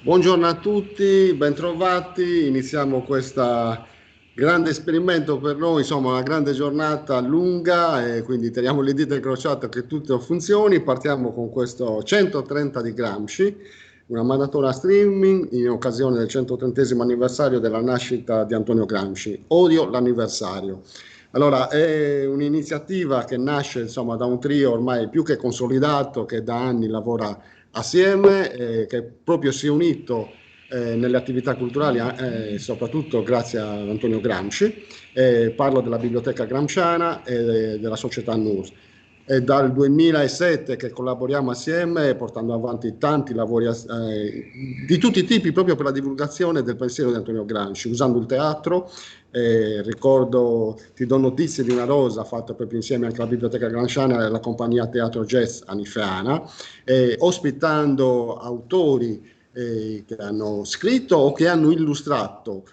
Buongiorno a tutti, bentrovati. Iniziamo questo grande esperimento per noi, insomma, una grande giornata lunga e quindi teniamo le dita incrociate che tutto funzioni. Partiamo con questo 130 di Gramsci, una maratona streaming in occasione del 130° anniversario della nascita di Antonio Gramsci. Odio l'anniversario. Allora, è un'iniziativa che nasce, insomma, da un trio ormai più che consolidato che da anni lavora assieme, che proprio si è unito nelle attività culturali, soprattutto grazie a Antonio Gramsci. Parlo della Biblioteca Gramsciana e della società NURS. È dal 2007 che collaboriamo assieme, portando avanti tanti lavori di tutti i tipi, proprio per la divulgazione del pensiero di Antonio Gramsci, usando il teatro. Ricordo, ti do notizie di una rosa fatta proprio insieme anche alla Biblioteca Gramsciana e alla compagnia Teatro Jazz Anifeana, ospitando autori che hanno scritto o che hanno illustrato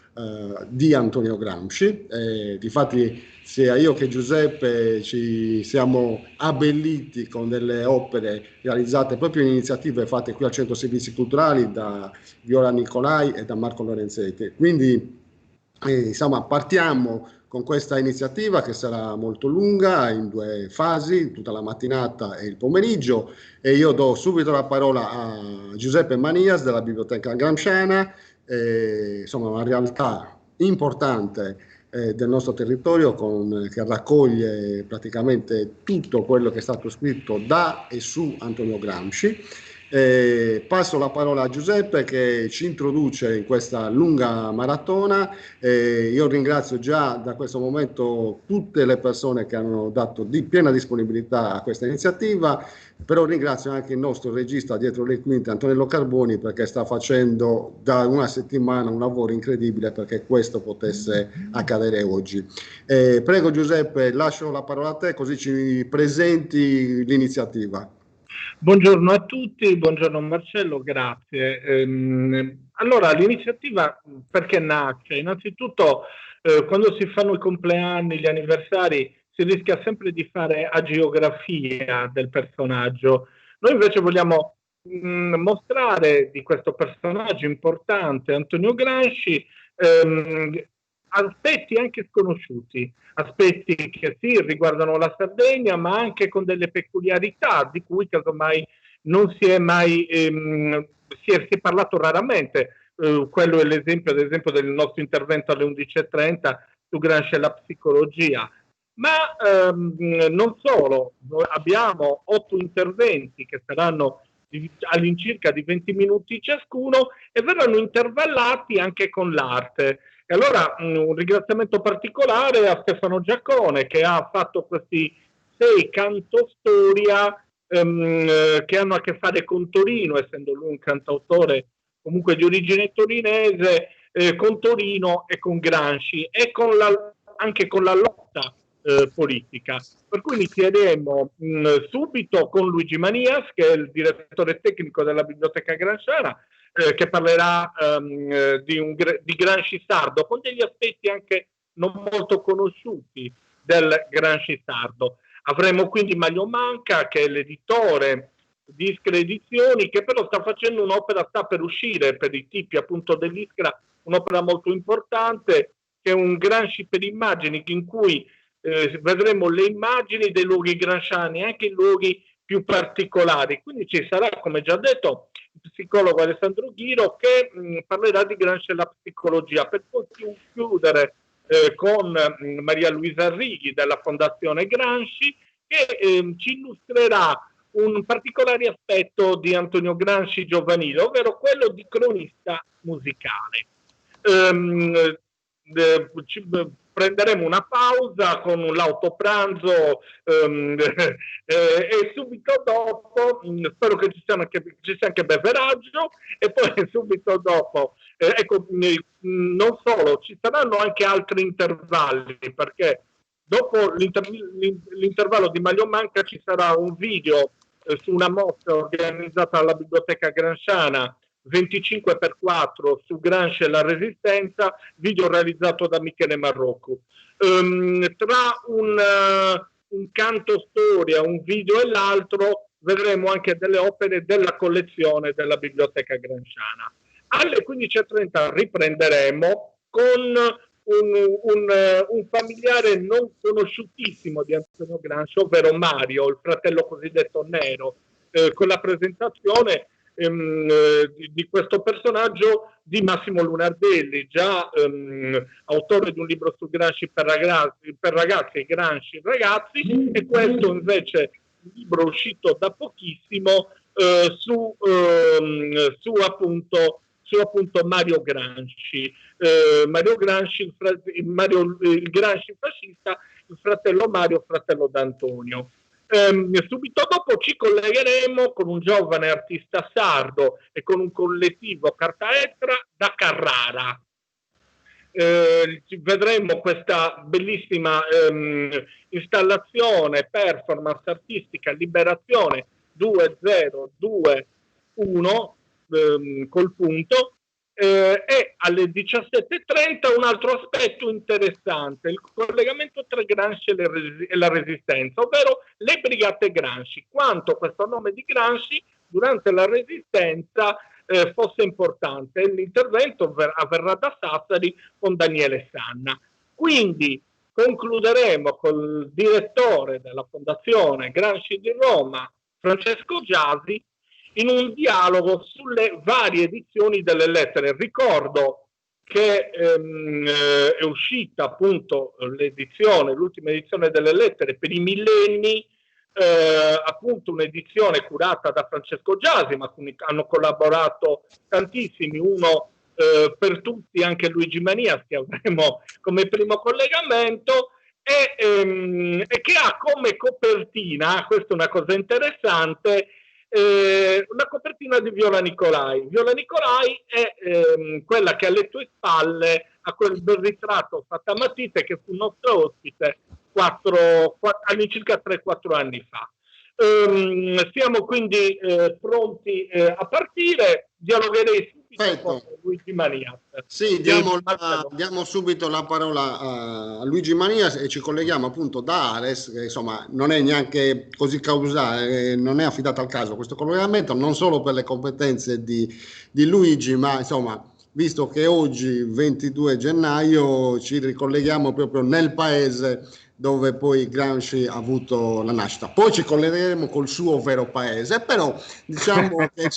di Antonio Gramsci. Difatti sia io che Giuseppe ci siamo abbelliti con delle opere realizzate proprio in iniziative fatte qui al Centro Servizi Culturali da Viola Nicolai e da Marco Lorenzetti. Quindi insomma, partiamo con questa iniziativa che sarà molto lunga, in due fasi, tutta la mattinata e il pomeriggio, e io do subito la parola a Giuseppe Manias della Biblioteca Gramsciana, insomma una realtà importante del nostro territorio che raccoglie praticamente tutto quello che è stato scritto da e su Antonio Gramsci. Passo la parola a Giuseppe che ci introduce in questa lunga maratona. Io ringrazio già da questo momento tutte le persone che hanno dato piena disponibilità a questa iniziativa, però ringrazio anche il nostro regista dietro le quinte, Antonello Carboni, perché sta facendo da una settimana un lavoro incredibile perché questo potesse accadere oggi. Prego Giuseppe, lascio la parola a te così ci presenti l'iniziativa. Buongiorno a tutti, buongiorno Marcello, grazie. Allora, l'iniziativa perché nasce? Innanzitutto, quando si fanno i compleanni, gli anniversari, si rischia sempre di fare agiografia del personaggio. Noi invece vogliamo mostrare di questo personaggio importante, Antonio Gramsci, aspetti anche sconosciuti, aspetti che sì riguardano la Sardegna, ma anche con delle peculiarità di cui casomai non si è mai si è parlato raramente. Quello è l'esempio, ad esempio, del nostro intervento alle 11:30 su Gramsci e la psicologia. Ma non solo, noi abbiamo 8 interventi che saranno all'incirca di 20 minuti ciascuno e verranno intervallati anche con l'arte. E allora un ringraziamento particolare a Stefano Giacone che ha fatto questi 6 cantostoria che hanno a che fare con Torino, essendo lui un cantautore comunque di origine torinese, con Torino e con Gramsci e anche con la lotta politica. Per cui inizieremo subito con Luigi Manias, che è il direttore tecnico della Biblioteca Gramsciana, che parlerà di Gramsci sardo, con degli aspetti anche non molto conosciuti del Gramsci sardo. Avremo quindi Maglio Manca, che è l'editore di Ischra Edizioni, che però sta facendo un'opera, sta per uscire per i tipi appunto dell'Ischra, un'opera molto importante, che è un Gramsci per immagini, in cui vedremo le immagini dei luoghi gramsciani, anche i luoghi più particolari. Quindi ci sarà, come già detto, il psicologo Alessandro Ghiro che parlerà di Gramsci e la psicologia, per poi chiudere con Maria Luisa Righi della Fondazione Gramsci, che ci illustrerà un particolare aspetto di Antonio Gramsci giovanile, ovvero quello di cronista musicale. Prenderemo una pausa con l'autopranzo e subito dopo spero che ci sia anche beveraggio e poi subito dopo ecco, non solo, ci saranno anche altri intervalli perché dopo l'intervallo di Maglio Manca ci sarà un video su una mostra organizzata alla Biblioteca Gramsciana 25x4 su Gramsci e la Resistenza, video realizzato da Michele Marrocco. Tra un canto storia, un video e l'altro vedremo anche delle opere della collezione della Biblioteca Gramsciana. Alle 15:30 riprenderemo con un familiare non conosciutissimo di Antonio Gramsci, ovvero Mario, il fratello cosiddetto nero, con la presentazione di questo personaggio di Massimo Lunardelli, già autore di un libro su Gramsci per ragazzi e Gramsci ragazzi, e questo invece un libro uscito da pochissimo su appunto Mario Gramsci. Mario Gramsci, il Gramsci fascista, il fratello Mario, fratello d'Antonio. Subito dopo ci collegheremo con un giovane artista sardo e con un collettivo Cartaetra da Carrara. Vedremo questa bellissima installazione, performance artistica, Liberazione 2021 col punto, e alle 17:30 un altro aspetto interessante, il collegamento tra Gramsci e la Resistenza, ovvero le Brigate Gramsci, quanto questo nome di Gramsci durante la Resistenza fosse importante. L'intervento avverrà da Sassari con Daniele Sanna. Quindi concluderemo col direttore della Fondazione Gramsci di Roma, Francesco Giasi, in un dialogo sulle varie edizioni delle lettere. Ricordo che è uscita appunto l'ultima edizione delle lettere per i millenni, appunto un'edizione curata da Francesco Giasi, ma hanno collaborato tantissimi, uno per tutti, anche Luigi Manias, che avremo come primo collegamento, e che ha come copertina, questa è una cosa interessante, una copertina di Viola Nicolai. Viola Nicolai è quella che alle tue spalle ha quel bel ritratto fatta a matite, che fu nostro ospite all'incirca 3-4 anni fa. Siamo quindi pronti a partire. Dialogherei subito con Luigi Manias. Sì, diamo subito la parola a Luigi Manias e ci colleghiamo appunto da Ales, che insomma non è neanche così causale, non è affidato al caso questo collegamento, non solo per le competenze di Luigi, ma insomma, visto che oggi 22 gennaio ci ricolleghiamo proprio nel paese dove poi Gramsci ha avuto la nascita. Poi ci collegheremo col suo vero paese, però diciamo che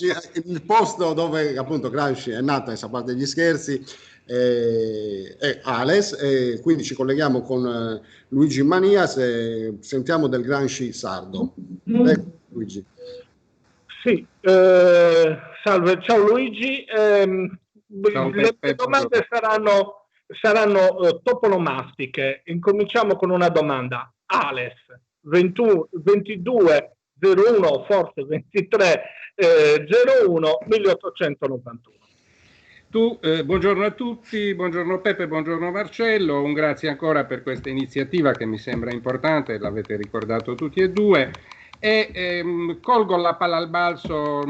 il posto dove appunto Gramsci è nato, a parte gli scherzi, è Ales, e quindi ci colleghiamo con Luigi Manias e sentiamo del Gramsci sardo. Luigi. Sì, salve, ciao Luigi. Ciao, le domande saranno toponomastiche. Incominciamo con una domanda. Ales, 2201, forse 2301, 1891. Buongiorno a tutti, buongiorno Peppe, buongiorno Marcello, un grazie ancora per questa iniziativa che mi sembra importante, l'avete ricordato tutti e due. E colgo la palla al balzo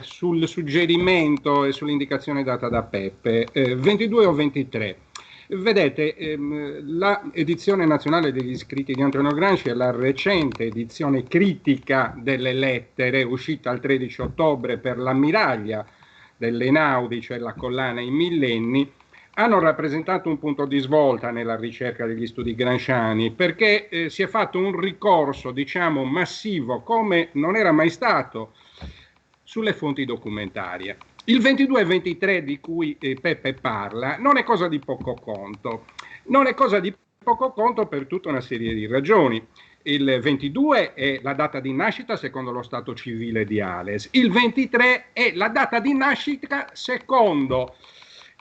sul suggerimento e sull'indicazione data da Peppe, 22 o 23. Vedete, la edizione nazionale degli scritti di Antonio Gramsci è la recente edizione critica delle lettere, uscita il 13 ottobre per l'ammiraglia dell'Einaudi, cioè la collana I Millenni, hanno rappresentato un punto di svolta nella ricerca degli studi gramsciani, perché si è fatto un ricorso, diciamo, massivo, come non era mai stato, sulle fonti documentarie. Il 22 e 23 di cui Peppe parla non è cosa di poco conto. Non è cosa di poco conto per tutta una serie di ragioni. Il 22 è la data di nascita secondo lo stato civile di Ales. Il 23 è la data di nascita secondo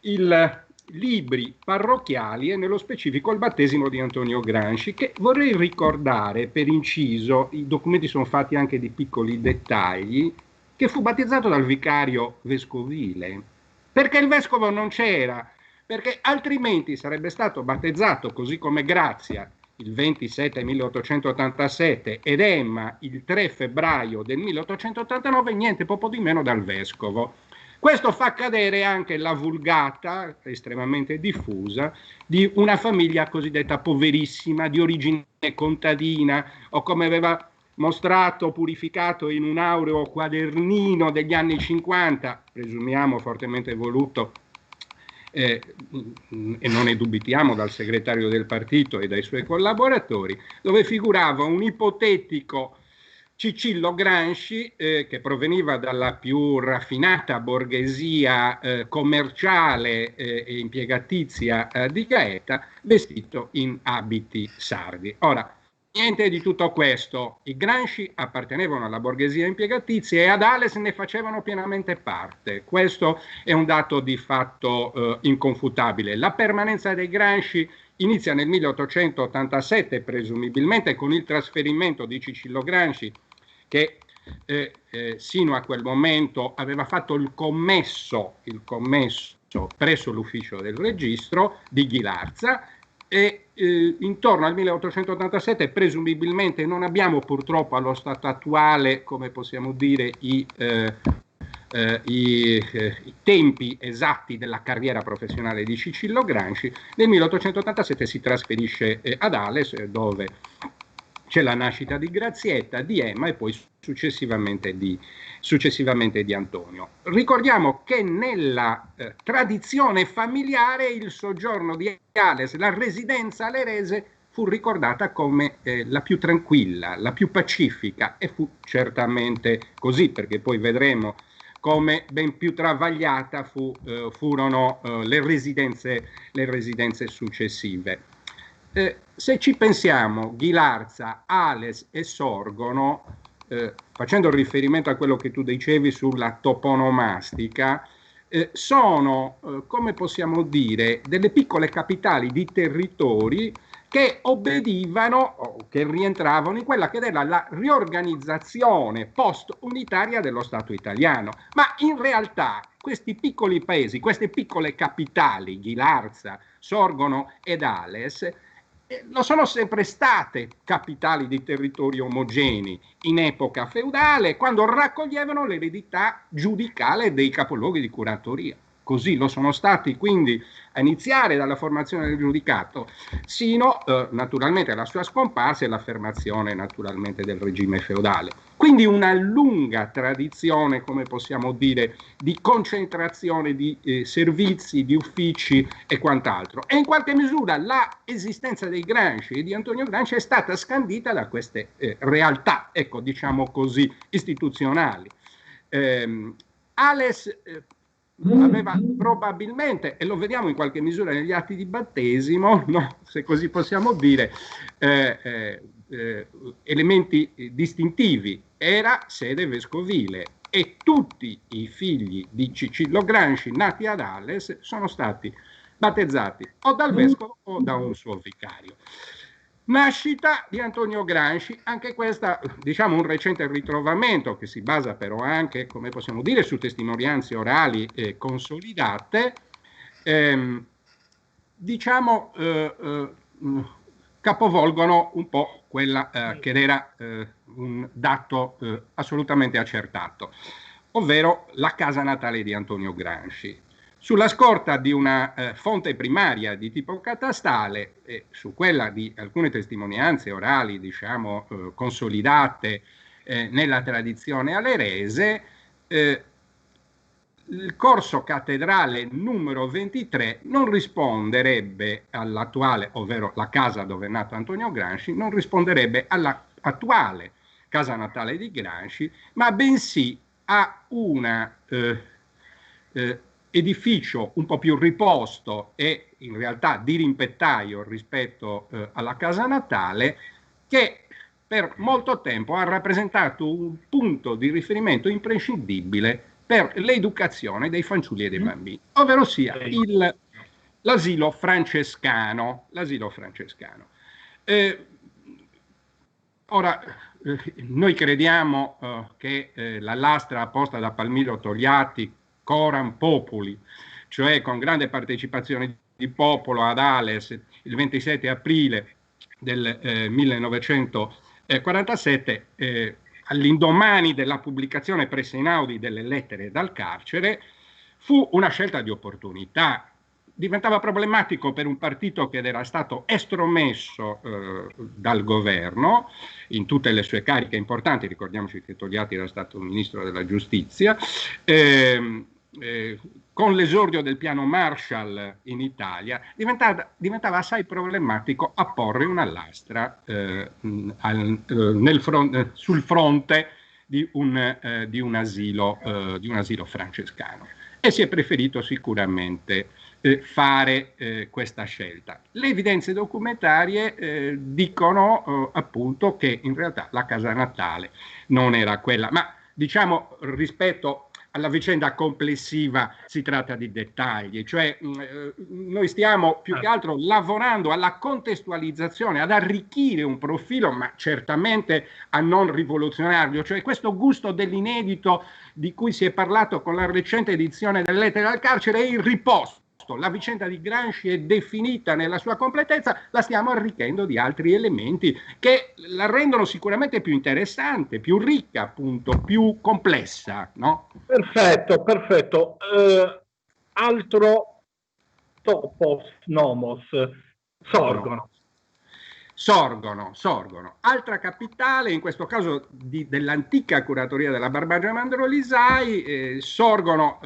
il libri parrocchiali e nello specifico il battesimo di Antonio Gramsci, che vorrei ricordare per inciso, i documenti sono fatti anche di piccoli dettagli, che fu battezzato dal vicario vescovile, perché il vescovo non c'era, perché altrimenti sarebbe stato battezzato così come Grazia il 27 1887 ed Emma il 3 febbraio del 1889, niente poco di meno dal vescovo. Questo fa cadere anche la vulgata, estremamente diffusa, di una famiglia cosiddetta poverissima, di origine contadina, o come aveva mostrato, purificato in un aureo quadernino degli anni 50, presumiamo fortemente voluto, e non ne dubitiamo, dal segretario del partito e dai suoi collaboratori, dove figurava un ipotetico Cicillo Granchi, che proveniva dalla più raffinata borghesia commerciale e impiegatizia di Gaeta, vestito in abiti sardi. Ora, niente di tutto questo. I Granchi appartenevano alla borghesia impiegatizia e ad Ales ne facevano pienamente parte. Questo è un dato di fatto inconfutabile. La permanenza dei Granchi inizia nel 1887, presumibilmente con il trasferimento di Cicillo Granchi, che sino a quel momento aveva fatto il commesso presso l'ufficio del registro di Ghilarza, e intorno al 1887 presumibilmente non abbiamo purtroppo allo stato attuale, come possiamo dire, i tempi esatti della carriera professionale di Cicillo Granchi. Nel 1887 si trasferisce ad Ales, dove c'è la nascita di Grazietta, di Emma e poi successivamente di Antonio. Ricordiamo che nella tradizione familiare il soggiorno di Ales, la residenza alerese, fu ricordata come la più tranquilla, la più pacifica, e fu certamente così, perché poi vedremo come ben più travagliata furono le residenze successive. Se ci pensiamo, Ghilarza, Ales e Sorgono, facendo riferimento a quello che tu dicevi sulla toponomastica, sono, come possiamo dire, delle piccole capitali di territori che obbedivano o che rientravano in quella che era la riorganizzazione post-unitaria dello Stato italiano. Ma in realtà questi piccoli paesi, queste piccole capitali, Ghilarza, Sorgono ed Ales, lo sono sempre state capitali di territori omogenei in epoca feudale, quando raccoglievano l'eredità giudicale dei capoluoghi di curatoria. Così lo sono stati, quindi, a iniziare dalla formazione del giudicato, sino naturalmente alla sua scomparsa e l'affermazione naturalmente del regime feudale. Quindi una lunga tradizione, come possiamo dire, di concentrazione di servizi, di uffici e quant'altro. E in qualche misura l'esistenza dei Granchi e di Antonio Granchi è stata scandita da queste realtà, ecco, diciamo così, istituzionali. Ales aveva probabilmente, e lo vediamo in qualche misura negli atti di battesimo, no? Se così possiamo dire, elementi distintivi. Era sede vescovile e tutti i figli di Cicillo Granchi nati ad Ales sono stati battezzati o dal vescovo o da un suo vicario. Nascita di Antonio Granchi, anche questa, diciamo, un recente ritrovamento che si basa però anche, come possiamo dire, su testimonianze orali consolidate, capovolgono un po' quella che era un dato assolutamente accertato, ovvero la casa natale di Antonio Granchi. Sulla scorta di una fonte primaria di tipo catastale e su quella di alcune testimonianze orali, diciamo, consolidate nella tradizione alerese, il corso cattedrale numero 23 non risponderebbe all'attuale, ovvero la casa dove è nato Antonio Granchi, non risponderebbe all'attuale casa natale di Granchi, ma bensì a una edificio un po' più riposto e in realtà dirimpettaio rispetto alla casa natale, che per molto tempo ha rappresentato un punto di riferimento imprescindibile per l'educazione dei fanciulli e dei bambini, ovvero sia l'asilo francescano. Ora, noi crediamo che la lastra posta da Palmiro Togliatti, Coram Populi, cioè con grande partecipazione di popolo ad Ales il 27 aprile del 1947, all'indomani della pubblicazione pressa inaudi delle lettere dal carcere, fu una scelta di opportunità. diventava problematico per un partito che era stato estromesso dal governo in tutte le sue cariche importanti. Ricordiamoci che Togliatti era stato ministro della giustizia, con l'esordio del piano Marshall in Italia diventava assai problematico apporre una lastra sul fronte di un asilo francescano, e si è preferito sicuramente fare questa scelta. Le evidenze documentarie dicono appunto che in realtà la casa natale non era quella, ma diciamo rispetto alla vicenda complessiva si tratta di dettagli, cioè noi stiamo più che altro lavorando alla contestualizzazione, ad arricchire un profilo, ma certamente a non rivoluzionarlo, cioè questo gusto dell'inedito di cui si è parlato con la recente edizione delle Lettere dal carcere è il riposto. La vicenda di Gramsci è definita nella sua completezza, la stiamo arricchendo di altri elementi che la rendono sicuramente più interessante, più ricca, appunto, più complessa, no? Perfetto. Altro topos nomos, Sorgono. Altra capitale, in questo caso dell'antica curatoria della Barbagia Mandrolisai, Sorgono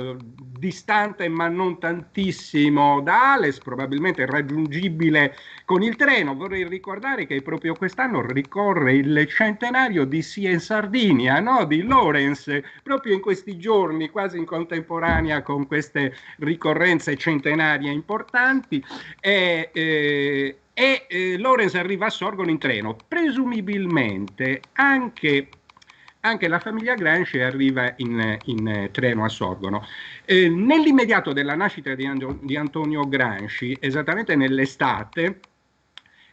distante ma non tantissimo da Ales, probabilmente raggiungibile con il treno. Vorrei ricordare che proprio quest'anno ricorre il centenario di Sia in Sardinia, no? Di Lorenz, proprio in questi giorni, quasi in contemporanea con queste ricorrenze centenarie importanti. Lorenz arriva a Sorgono in treno. Presumibilmente anche la famiglia Gramsci arriva in treno a Sorgono. Nell'immediato della nascita di Antonio Gramsci, esattamente nell'estate,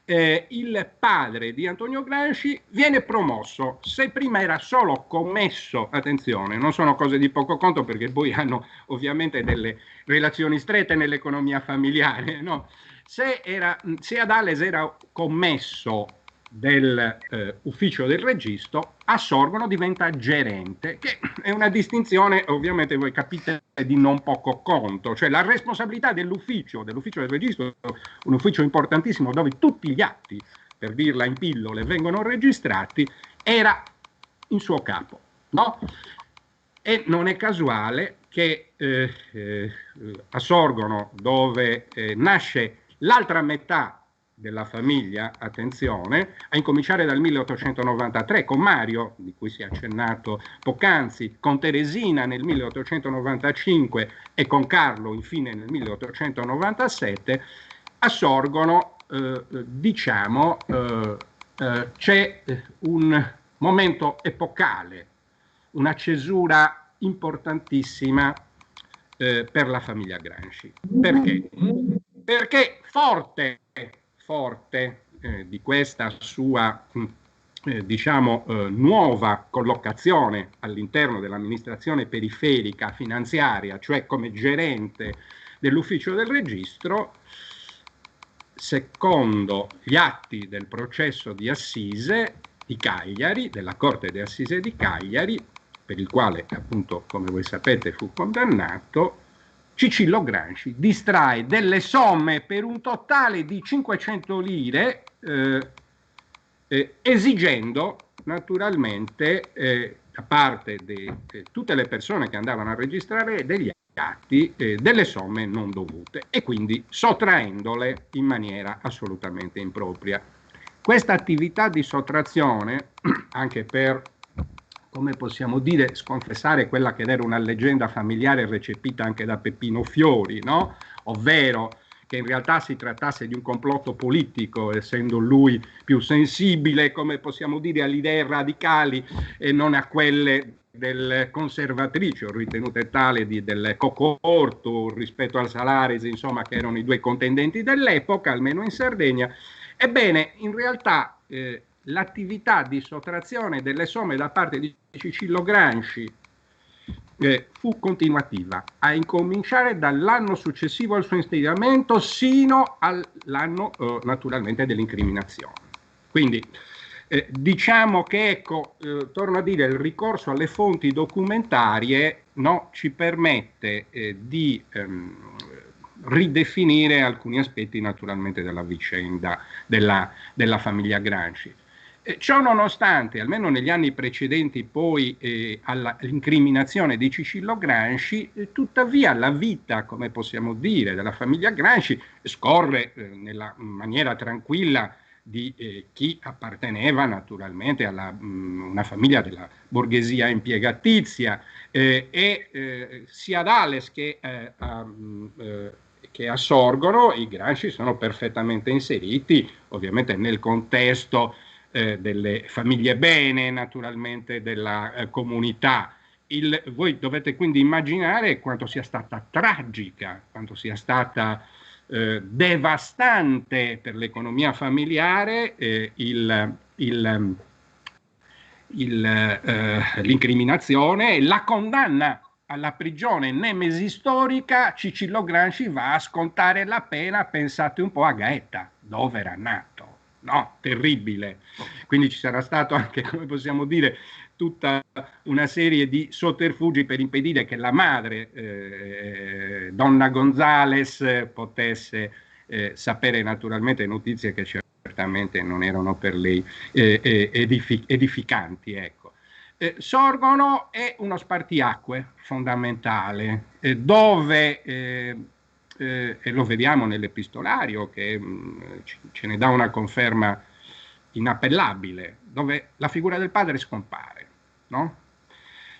il padre di Antonio Gramsci viene promosso. Se prima era solo commesso, attenzione, non sono cose di poco conto, perché poi hanno ovviamente delle relazioni strette nell'economia familiare, no? Se ad Ales era commesso dell'ufficio del registro, a Sorgono diventa gerente, che è una distinzione, ovviamente voi capite, di non poco conto, cioè la responsabilità dell'ufficio del registro, un ufficio importantissimo dove tutti gli atti, per dirla in pillole, vengono registrati, era in suo capo, no? E non è casuale che a Sorgono, dove nasce l'altra metà della famiglia, attenzione, a incominciare dal 1893 con Mario, di cui si è accennato poc'anzi, con Teresina nel 1895 e con Carlo infine nel 1897, a Sorgono c'è un momento epocale, una cesura importantissima per la famiglia Gramsci. Perché? Perché forte di questa sua nuova collocazione all'interno dell'amministrazione periferica finanziaria, cioè come gerente dell'ufficio del registro, secondo gli atti del processo di Assise di Cagliari, della Corte di Assise di Cagliari, per il quale appunto, come voi sapete, fu condannato, Cicillo Gramsci distrae delle somme per un totale di 500 lire, esigendo naturalmente da parte di tutte le persone che andavano a registrare degli atti delle somme non dovute, e quindi sottraendole in maniera assolutamente impropria. Questa attività di sottrazione, anche per, come possiamo dire, sconfessare quella che era una leggenda familiare recepita anche da Peppino Fiori, no? Ovvero che in realtà si trattasse di un complotto politico, essendo lui più sensibile, come possiamo dire, alle idee radicali e non a quelle del conservatrice, ritenute tale del Cocorto rispetto al Salaris, insomma, che erano i due contendenti dell'epoca, almeno in Sardegna. Ebbene, in realtà l'attività di sottrazione delle somme da parte di Cicillo Gramsci fu continuativa, a incominciare dall'anno successivo al suo insediamento sino all'anno naturalmente dell'incriminazione. Quindi diciamo che, ecco, torno a dire, il ricorso alle fonti documentarie, no, ci permette di ridefinire alcuni aspetti naturalmente della vicenda della famiglia Gramsci. Ciò nonostante, almeno negli anni precedenti poi all'incriminazione di Cicillo Gramsci, tuttavia la vita, come possiamo dire, della famiglia Gramsci scorre nella maniera tranquilla di chi apparteneva naturalmente a una famiglia della borghesia impiegatizia, sia ad Ales che a Sorgono i Gramsci sono perfettamente inseriti, ovviamente nel contesto delle famiglie bene, naturalmente della comunità. Voi dovete quindi immaginare quanto sia stata tragica, quanto sia stata devastante per l'economia familiare l'incriminazione e la condanna alla prigione nemesi storica. Cicillo Gramsci va a scontare la pena, pensate un po', a Gaeta, dove era nato. No, terribile. Quindi ci sarà stato anche, come possiamo dire, tutta una serie di sotterfugi per impedire che la madre, donna Gonzales, potesse sapere naturalmente notizie che certamente non erano per lei edificanti. Ecco. Sorgono è uno spartiacque fondamentale, dove e lo vediamo nell'epistolario che ce ne dà una conferma inappellabile, dove la figura del padre scompare, no?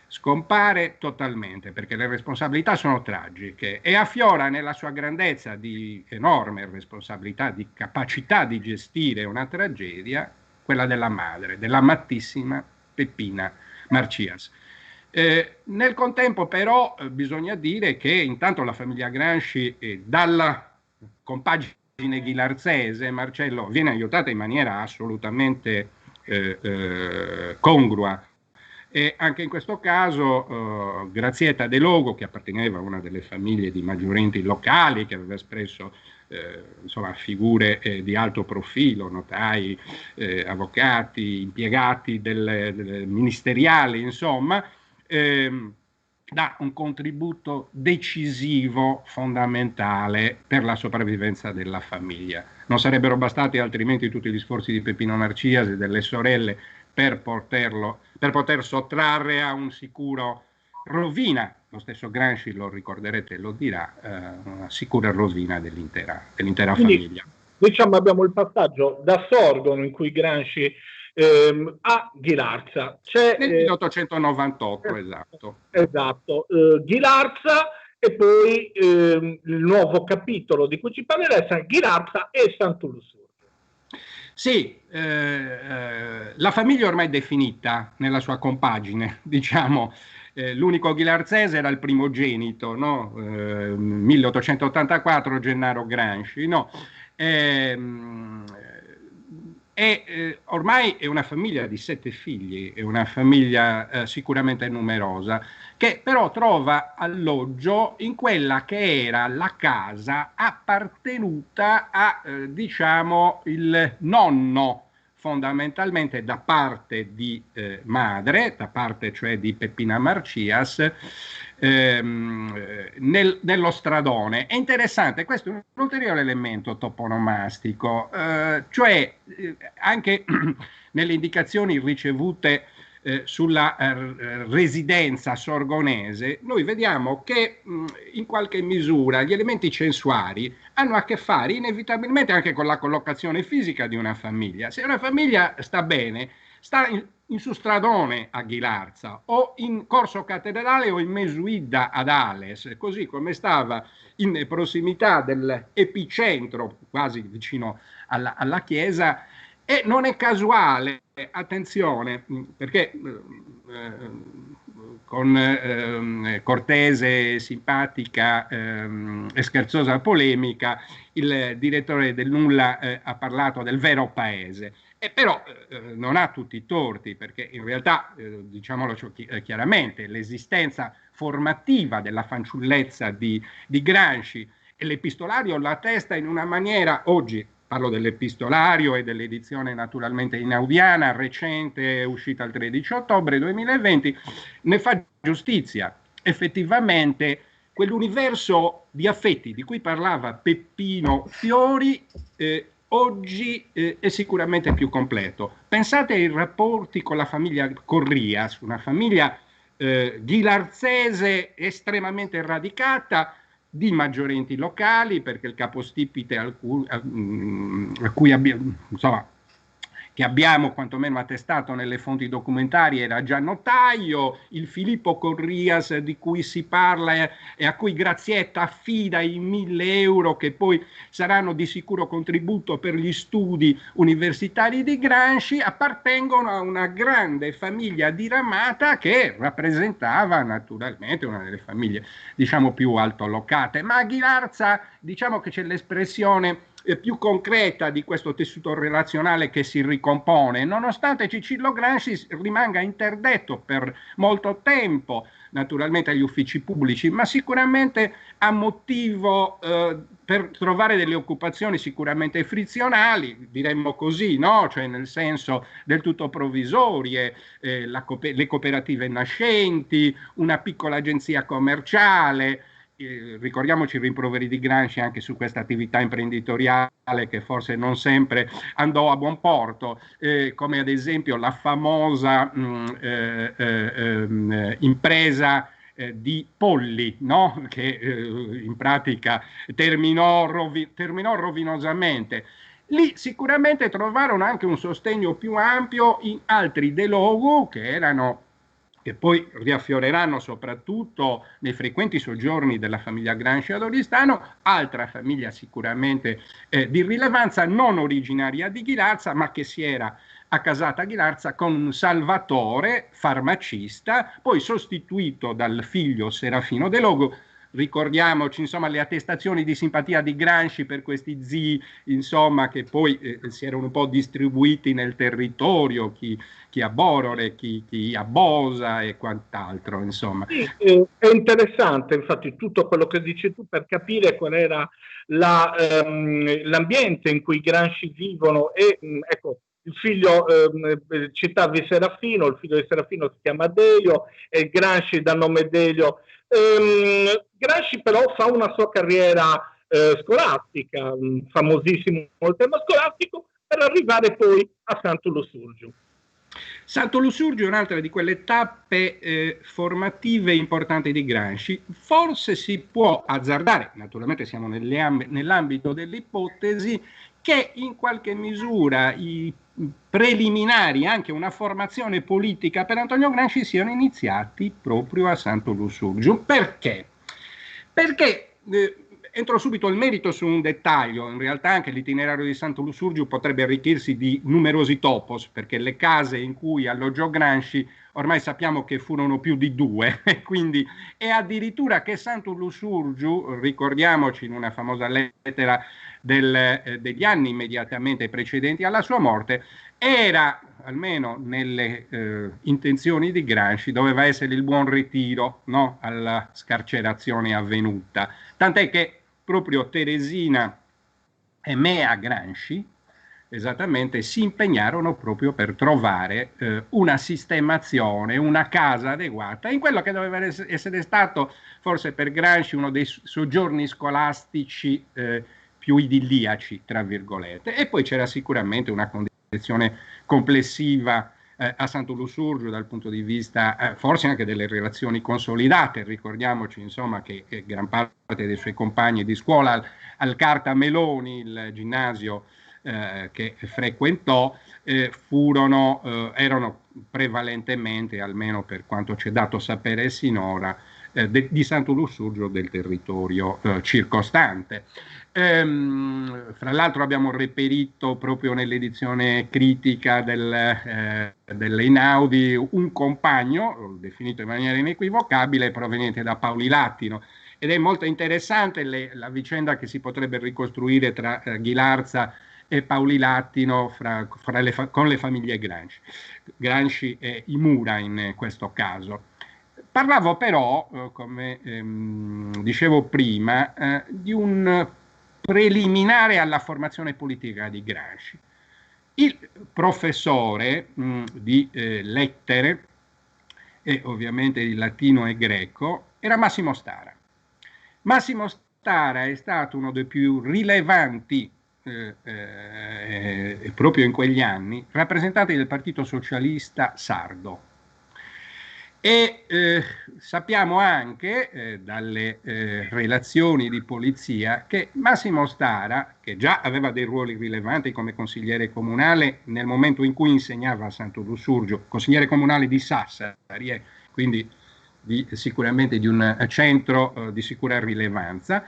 Scompare totalmente, perché le responsabilità sono tragiche, e affiora nella sua grandezza di enorme responsabilità, di capacità di gestire una tragedia, quella della madre, dell'amatissima Peppina Marcias. Nel contempo però bisogna dire che intanto la famiglia Gramsci dalla compagine ghilarzese, Marcello, viene aiutata in maniera assolutamente congrua, e anche in questo caso Grazietta De Logo, che apparteneva a una delle famiglie di maggiorenti locali, che aveva espresso insomma, figure di alto profilo, notai, avvocati, impiegati del ministeriale, insomma, dà un contributo decisivo, fondamentale per la sopravvivenza della famiglia. Non sarebbero bastati altrimenti tutti gli sforzi di Peppino Marcias e delle sorelle per poter sottrarre a un sicuro rovina, lo stesso Gramsci lo ricorderete e lo dirà, una sicura rovina dell'intera famiglia. Diciamo abbiamo il passaggio da Sorgono, in cui Gramsci a Ghilarza. Nel 1898, esatto. Esatto, Ghilarza, e poi il nuovo capitolo di cui ci parlerà è Ghilarza e Sant'Ursula. Sì, la famiglia ormai definita nella sua compagine, diciamo, l'unico ghilarzese era il primogenito, no? 1884 Gennaro Gramsci, no? Ormai è una famiglia di 7 figli, è una famiglia sicuramente numerosa, che però trova alloggio in quella che era la casa appartenuta a, diciamo, il nonno, fondamentalmente da parte di madre, da parte cioè di Peppina Marcias, nello stradone. È interessante, questo è un ulteriore elemento toponomastico, cioè anche nelle indicazioni ricevute sulla residenza sorgonese, noi vediamo che in qualche misura gli elementi censuari hanno a che fare inevitabilmente anche con la collocazione fisica di una famiglia. Se una famiglia sta bene, sta in su stradone a Ghilarza, o in Corso Cattedrale o in Mesuidda ad Ales, così come stava in prossimità dell'epicentro, quasi vicino alla chiesa. E non è casuale, attenzione, perché con cortese, simpatica e scherzosa polemica, il direttore del Nulla ha parlato del vero paese. E però non ha tutti i torti, perché in realtà, diciamolo chiaramente, l'esistenza formativa della fanciullezza di Gramsci, e l'epistolario la attesta in una maniera, oggi parlo dell'epistolario e dell'edizione naturalmente inaudiana, recente, uscita il 13 ottobre 2020, ne fa giustizia. Effettivamente quell'universo di affetti di cui parlava Peppino Fiori oggi è sicuramente più completo. Pensate ai rapporti con la famiglia Corrias, una famiglia ghilarzese estremamente radicata, di maggiori enti locali, perché il capostipite a cui abbiamo, insomma, che abbiamo quantomeno attestato nelle fonti documentarie era già notaio, il Filippo Corrias di cui si parla e a cui Grazietta affida i 1.000 euro che poi saranno di sicuro contributo per gli studi universitari di Gramsci, appartengono a una grande famiglia diramata che rappresentava naturalmente una delle famiglie, diciamo, più altolocate. Ma a Ghilarza, diciamo che c'è l'espressione più concreta di questo tessuto relazionale che si ricompone, nonostante Cicillo Gramsci rimanga interdetto per molto tempo, naturalmente agli uffici pubblici, ma sicuramente a motivo per trovare delle occupazioni sicuramente frizionali, diremmo così, no? Cioè nel senso del tutto provvisorie, le cooperative nascenti, una piccola agenzia commerciale. Ricordiamoci i rimproveri di Gramsci anche su questa attività imprenditoriale che forse non sempre andò a buon porto, come ad esempio la famosa impresa di polli, no? Che in pratica terminò rovinosamente. Lì sicuramente trovarono anche un sostegno più ampio in altri delogu che poi riaffioreranno soprattutto nei frequenti soggiorni della famiglia Gramsci ad Oristano, altra famiglia sicuramente di rilevanza, non originaria di Ghilarza, ma che si era accasata a Ghilarza con un Salvatore, farmacista, poi sostituito dal figlio Serafino Delogu. Ricordiamoci, insomma, le attestazioni di simpatia di Gramsci per questi zii, insomma, che poi si erano un po' distribuiti nel territorio, chi a Borore, chi a Bosa e quant'altro, insomma. Sì, è interessante, infatti, tutto quello che dici tu per capire qual era l'ambiente in cui i Gramsci vivono e, ecco, il figlio, citavi Serafino, il figlio di Serafino si chiama Delio e Gramsci dà nome Delio. Gramsci però fa una sua carriera scolastica, famosissimo il tema scolastico, per arrivare poi a Santo Lussurgiu. Santo Lussurgiu è un'altra di quelle tappe formative importanti di Gramsci. Forse si può azzardare, naturalmente siamo nell'ambito dell'ipotesi, che in qualche misura i preliminari, anche una formazione politica per Antonio Gramsci siano iniziati proprio a Santo Lussurgiu. Perché? Perché entro subito il merito su un dettaglio. In realtà anche l'itinerario di Santo Lussurgiu potrebbe arricchirsi di numerosi topos, perché le case in cui alloggiò Gramsci ormai sappiamo che furono più di 2, quindi, e addirittura che Santo Lussurgiu, ricordiamoci in una famosa lettera degli anni immediatamente precedenti alla sua morte, era, almeno nelle intenzioni di Gramsci, doveva essere il buon ritiro, no, alla scarcerazione avvenuta. Tant'è che proprio Teresina e Mea Gramsci esattamente si impegnarono proprio per trovare una sistemazione, una casa adeguata in quello che doveva essere stato forse per Gramsci uno dei soggiorni scolastici più idilliaci, tra virgolette. E poi c'era sicuramente una condizione complessiva a Santo Lussurgiu dal punto di vista forse anche delle relazioni consolidate. Ricordiamoci, insomma, che gran parte dei suoi compagni di scuola al Carta Meloni, il ginnasio che frequentò, erano prevalentemente, almeno per quanto c'è dato sapere sinora, di Santo Lussurgiu del territorio circostante. Fra l'altro abbiamo reperito proprio nell'edizione critica dell'Einaudi un compagno, definito in maniera inequivocabile, proveniente da Paolilattino, ed è molto interessante la vicenda che si potrebbe ricostruire tra Ghilarza e Paolilattino con le famiglie Gramsci e i Mura in questo caso. Parlavo però, come dicevo prima, di un preliminare alla formazione politica di Gramsci. Il professore di lettere e ovviamente di latino e greco era Massimo Stara. Massimo Stara è stato uno dei più rilevanti proprio in quegli anni rappresentanti del Partito Socialista Sardo. E sappiamo anche dalle relazioni di polizia che Massimo Stara, che già aveva dei ruoli rilevanti come consigliere comunale nel momento in cui insegnava a Santo Lussurgio, consigliere comunale di Sassari, quindi sicuramente di un centro di sicura rilevanza.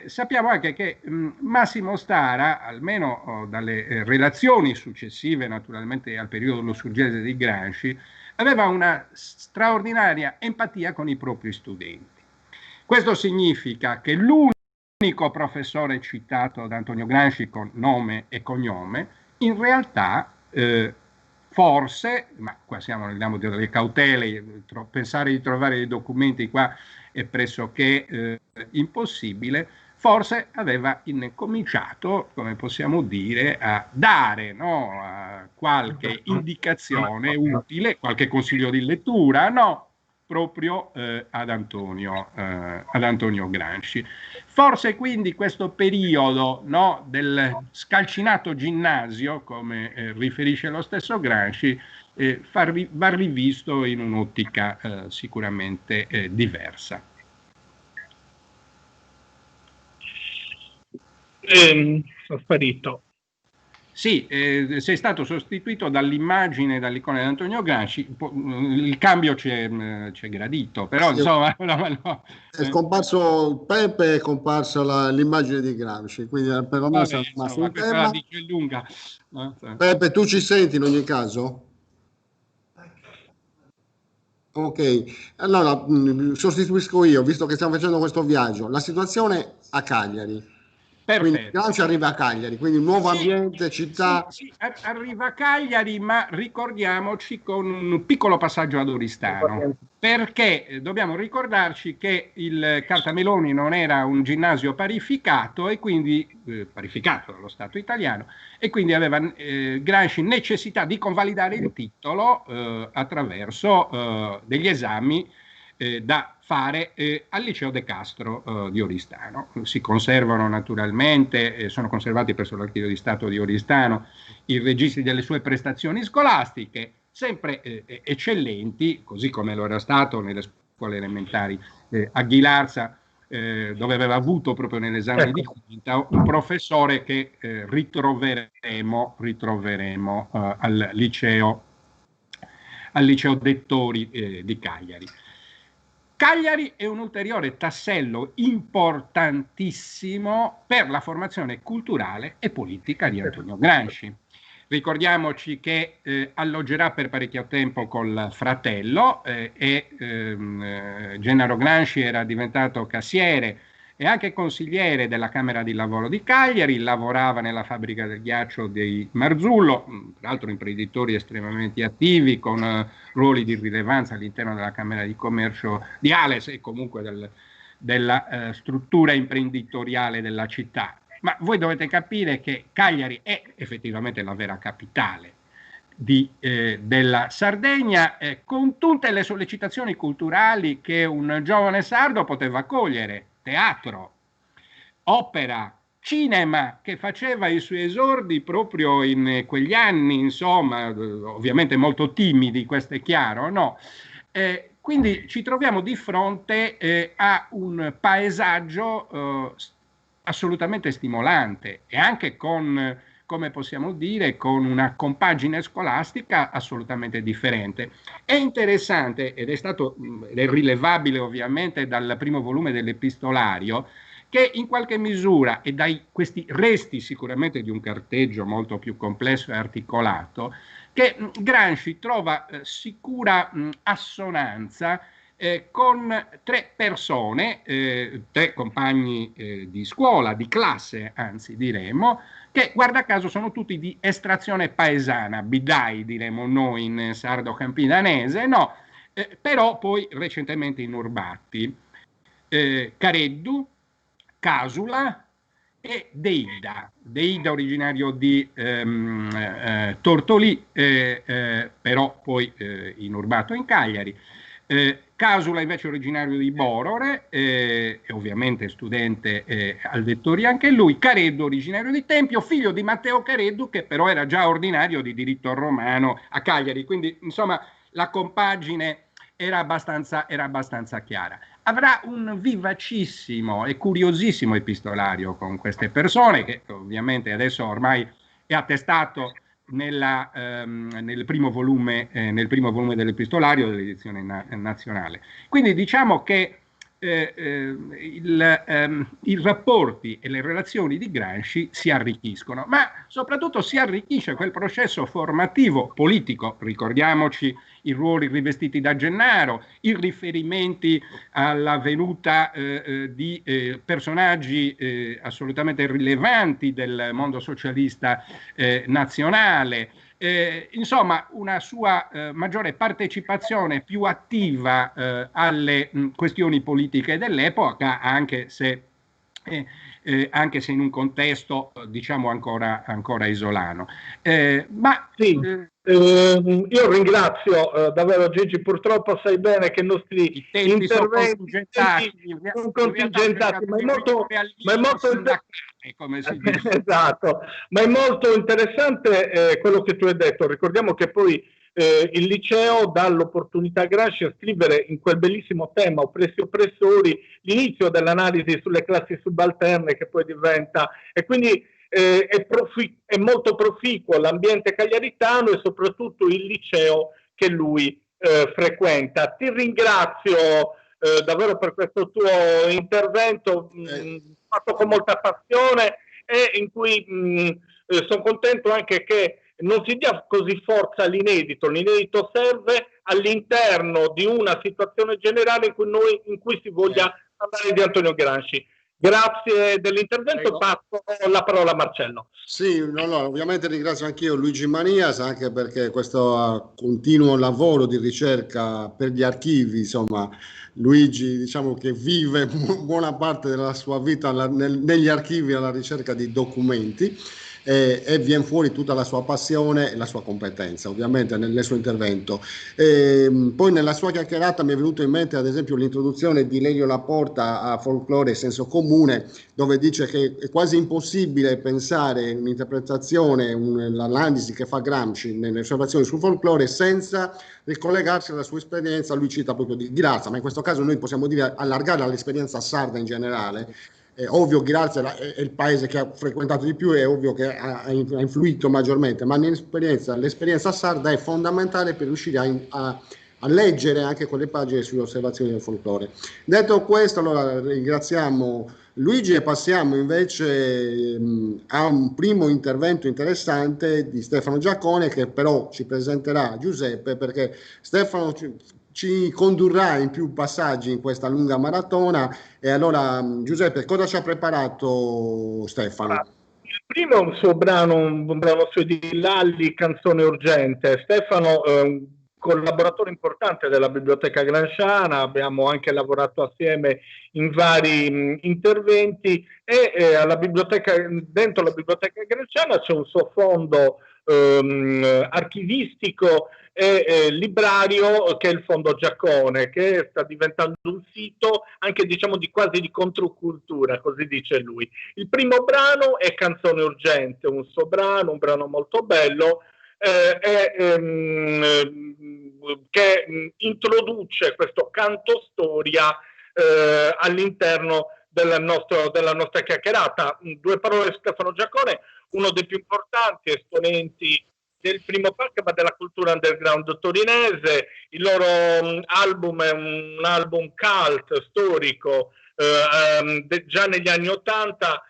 Sappiamo anche che Massimo Stara, almeno dalle relazioni successive naturalmente al periodo lussurgese di Gramsci, aveva una straordinaria empatia con i propri studenti. Questo significa che l'unico professore citato da Antonio Gramsci con nome e cognome, in realtà forse, ma qua siamo nell'ambito delle cautele, pensare di trovare dei documenti qua è pressoché impossibile, forse aveva incominciato, come possiamo dire, a dare, no, qualche indicazione utile, qualche consiglio di lettura, no, proprio ad Antonio Gramsci. Forse quindi questo periodo, no, del scalcinato ginnasio, come riferisce lo stesso Gramsci, va rivisto in un'ottica sicuramente diversa. Sono sparito. Sì, sei stato sostituito dall'immagine, dall'icona di Antonio Gramsci, il cambio ci è gradito, però sì, insomma... No. È scomparso Pepe, è comparsa l'immagine di Gramsci, quindi perlomeno siamo rimasto un tema. La dice lunga. Pepe, tu ci senti in ogni caso? Ok, allora sostituisco io, visto che stiamo facendo questo viaggio. La situazione a Cagliari. Perfetto. Quindi Gramsci arriva a Cagliari, quindi un nuovo ambiente, città. Sì, arriva a Cagliari, ma ricordiamoci con un piccolo passaggio ad Oristano, perché dobbiamo ricordarci che il Cartameloni non era un ginnasio parificato, e quindi parificato dallo Stato italiano, e quindi aveva Gramsci necessità di convalidare il titolo attraverso degli esami da fare al Liceo De Castro di Oristano. Si conservano naturalmente, sono conservati presso l'Archivio di Stato di Oristano i registri delle sue prestazioni scolastiche, sempre eccellenti, così come lo era stato nelle scuole elementari a Ghilarza, dove aveva avuto proprio nell'esame di quinta un professore che ritroveremo al liceo Dettori di Cagliari. Cagliari è un ulteriore tassello importantissimo per la formazione culturale e politica di Antonio Gramsci. Ricordiamoci che alloggerà per parecchio tempo col fratello Gennaro Gramsci era diventato cassiere e anche consigliere della Camera di Lavoro di Cagliari, lavorava nella fabbrica del ghiaccio dei Marzullo, tra l'altro imprenditori estremamente attivi con ruoli di rilevanza all'interno della Camera di Commercio di Ales e comunque della struttura imprenditoriale della città. Ma voi dovete capire che Cagliari è effettivamente la vera capitale della Sardegna, con tutte le sollecitazioni culturali che un giovane sardo poteva cogliere: teatro, opera, cinema, che faceva i suoi esordi proprio in quegli anni, insomma, ovviamente molto timidi, questo è chiaro, no? Quindi ci troviamo di fronte a un paesaggio assolutamente stimolante e anche con, come possiamo dire, con una compagine scolastica assolutamente differente. È interessante, ed è rilevabile ovviamente dal primo volume dell'Epistolario, che in qualche misura, e dai questi resti sicuramente di un carteggio molto più complesso e articolato, che Gramsci trova sicura assonanza con tre persone, tre compagni di scuola, di classe anzi diremo, che guarda caso sono tutti di estrazione paesana, bidai diremo noi in sardo-campidanese, no, però poi recentemente inurbati. Careddu, Casula e Deida originario di Tortolì, però poi inurbato in Cagliari. Casula invece originario di Borore, e ovviamente studente al Vettori anche lui, Careddu originario di Tempio, figlio di Matteo Careddu che però era già ordinario di diritto romano a Cagliari, quindi insomma la compagine era abbastanza chiara. Avrà un vivacissimo e curiosissimo epistolario con queste persone che ovviamente adesso ormai è attestato nel primo volume dell'epistolario dell'edizione nazionale. Quindi diciamo che i rapporti e le relazioni di Gramsci si arricchiscono, ma soprattutto si arricchisce quel processo formativo politico, ricordiamoci i ruoli rivestiti da Gennaro, i riferimenti alla venuta di personaggi assolutamente rilevanti del mondo socialista nazionale, insomma una sua maggiore partecipazione più attiva alle questioni politiche dell'epoca, anche se in un contesto diciamo ancora isolano. Sì. Io ringrazio davvero Gigi, purtroppo sai bene che i nostri interventi sono contingentati, ma è molto come si dice. Esatto, ma è molto interessante quello che tu hai detto. Ricordiamo che poi il liceo dà l'opportunità a Gramsci a scrivere in quel bellissimo tema oppressi oppressori l'inizio dell'analisi sulle classi subalterne che poi diventa, e quindi è molto proficuo l'ambiente cagliaritano e soprattutto il liceo che lui frequenta. Ti ringrazio davvero per questo tuo intervento fatto con molta passione e in cui sono contento anche che non si dia così forza all'inedito. L'inedito serve all'interno di una situazione generale in cui si voglia parlare di Antonio Gramsci. Grazie dell'intervento, passo la parola a Marcello. Sì, ovviamente ringrazio anch'io Luigi Manias, anche perché questo continuo lavoro di ricerca per gli archivi, insomma, Luigi diciamo che vive buona parte della sua vita negli archivi alla ricerca di documenti e viene fuori tutta la sua passione e la sua competenza, ovviamente nel suo intervento. Poi nella sua chiacchierata mi è venuto in mente ad esempio l'introduzione di Lelio Laporta a Folklore e senso comune, dove dice che è quasi impossibile pensare un'interpretazione, l'analisi che fa Gramsci nelle osservazioni sul folklore senza ricollegarsi alla sua esperienza. Lui cita proprio di Ghilarza, ma in questo caso noi possiamo dire allargare all'esperienza sarda in generale. È ovvio Ghilarza è il paese che ha frequentato di più, è ovvio che ha influito maggiormente, ma l'esperienza sarda è fondamentale per riuscire a leggere anche quelle pagine sulle osservazioni del folklore. Detto questo, allora ringraziamo Luigi e passiamo invece a un primo intervento interessante di Stefano Giacone, che però ci presenterà Giuseppe, perché Stefano ci condurrà in più passaggi in questa lunga maratona. E allora Giuseppe, cosa ci ha preparato Stefano? Il primo è un brano suo di Lalli, Canzone urgente. Stefano è un collaboratore importante della Biblioteca Gramsciana, abbiamo anche lavorato assieme in vari interventi e dentro la Biblioteca Gramsciana c'è un suo fondo archivistico e librario che è il Fondo Giacone, che sta diventando un sito anche diciamo quasi di controcultura, così dice lui. Il primo brano è Canzone urgente, un suo brano, un brano molto bello che introduce questo canto storia all'interno della nostra chiacchierata. Due parole di Stefano Giacone, uno dei più importanti esponenti del primo punk ma della cultura underground torinese. Il loro album è un album cult storico già negli anni '80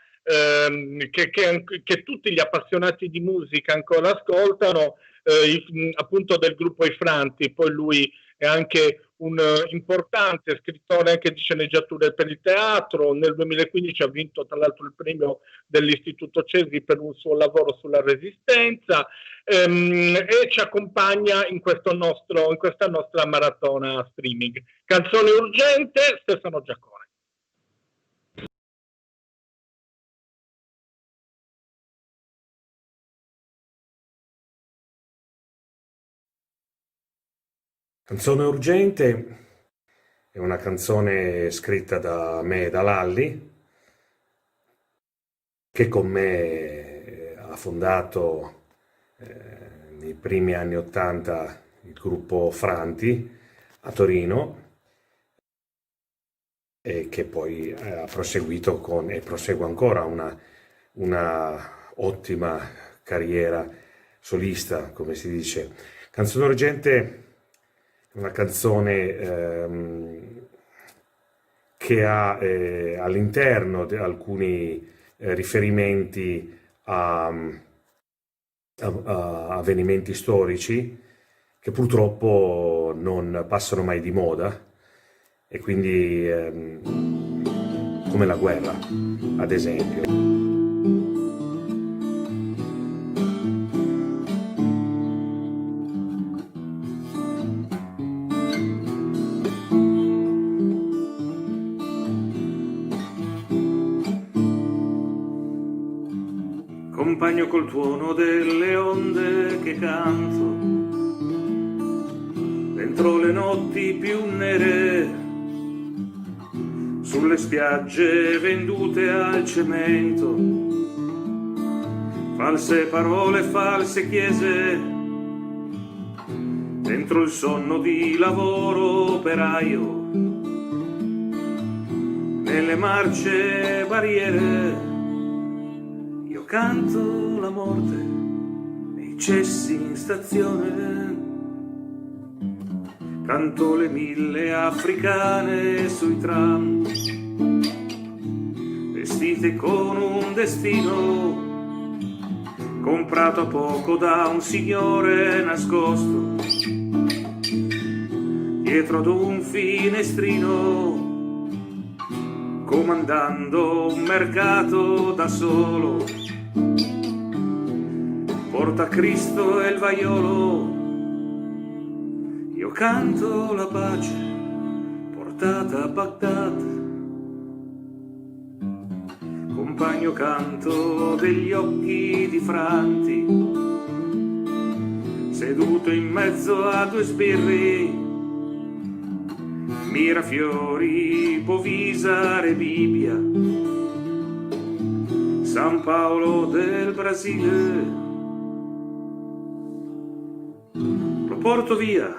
che tutti gli appassionati di musica ancora ascoltano, appunto del gruppo I Franti. Poi lui è anche un importante scrittore anche di sceneggiature per il teatro. Nel 2015 ha vinto tra l'altro il premio dell'Istituto Cesi per un suo lavoro sulla Resistenza e ci accompagna in questa nostra maratona streaming. Canzone urgente, Stefano Giacone. Canzone urgente È una canzone scritta da me e da Lalli, che con me ha fondato nei primi anni '80 il gruppo Franti a Torino, e che poi ha proseguito e prosegue ancora una ottima carriera solista, come si dice. Canzone Urgente è una canzone che ha all'interno alcuni riferimenti a avvenimenti storici che purtroppo non passano mai di moda, e quindi come la guerra, ad esempio. Compagno col tuono delle onde che canto dentro le notti più nere, sulle spiagge vendute al cemento, false parole, false chiese, dentro il sonno di lavoro operaio, nelle marce barriere. Io canto la morte nei cessi in stazione, canto le 1000 africane sui tram, vestite con un destino comprato a poco da un signore nascosto dietro ad un finestrino, comandando un mercato da solo. Porta Cristo e il vaiolo, io canto la pace portata a Baghdad. Compagno canto degli occhi di Franti, seduto in mezzo a due sbirri, Mirafiori, Povisare, Bibbia, San Paolo del Brasile. Lo porto via,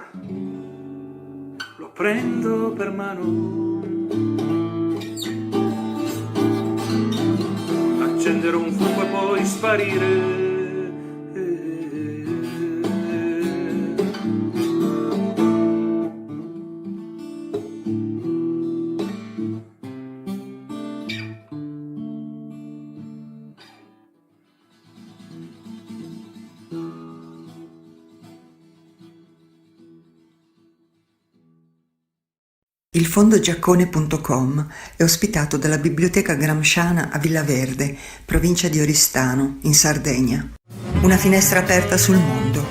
lo prendo per mano, accendere un fuoco e poi sparire. Il fondogiaccone.com è ospitato dalla Biblioteca Gramsciana a Villaverde, provincia di Oristano, in Sardegna. Una finestra aperta sul mondo,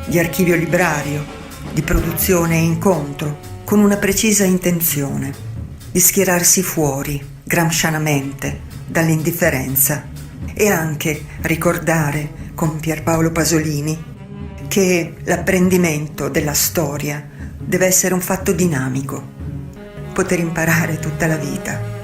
di archivio librario, di produzione e incontro, con una precisa intenzione, di schierarsi fuori, gramscianamente, dall'indifferenza, e anche ricordare, con Pierpaolo Pasolini, che l'apprendimento della storia deve essere un fatto dinamico, poter imparare tutta la vita.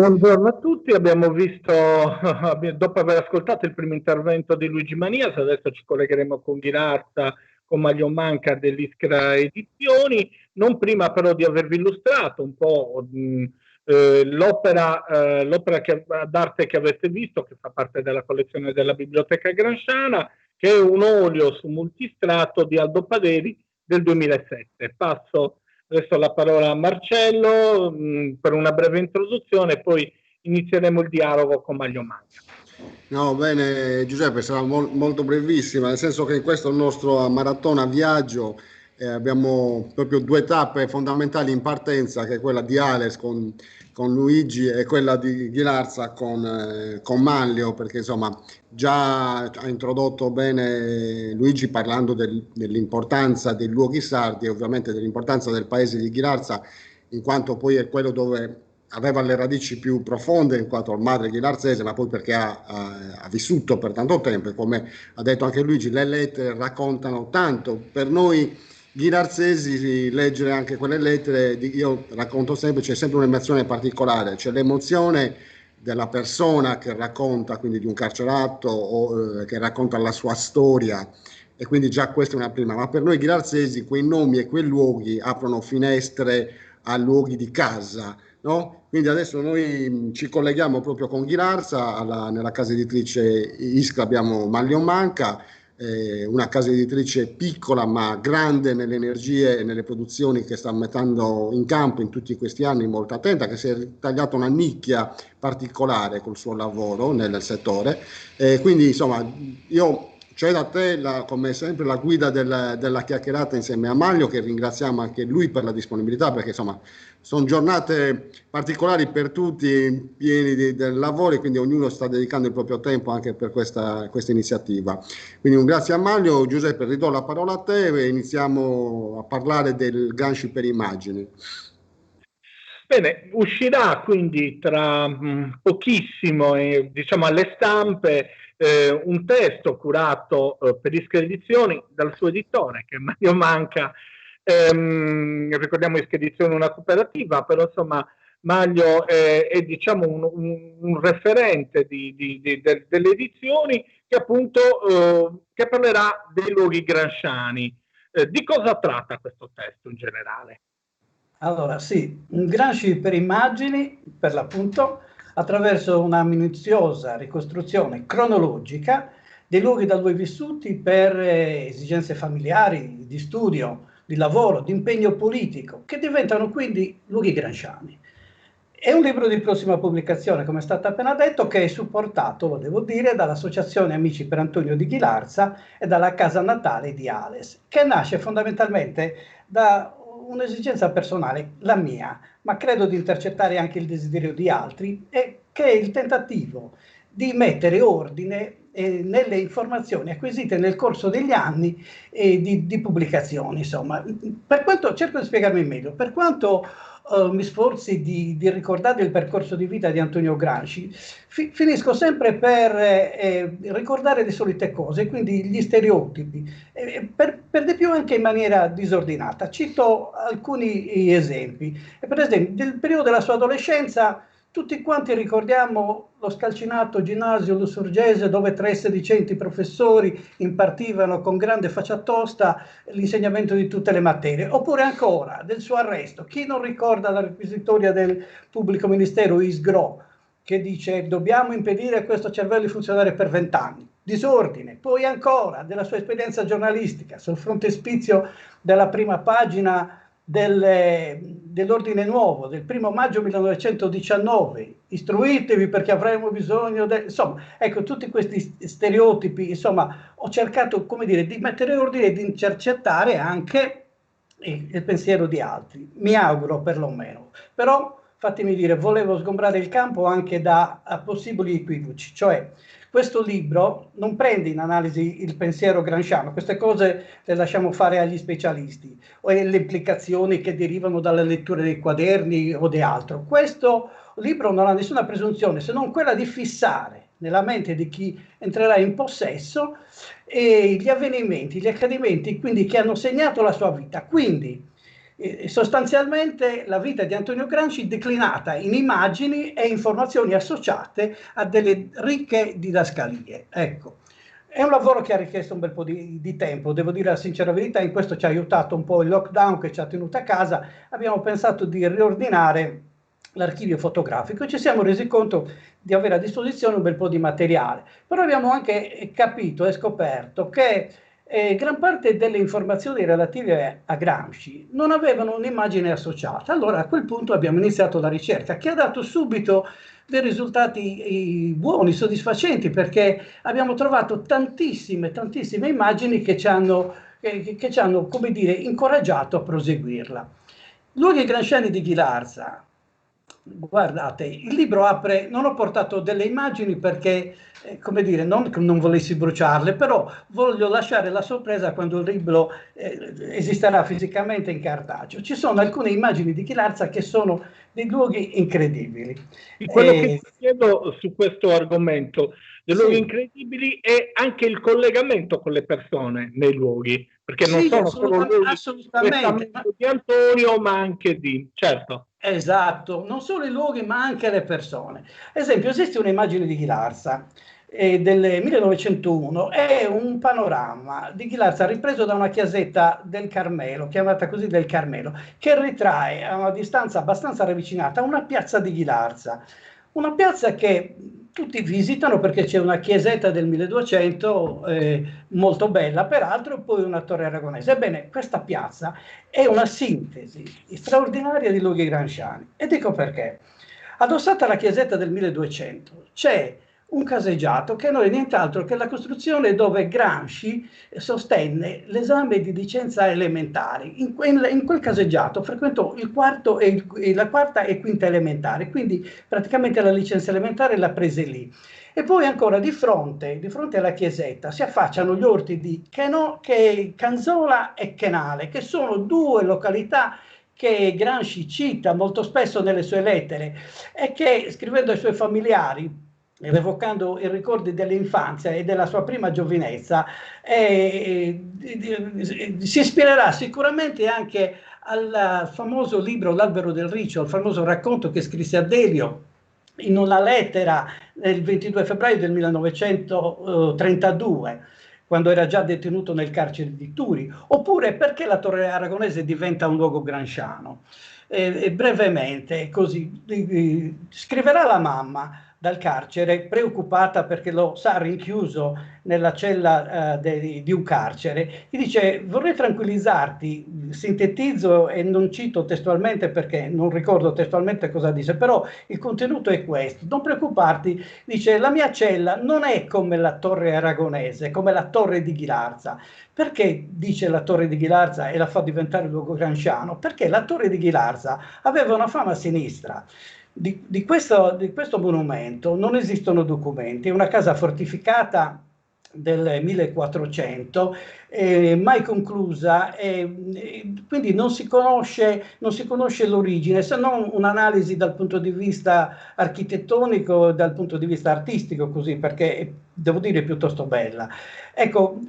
Buongiorno a tutti, abbiamo visto, dopo aver ascoltato il primo intervento di Luigi Manias, adesso ci collegheremo con Ghilarza, con Maglio Manca dell'Ischra Edizioni, non prima però di avervi illustrato un po' l'opera d'arte che avete visto, che fa parte della collezione della Biblioteca Gramsciana, che è un olio su multistrato di Aldo Paderi del 2007. Passo adesso la parola a Marcello per una breve introduzione e poi inizieremo il dialogo con Maglio Manca. No, bene, Giuseppe, sarà molto brevissima, nel senso che in questo nostro maratona viaggio abbiamo proprio due tappe fondamentali in partenza, che è quella di Ales con Luigi e quella di Ghilarza con Manlio, perché insomma già ha introdotto bene Luigi parlando dell'importanza dei luoghi sardi e ovviamente dell'importanza del paese di Ghilarza, in quanto poi è quello dove aveva le radici più profonde, in quanto madre ghilarzese, ma poi perché ha vissuto per tanto tempo, e come ha detto anche Luigi, le lettere raccontano tanto. Per noi ghilarzesi leggere anche quelle lettere, io racconto sempre, c'è sempre un'emozione particolare, c'è l'emozione della persona che racconta, quindi di un carcerato o che racconta la sua storia, e quindi già questa è una prima. Ma per noi ghilarzesi quei nomi e quei luoghi aprono finestre a luoghi di casa, no? Quindi adesso noi ci colleghiamo proprio con Ghilarza, nella casa editrice Ischra abbiamo Maglio Manca, una casa editrice piccola ma grande nelle energie e nelle produzioni che sta mettendo in campo in tutti questi anni, molto attenta, che si è tagliata una nicchia particolare col suo lavoro nel settore. Quindi insomma io cedo a te come sempre la guida della chiacchierata insieme a Maglio, che ringraziamo anche lui per la disponibilità, perché insomma sono giornate particolari per tutti, pieni del lavoro, e quindi ognuno sta dedicando il proprio tempo anche per questa iniziativa. Quindi un grazie a Maglio. Giuseppe, ridò la parola a te e iniziamo a parlare del Gramsci per immagini. Bene, uscirà quindi tra pochissimo, diciamo alle stampe, un testo curato per Ischra Edizioni dal suo editore, che è Maglio Manca. Ricordiamo Ischra Edizioni una cooperativa, però insomma Maglio è diciamo un referente delle edizioni, che appunto che parlerà dei luoghi gramsciani. Di cosa tratta questo testo in generale? Allora sì, un Gramsci per immagini, per l'appunto, attraverso una minuziosa ricostruzione cronologica dei luoghi da lui vissuti per esigenze familiari, di studio, di lavoro, di impegno politico, che diventano quindi luoghi gramsciani. È un libro di prossima pubblicazione, come è stato appena detto, che è supportato, lo devo dire, dall'Associazione Amici per Antonio di Ghilarza e dalla Casa Natale di Ales, che nasce fondamentalmente da un'esigenza personale, la mia, ma credo di intercettare anche il desiderio di altri, e che è il tentativo di mettere ordine nelle informazioni acquisite nel corso degli anni di pubblicazioni. Insomma, per quanto, cerco di spiegarmi meglio, per quanto mi sforzi di ricordare il percorso di vita di Antonio Gramsci, finisco sempre per ricordare le solite cose, quindi gli stereotipi, per di più anche in maniera disordinata. Cito alcuni esempi. Per esempio, del periodo della sua adolescenza, tutti quanti ricordiamo lo scalcinato ginnasio lussurgese, dove 3 sedicenti professori impartivano con grande faccia tosta l'insegnamento di tutte le materie. Oppure ancora del suo arresto. Chi non ricorda la requisitoria del pubblico ministero Isgro, che dice: dobbiamo impedire a questo cervello di funzionare per 20 anni. Disordine. Poi ancora della sua esperienza giornalistica, sul frontespizio della prima pagina dell'Ordine Nuovo del 1 maggio 1919, istruitevi perché avremo bisogno insomma, ecco, tutti questi stereotipi. Insomma, ho cercato, come dire, di mettere ordine e di intercettare anche il pensiero di altri, mi auguro perlomeno. Però fatemi dire, volevo sgombrare il campo anche da possibili equivoci, cioè questo libro non prende in analisi il pensiero gramsciano, queste cose le lasciamo fare agli specialisti, o le implicazioni che derivano dalle letture dei quaderni o di altro. Questo libro non ha nessuna presunzione se non quella di fissare nella mente di chi entrerà in possesso gli avvenimenti, gli accadimenti quindi che hanno segnato la sua vita. Quindi sostanzialmente la vita di Antonio Gramsci declinata in immagini e informazioni associate a delle ricche didascalie. Ecco. È un lavoro che ha richiesto un bel po' di tempo, devo dire la sincera verità, in questo ci ha aiutato un po' il lockdown che ci ha tenuto a casa, abbiamo pensato di riordinare l'archivio fotografico e ci siamo resi conto di avere a disposizione un bel po' di materiale, però abbiamo anche capito e scoperto che gran parte delle informazioni relative a Gramsci non avevano un'immagine associata. Allora a quel punto abbiamo iniziato la ricerca che ha dato subito dei risultati buoni, soddisfacenti, perché abbiamo trovato tantissime immagini che ci hanno, come dire, incoraggiato a proseguirla. Luoghi gramsciani di Ghilarza. Guardate, il libro apre, non ho portato delle immagini perché, come dire, non volessi bruciarle, però voglio lasciare la sorpresa quando il libro esisterà fisicamente in cartaceo. Ci sono alcune immagini di Ghilarza che sono dei luoghi incredibili. Quello che ti chiedo su questo argomento dei luoghi incredibili è anche il collegamento con le persone nei luoghi, perché non sono solo luoghi di Antonio, ma anche di... Certo. Esatto, non solo i luoghi ma anche le persone. Ad esempio esiste un'immagine di Ghilarza del 1901, è un panorama di Ghilarza ripreso da una chiesetta del Carmelo, chiamata così del Carmelo, che ritrae a una distanza abbastanza ravvicinata una piazza di Ghilarza, una piazza che tutti visitano perché c'è una chiesetta del 1200 molto bella, peraltro, e poi una torre aragonese. Ebbene, questa piazza è una sintesi straordinaria di luoghi gramsciani, e dico perché. Addossata alla chiesetta del 1200 c'è un caseggiato che non è nient'altro che la costruzione dove Gramsci sostenne l'esame di licenza elementari. In quel caseggiato frequentò la quarta e quinta elementare, quindi praticamente la licenza elementare l'ha presa lì. E poi ancora di fronte alla chiesetta si affacciano gli orti di Canzola e Chenale, che sono due località che Gramsci cita molto spesso nelle sue lettere e che, scrivendo ai suoi familiari, evocando i ricordi dell'infanzia e della sua prima giovinezza, si ispirerà sicuramente anche al famoso libro L'albero del Riccio, il famoso racconto che scrisse a Delio in una lettera il 22 febbraio del 1932, quando era già detenuto nel carcere di Turi, oppure perché la Torre Aragonese diventa un luogo gramsciano. Brevemente, così, scriverà la mamma dal carcere, preoccupata perché lo sa rinchiuso nella cella di un carcere, gli dice: vorrei tranquillizzarti, sintetizzo e non cito testualmente perché non ricordo testualmente cosa disse, però il contenuto è questo: non preoccuparti, dice, la mia cella non è come la torre aragonese, come la torre di Ghilarza. Perché dice la torre di Ghilarza e la fa diventare luogo gramsciano? Perché la torre di Ghilarza aveva una fama sinistra. Di questo monumento non esistono documenti, è una casa fortificata del 1400, mai conclusa, quindi non si conosce l'origine, se non un'analisi dal punto di vista architettonico, dal punto di vista artistico, così, perché devo dire piuttosto bella. Ecco,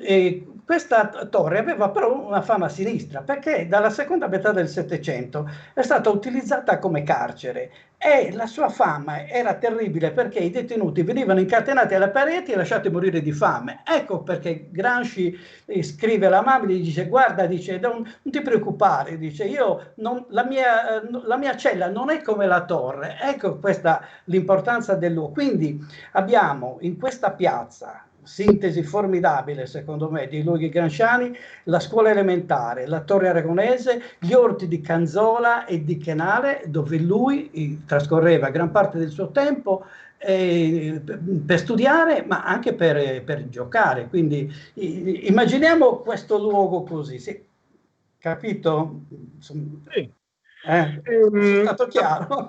questa torre aveva però una fama sinistra, perché dalla seconda metà del Settecento è stata utilizzata come carcere e la sua fama era terribile perché i detenuti venivano incatenati alle pareti e lasciati morire di fame. Ecco perché Gramsci scrive alla mamma e gli dice: guarda, dice, non ti preoccupare, dice, la mia cella non è come la torre. Ecco questa l'importanza del luogo. Quindi abbiamo in questa piazza, sintesi formidabile secondo me dei luoghi gramsciani, la scuola elementare, la torre aragonese, gli orti di Canzola e di Chenale, dove lui trascorreva gran parte del suo tempo per studiare, ma anche per giocare. Quindi immaginiamo questo luogo così, sì. Capito? Sì. È stato chiaro?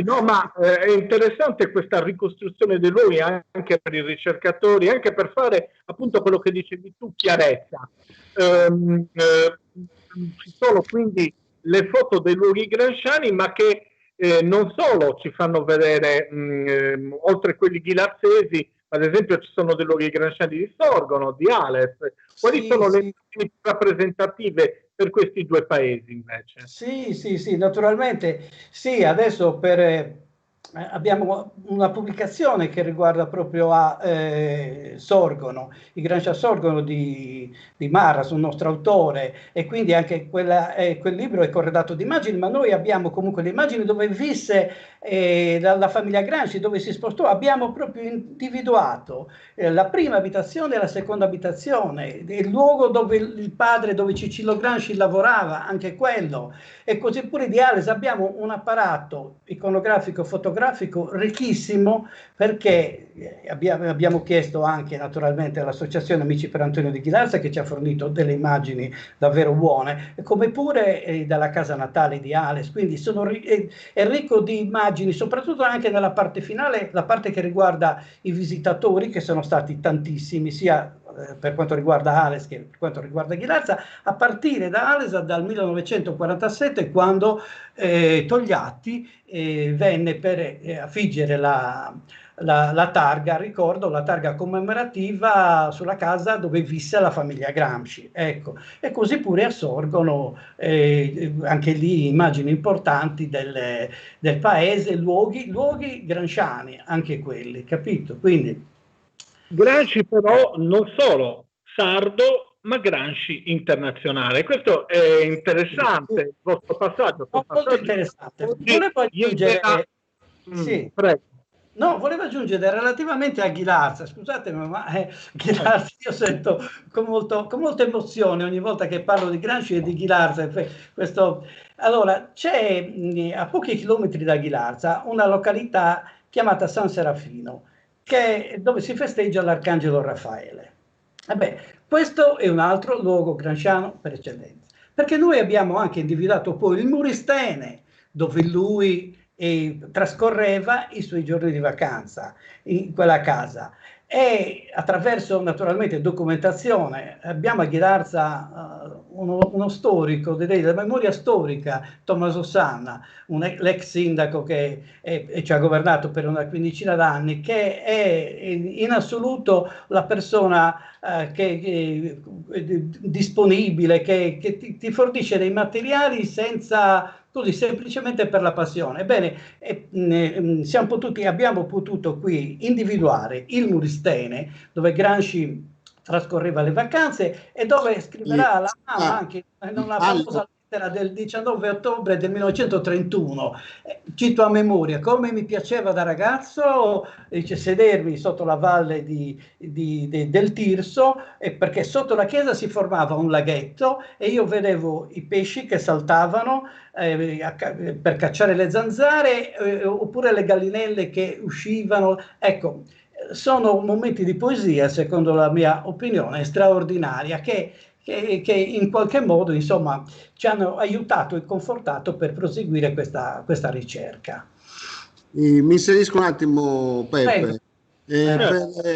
No, ma è interessante questa ricostruzione dei luoghi anche per i ricercatori, anche per fare appunto quello che dicevi tu, chiarezza. Ci sono quindi le foto dei luoghi gramsciani, ma che non solo ci fanno vedere, oltre quelli ghilarzesi, ad esempio ci sono dei luoghi gramsciani di Sorgono, di Ales. Quali sono le immagini rappresentative per questi due paesi invece. Sì, naturalmente. Sì, adesso abbiamo una pubblicazione che riguarda proprio a Sorgono, i Gramsci a Sorgono di Marras, un nostro autore, e quindi anche quel libro è corredato di immagini, ma noi abbiamo comunque le immagini dove visse la famiglia Gramsci, dove si spostò. Abbiamo proprio individuato la prima abitazione e la seconda abitazione, il luogo dove il padre, dove Cicillo Gramsci lavorava, anche quello, e così pure di Ales. Abbiamo un apparato iconografico, fotografico ricchissimo, perché abbiamo chiesto anche naturalmente all'Associazione Amici per Antonio di Ghilarza, che ci ha fornito delle immagini davvero buone, come pure dalla casa natale di Ales, quindi è ricco di immagini, soprattutto anche nella parte finale, la parte che riguarda i visitatori, che sono stati tantissimi, sia per quanto riguarda Ales che per quanto riguarda Ghilarza, a partire da Ales dal 1947, quando Togliatti venne per affiggere la targa, ricordo, la targa commemorativa sulla casa dove visse la famiglia Gramsci, ecco. E così pure a Sorgono, anche lì immagini importanti del paese, luoghi gramsciani, anche quelli, capito? Quindi Gramsci però non solo sardo, ma Gramsci internazionale. Questo è interessante, il vostro passaggio. Molto interessante. Volevo aggiungere, sì. Prego. No, volevo aggiungere relativamente a Ghilarza, scusatemi, ma Ghilarza io sento con molta emozione ogni volta che parlo di Gramsci e di Ghilarza. Allora, c'è a pochi chilometri da Ghilarza una località chiamata San Serafino, dove si festeggia l'Arcangelo Raffaele. Questo è un altro luogo gramsciano per eccellenza, perché noi abbiamo anche individuato poi il Muristene, dove lui trascorreva i suoi giorni di vacanza in quella casa, e attraverso naturalmente documentazione abbiamo a Ghilarza uno storico, direi della memoria storica, Tommaso Sanna, l'ex sindaco che ci ha governato per una quindicina d'anni, che è in assoluto la persona che disponibile, che ti fornisce dei materiali senza, così, semplicemente per la passione. Ebbene, abbiamo potuto qui individuare il Muristene, dove Gramsci trascorreva le vacanze e dove scriverà la mamma anche in una famosa lettera del 19 ottobre del 1931. Cito a memoria: come mi piaceva da ragazzo sedermi sotto la valle del Tirso, perché sotto la chiesa si formava un laghetto e io vedevo i pesci che saltavano per cacciare le zanzare, oppure le gallinelle che uscivano. Ecco, sono momenti di poesia, secondo la mia opinione, straordinaria, che in qualche modo, insomma, ci hanno aiutato e confortato per proseguire questa ricerca. Mi inserisco un attimo, Peppe.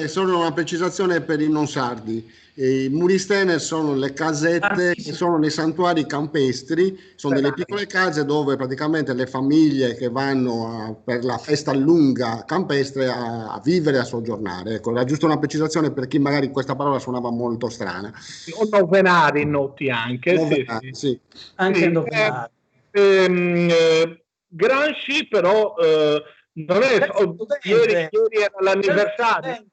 Solo una precisazione per i non sardi. I Muristene sono le casette che sono nei santuari campestri, sono delle piccole case dove praticamente le famiglie che vanno per la festa lunga campestre a vivere e a soggiornare. Ecco, era giusto una precisazione per chi magari questa parola suonava molto strana. O novenari noti anche. Novenari, sì. Anche novenari. Gramsci però non è ieri era l'anniversario.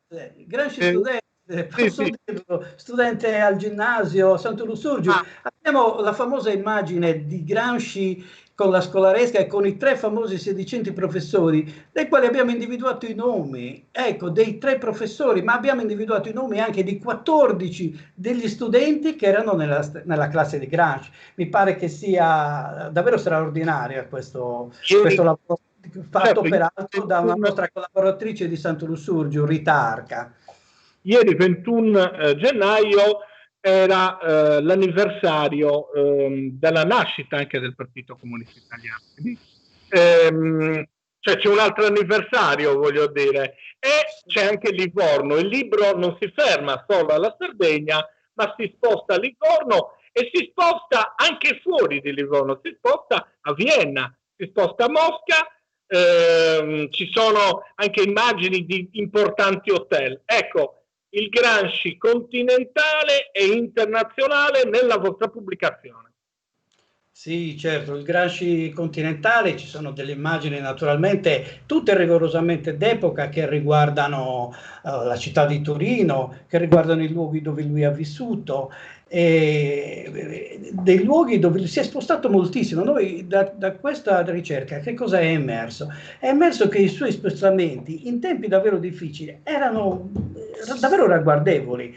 Gramsci studente. Posso dirlo, studente al ginnasio Santo Lussurgiu. Abbiamo la famosa immagine di Gramsci con la scolaresca e con i 3 famosi sedicenti professori, dei quali abbiamo individuato i nomi, ecco, dei 3 professori, ma abbiamo individuato i nomi anche di 14 degli studenti che erano nella classe di Gramsci. Mi pare che sia davvero straordinario questo lavoro, fatto peraltro da una nostra collaboratrice di Santo Lussurgiu, Rita Arca. Ieri 21 gennaio era l'anniversario della nascita anche del Partito Comunista Italiano. Cioè c'è un altro anniversario, voglio dire, e c'è anche Livorno. Il libro non si ferma solo alla Sardegna, ma si sposta a Livorno e si sposta anche fuori di Livorno, si sposta a Vienna, si sposta a Mosca. Ci sono anche immagini di importanti hotel. Ecco, il Gramsci continentale e internazionale nella vostra pubblicazione. Sì, certo, il Gramsci continentale, ci sono delle immagini naturalmente tutte rigorosamente d'epoca che riguardano la città di Torino, che riguardano i luoghi dove lui ha vissuto, dei luoghi dove si è spostato moltissimo. Noi da questa ricerca che cosa è emerso? È emerso che i suoi spostamenti in tempi davvero difficili erano davvero ragguardevoli.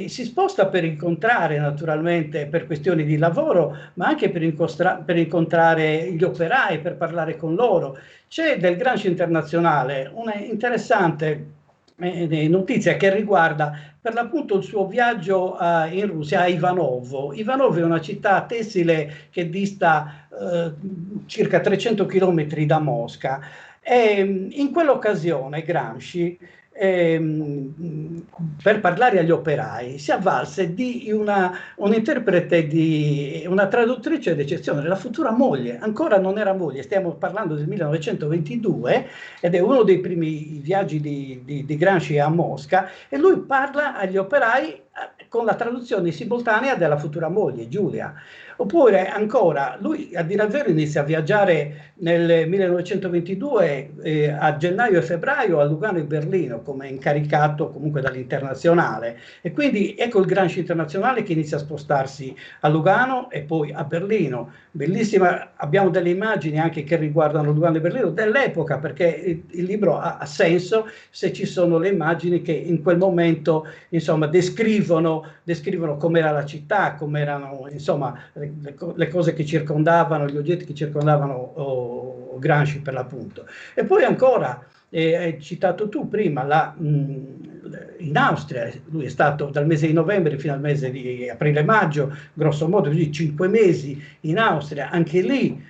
Si sposta per incontrare naturalmente per questioni di lavoro, ma anche per incontrare gli operai, per parlare con loro. C'è del Gramsci internazionale una interessante notizia che riguarda per l'appunto il suo viaggio in Russia, a Ivanovo. Ivanovo è una città tessile che dista circa 300 chilometri da Mosca. E in quell'occasione Gramsci per parlare agli operai si avvalse di un interprete, di una traduttrice d'eccezione, la futura moglie, ancora non era moglie, stiamo parlando del 1922 ed è uno dei primi viaggi di Gramsci a Mosca, e lui parla agli operai con la traduzione simultanea della futura moglie, Giulia. Oppure ancora, lui a dire il vero inizia a viaggiare nel 1922 a gennaio e febbraio a Lugano e Berlino come incaricato comunque dall'Internazionale, e quindi ecco il Gramsci internazionale che inizia a spostarsi a Lugano e poi a Berlino. Bellissima, abbiamo delle immagini anche che riguardano Lugano e Berlino dell'epoca, perché il libro ha senso se ci sono le immagini che in quel momento insomma descrivono com'era la città, com'erano insomma le cose che circondavano, gli oggetti che circondavano Gramsci per l'appunto. E poi ancora, hai citato tu prima, in Austria, lui è stato dal mese di novembre fino al mese di aprile-maggio, grosso modo così, 5 mesi in Austria. Anche lì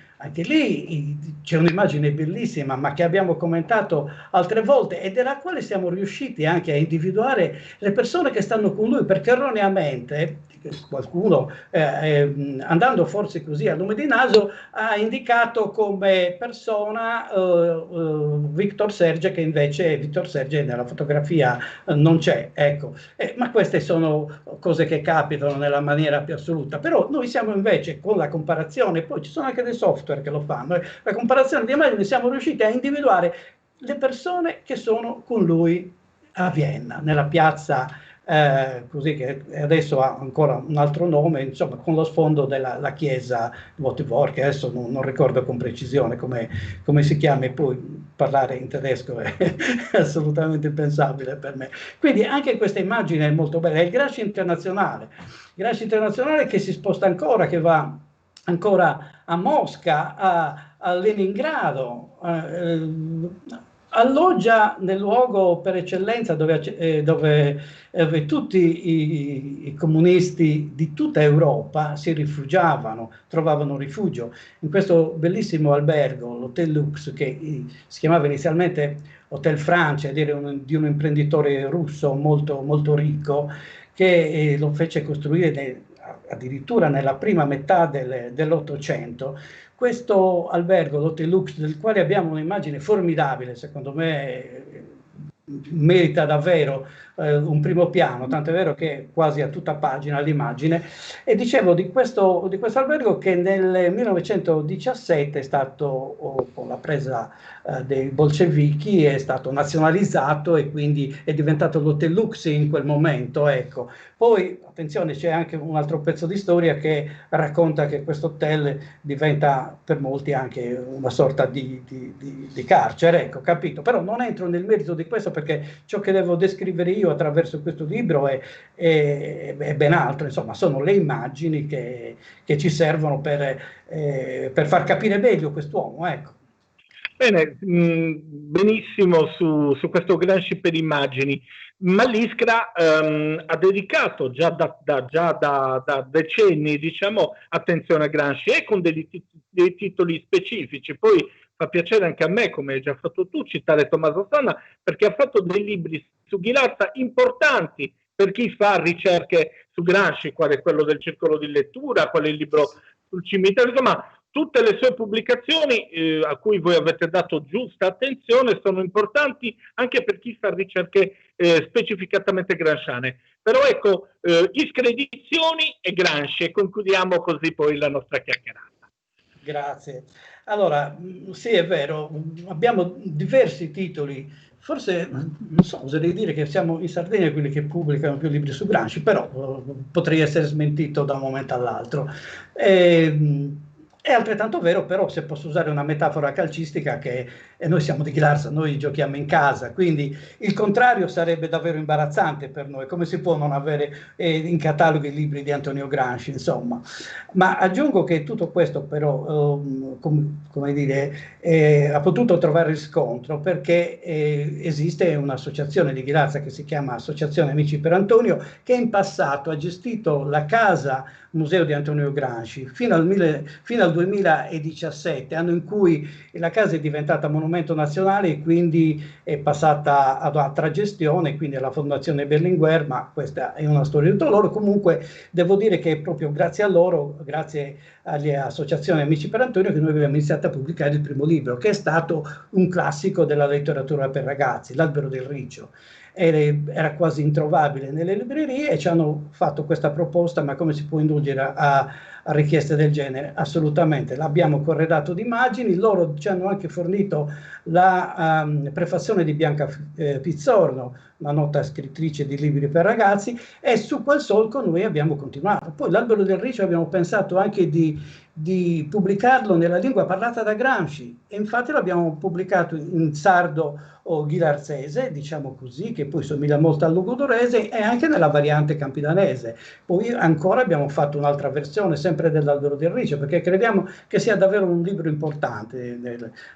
c'è un'immagine bellissima, ma che abbiamo commentato altre volte e della quale siamo riusciti anche a individuare le persone che stanno con lui, perché erroneamente qualcuno, andando forse così a lume di naso, ha indicato come persona Victor Serge, che invece Victor Serge nella fotografia non c'è, ecco. Ma queste sono cose che capitano nella maniera più assoluta, però noi siamo invece con la comparazione, poi ci sono anche dei software che lo fanno, la comparazione di immagini, siamo riusciti a individuare le persone che sono con lui a Vienna, nella piazza così, che adesso ha ancora un altro nome, insomma, con lo sfondo della chiesa di Wottenborg, che adesso non ricordo con precisione come si chiama, e poi parlare in tedesco è assolutamente impensabile per me. Quindi anche questa immagine è molto bella. È il Gramsci internazionale che si sposta ancora, che va ancora a Mosca, a Leningrado, alloggia nel luogo per eccellenza dove tutti i comunisti di tutta Europa si rifugiavano, trovavano rifugio, in questo bellissimo albergo, l'Hotel Lux, che si chiamava inizialmente Hotel Francia, di un imprenditore russo molto, molto ricco, che lo fece costruire addirittura nella prima metà dell'Ottocento. Questo albergo, l'Hotel Lux, del quale abbiamo un'immagine formidabile, secondo me merita davvero un primo piano, tanto è vero che è quasi a tutta pagina l'immagine. E dicevo di questo albergo che nel 1917 è stato, con la presa dei bolscevichi, è stato nazionalizzato e quindi è diventato l'Hotel Lux in quel momento, ecco. Poi, attenzione, c'è anche un altro pezzo di storia che racconta che questo hotel diventa per molti anche una sorta di carcere, ecco, capito? Però non entro nel merito di questo, perché ciò che devo descrivere io attraverso questo libro è ben altro, insomma, sono le immagini che ci servono per far capire meglio quest'uomo, ecco. Bene, benissimo su questo Gramsci per immagini. Ma l'Iskra ha dedicato già da decenni, diciamo, attenzione a Gramsci, e con dei titoli specifici. Poi fa piacere anche a me, come hai già fatto tu, citare Tommaso Sanna, perché ha fatto dei libri su Ghilarza importanti per chi fa ricerche su Gramsci, quale quello del circolo di lettura, quale il libro sul cimitero, insomma Tutte le sue pubblicazioni, a cui voi avete dato giusta attenzione, sono importanti anche per chi fa ricerche specificatamente gramsciane. Però ecco, Ischere Edizioni e Gramsci, e concludiamo così poi la nostra chiacchierata. Grazie. Allora, sì, è vero, abbiamo diversi titoli. Forse, non so, oserei dire che siamo in Sardegna quelli che pubblicano più libri su Gramsci, però potrei essere smentito da un momento all'altro. È altrettanto vero, però, se posso usare una metafora calcistica, che noi siamo di Ghilarza, noi giochiamo in casa, quindi il contrario sarebbe davvero imbarazzante per noi. Come si può non avere in catalogo i libri di Antonio Gramsci, insomma. Ma aggiungo che tutto questo però, come dire, ha potuto trovare riscontro perché esiste un'associazione di Ghilarza che si chiama Associazione Amici per Antonio, che in passato ha gestito la casa Museo di Antonio Gramsci fino al 2017, anno in cui la casa è diventata monumento nazionale e quindi è passata ad altra gestione, quindi alla Fondazione Berlinguer, ma questa è una storia di tutto loro. Comunque devo dire che è proprio grazie a loro, grazie alle associazioni Amici per Antonio, che noi abbiamo iniziato a pubblicare il primo libro, che è stato un classico della letteratura per ragazzi, L'albero del riccio. Era quasi introvabile nelle librerie e ci hanno fatto questa proposta, ma come si può indulgere a richieste del genere? Assolutamente. L'abbiamo corredato di immagini, loro ci hanno anche fornito la prefazione di Bianca Pizzorno, una nota scrittrice di libri per ragazzi, e su quel solco noi abbiamo continuato. Poi L'albero del riccio abbiamo pensato anche di pubblicarlo nella lingua parlata da Gramsci, e infatti l'abbiamo pubblicato in sardo o ghilarzese, diciamo così, che poi somiglia molto al logudorese, e anche nella variante campidanese. Poi ancora abbiamo fatto un'altra versione, sempre dell'Albero del Riccio, perché crediamo che sia davvero un libro importante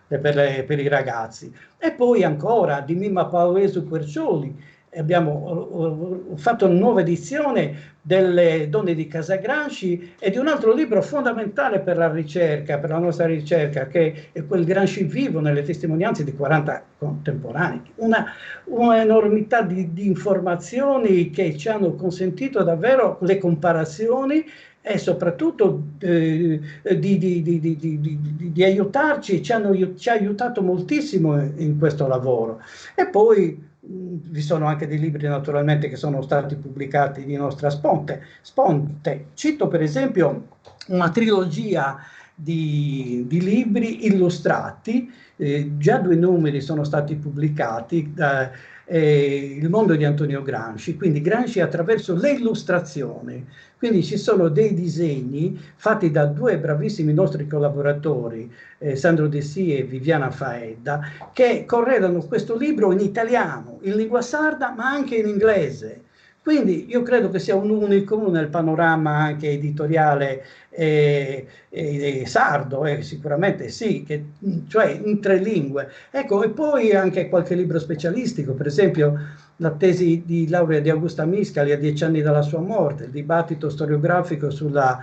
per i ragazzi. E poi ancora di Mimma Pauesu Quercioli. Abbiamo fatto una nuova edizione delle Donne di Casa Gramsci e di un altro libro fondamentale per la ricerca, per la nostra ricerca, che è quel Gramsci vivo nelle testimonianze di 40 contemporanei. Una enormità di informazioni che ci hanno consentito davvero le comparazioni e soprattutto di aiutarci, ci ha aiutato moltissimo in questo lavoro. E poi vi sono anche dei libri naturalmente che sono stati pubblicati di nostra sponte. Cito per esempio una trilogia di libri illustrati, già 2 numeri sono stati pubblicati, Il mondo di Antonio Gramsci, quindi Gramsci attraverso le illustrazioni. Quindi ci sono dei disegni fatti da 2 bravissimi nostri collaboratori, Sandro De Sì e Viviana Faedda, che corredano questo libro in italiano, in lingua sarda, ma anche in inglese. Quindi io credo che sia un unicum nel panorama anche editoriale sardo, sicuramente sì, cioè in 3 lingue. Ecco, e poi anche qualche libro specialistico, per esempio la tesi di laurea di Augusta Miscali a 10 anni dalla sua morte, il dibattito storiografico sulla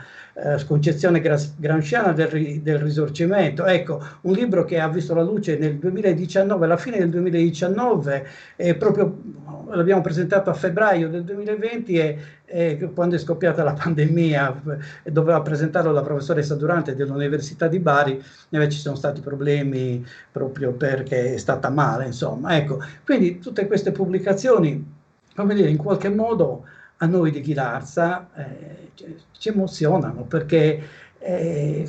concezione gramsciana del Risorgimento. Ecco, un libro che ha visto la luce nel 2019, alla fine del 2019, proprio l'abbiamo presentato a febbraio del 2020 e quando è scoppiata la pandemia e doveva presentarlo la professoressa Durante dell'Università di Bari, ci sono stati problemi proprio perché è stata male, insomma. Ecco, quindi tutte queste pubblicazioni, come dire, in qualche modo a noi di Ghilarza ci emozionano, perché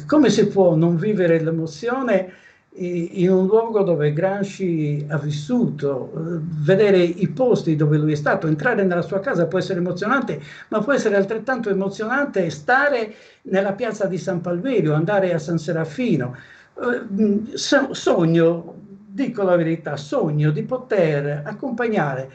come si può non vivere l'emozione in un luogo dove Gramsci ha vissuto, vedere i posti dove lui è stato, entrare nella sua casa può essere emozionante, ma può essere altrettanto emozionante stare nella piazza di San Palverio, andare a San Serafino. Sogno, dico la verità, sogno di poter accompagnare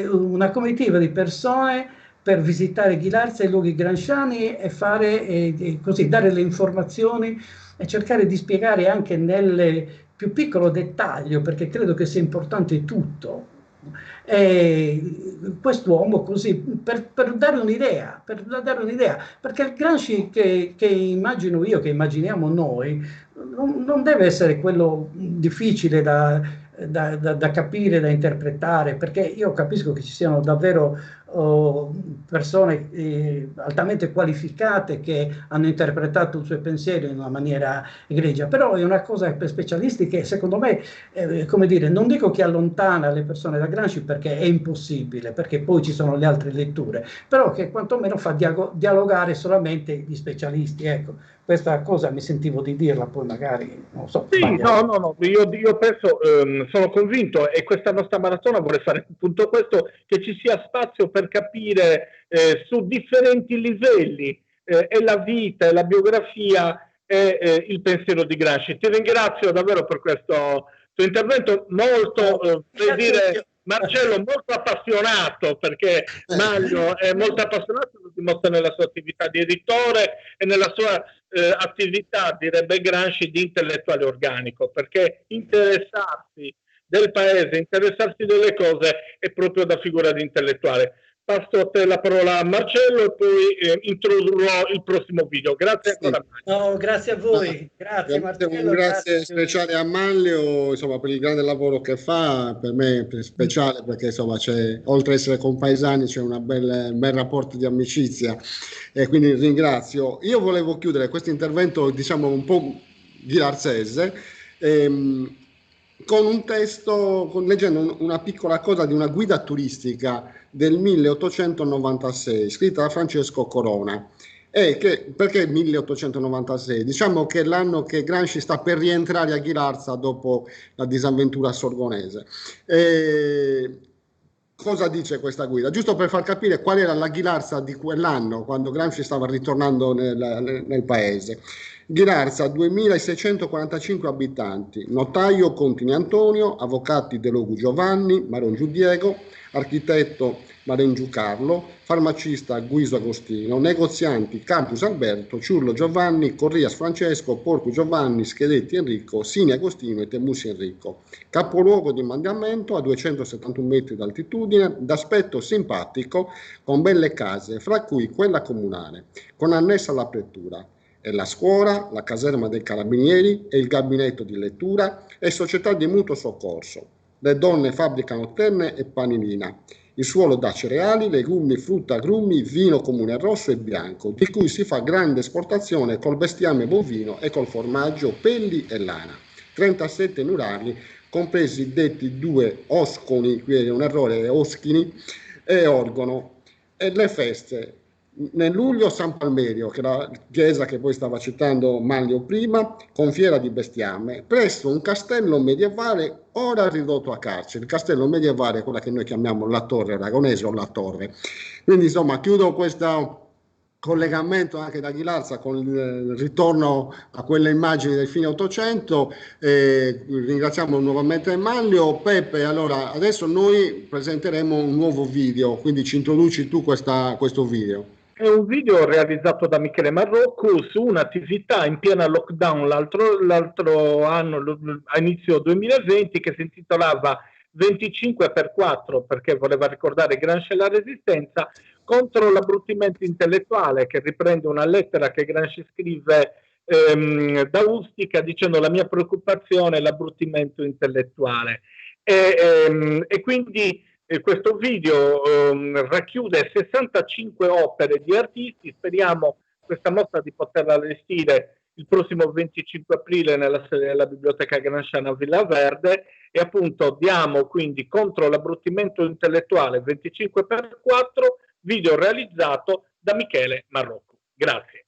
una comitiva di persone per visitare Ghilarza e i luoghi gramsciani e fare così, dare le informazioni e cercare di spiegare anche nel più piccolo dettaglio, perché credo che sia importante tutto. Quest'uomo così, per dare un'idea, perché il Gramsci che immagino io, che immaginiamo noi, non deve essere quello difficile da capire, da interpretare, perché io capisco che ci siano davvero o persone altamente qualificate che hanno interpretato il suo pensiero in una maniera egregia, però è una cosa per specialisti che secondo me, come dire, non dico che allontana le persone da Gramsci perché è impossibile, perché poi ci sono le altre letture, però che quantomeno fa dialogare solamente gli specialisti, ecco. Questa cosa mi sentivo di dirla, poi magari, non so, Sì, sbagliare. no, io penso, sono convinto, e questa nostra maratona vuole fare appunto questo, che ci sia spazio per capire su differenti livelli e la vita e la biografia e il pensiero di Gramsci. Ti ringrazio davvero per questo tuo intervento molto, vorrei dire, Marcello, molto appassionato, perché Maglio è molto appassionato, lo dimostra nella sua attività di editore e nella sua attività, direbbe Gramsci, di intellettuale organico, perché interessarsi del paese, interessarsi delle cose è proprio da figura di intellettuale. Passo a te la parola a Marcello e poi introdurrò il prossimo video. Grazie Sì. ancora. No, grazie a voi, grazie Un Marcello, grazie grazie. speciale a Manlio, insomma, per il grande lavoro che fa. Per me è speciale perché insomma c'è, oltre ad essere compaesani, c'è un bel rapporto di amicizia, e quindi ringrazio. Io volevo chiudere questo intervento, diciamo, un po' ghilarzese, ehm, con un testo, leggendo una piccola cosa di una guida turistica del 1896, scritta da Francesco Corona. Perché 1896? Diciamo che è l'anno che Gramsci sta per rientrare a Ghilarza dopo la disavventura sorgonese. Cosa dice questa guida? Giusto per far capire qual era la Ghilarza di quell'anno, quando Gramsci stava ritornando nel paese. Ghilarza, 2645 abitanti, notaio Contini Antonio, avvocati De Logu Giovanni, Marongiu Diego, architetto Marengiu Carlo, farmacista Guiso Agostino, negozianti Campus Alberto, Ciurlo Giovanni, Corrias Francesco, Porcu Giovanni, Schedetti Enrico, Sini Agostino e Temusi Enrico. Capoluogo di mandamento a 271 metri d'altitudine, d'aspetto simpatico, con belle case, fra cui quella comunale, con annessa l'apertura. E la scuola, la caserma dei carabinieri e il gabinetto di lettura e società di mutuo soccorso. Le donne fabbricano tenne e panilina. Il suolo dà cereali, legumi, frutta, agrumi, vino comune rosso e bianco, di cui si fa grande esportazione col bestiame bovino e col formaggio, pelli e lana. 37 nuragli, compresi detti 2 osconi, qui è un errore, oschini, e orgono. E le feste. Nel luglio San Palmerio, che è la chiesa che poi stava citando Manlio prima, con fiera di bestiame, presso un castello medievale ora ridotto a carcere. Il castello medievale è quella che noi chiamiamo la Torre Aragonese o la Torre. Quindi insomma chiudo questo collegamento anche da Ghilarza con il ritorno a quelle immagini del fine Ottocento. Ringraziamo nuovamente Manlio. Peppe, allora adesso noi presenteremo un nuovo video, quindi ci introduci tu questo video. È un video realizzato da Michele Marrocco su un'attività in piena lockdown l'altro anno, a inizio 2020, che si intitolava 25x4, perché voleva ricordare Gramsci e la Resistenza, contro l'abbruttimento intellettuale, che riprende una lettera che Gramsci scrive da Ustica dicendo: la mia preoccupazione è l'abbruttimento intellettuale. E quindi questo video racchiude 65 opere di artisti. Speriamo questa mostra di poterla allestire il prossimo 25 aprile nella sede della Biblioteca Gramsciana a Villa Verde, e appunto diamo quindi contro l'abbruttimento intellettuale 25x4, video realizzato da Michele Marrocco. Grazie.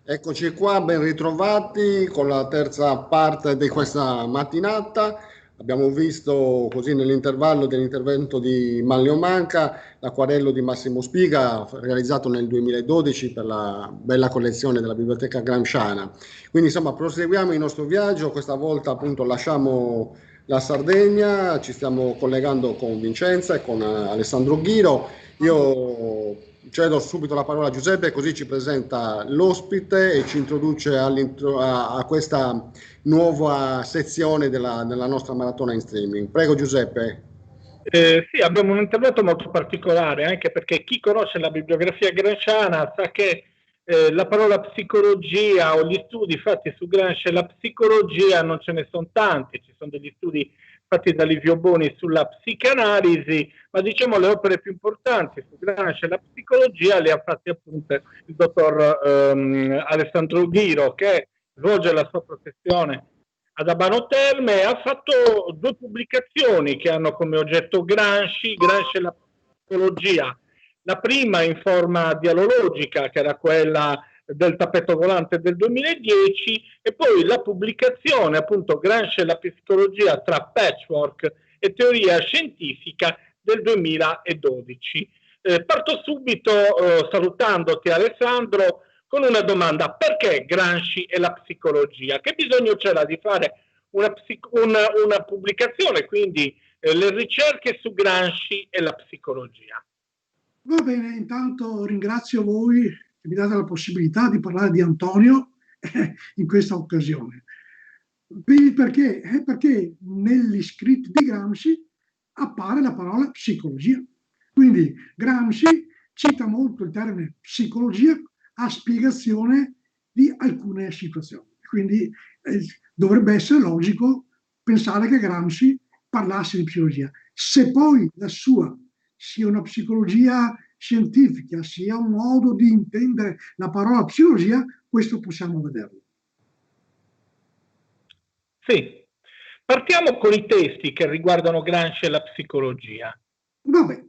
Eccoci qua, ben ritrovati con la terza parte di questa mattinata. Abbiamo visto così nell'intervallo dell'intervento di Manlio Manca l'acquarello di Massimo Spiga realizzato nel 2012 per la bella collezione della Biblioteca Gramsciana. Quindi insomma proseguiamo il nostro viaggio, questa volta appunto lasciamo la Sardegna, ci stiamo collegando con Vincenza e con Alessandro Ghiro. Io cedo subito la parola a Giuseppe, così ci presenta l'ospite e ci introduce a questa nuova sezione della nostra maratona in streaming. Prego Giuseppe. Sì, abbiamo un intervento molto particolare, anche perché chi conosce la bibliografia gramsciana sa che la parola psicologia o gli studi fatti su Gramsci e la psicologia non ce ne sono tanti, ci sono degli studi fatti da Livio Boni sulla psicanalisi, ma diciamo le opere più importanti su Gramsci e la psicologia le ha fatte appunto il dottor Alessandro Ghiro, che svolge la sua professione ad Abano Terme. Ha fatto 2 pubblicazioni che hanno come oggetto Gramsci e la psicologia. La prima in forma dialologica, che era quella del tappeto volante del 2010, e poi la pubblicazione appunto Gramsci e la psicologia tra patchwork e teoria scientifica del 2012. Parto subito salutandoti Alessandro con una domanda: perché Gramsci e la psicologia? Che bisogno c'era di fare una pubblicazione, quindi le ricerche su Gramsci e la psicologia? Va bene, intanto ringrazio voi che mi date la possibilità di parlare di Antonio in questa occasione. Perché? Perché negli scritti di Gramsci appare la parola psicologia. Quindi Gramsci cita molto il termine psicologia a spiegazione di alcune situazioni. Quindi dovrebbe essere logico pensare che Gramsci parlasse di psicologia. Se poi la sua sia una psicologia scientifica, sia un modo di intendere la parola psicologia, questo possiamo vederlo. Sì, partiamo con i testi che riguardano Gramsci e la psicologia. Vabbè,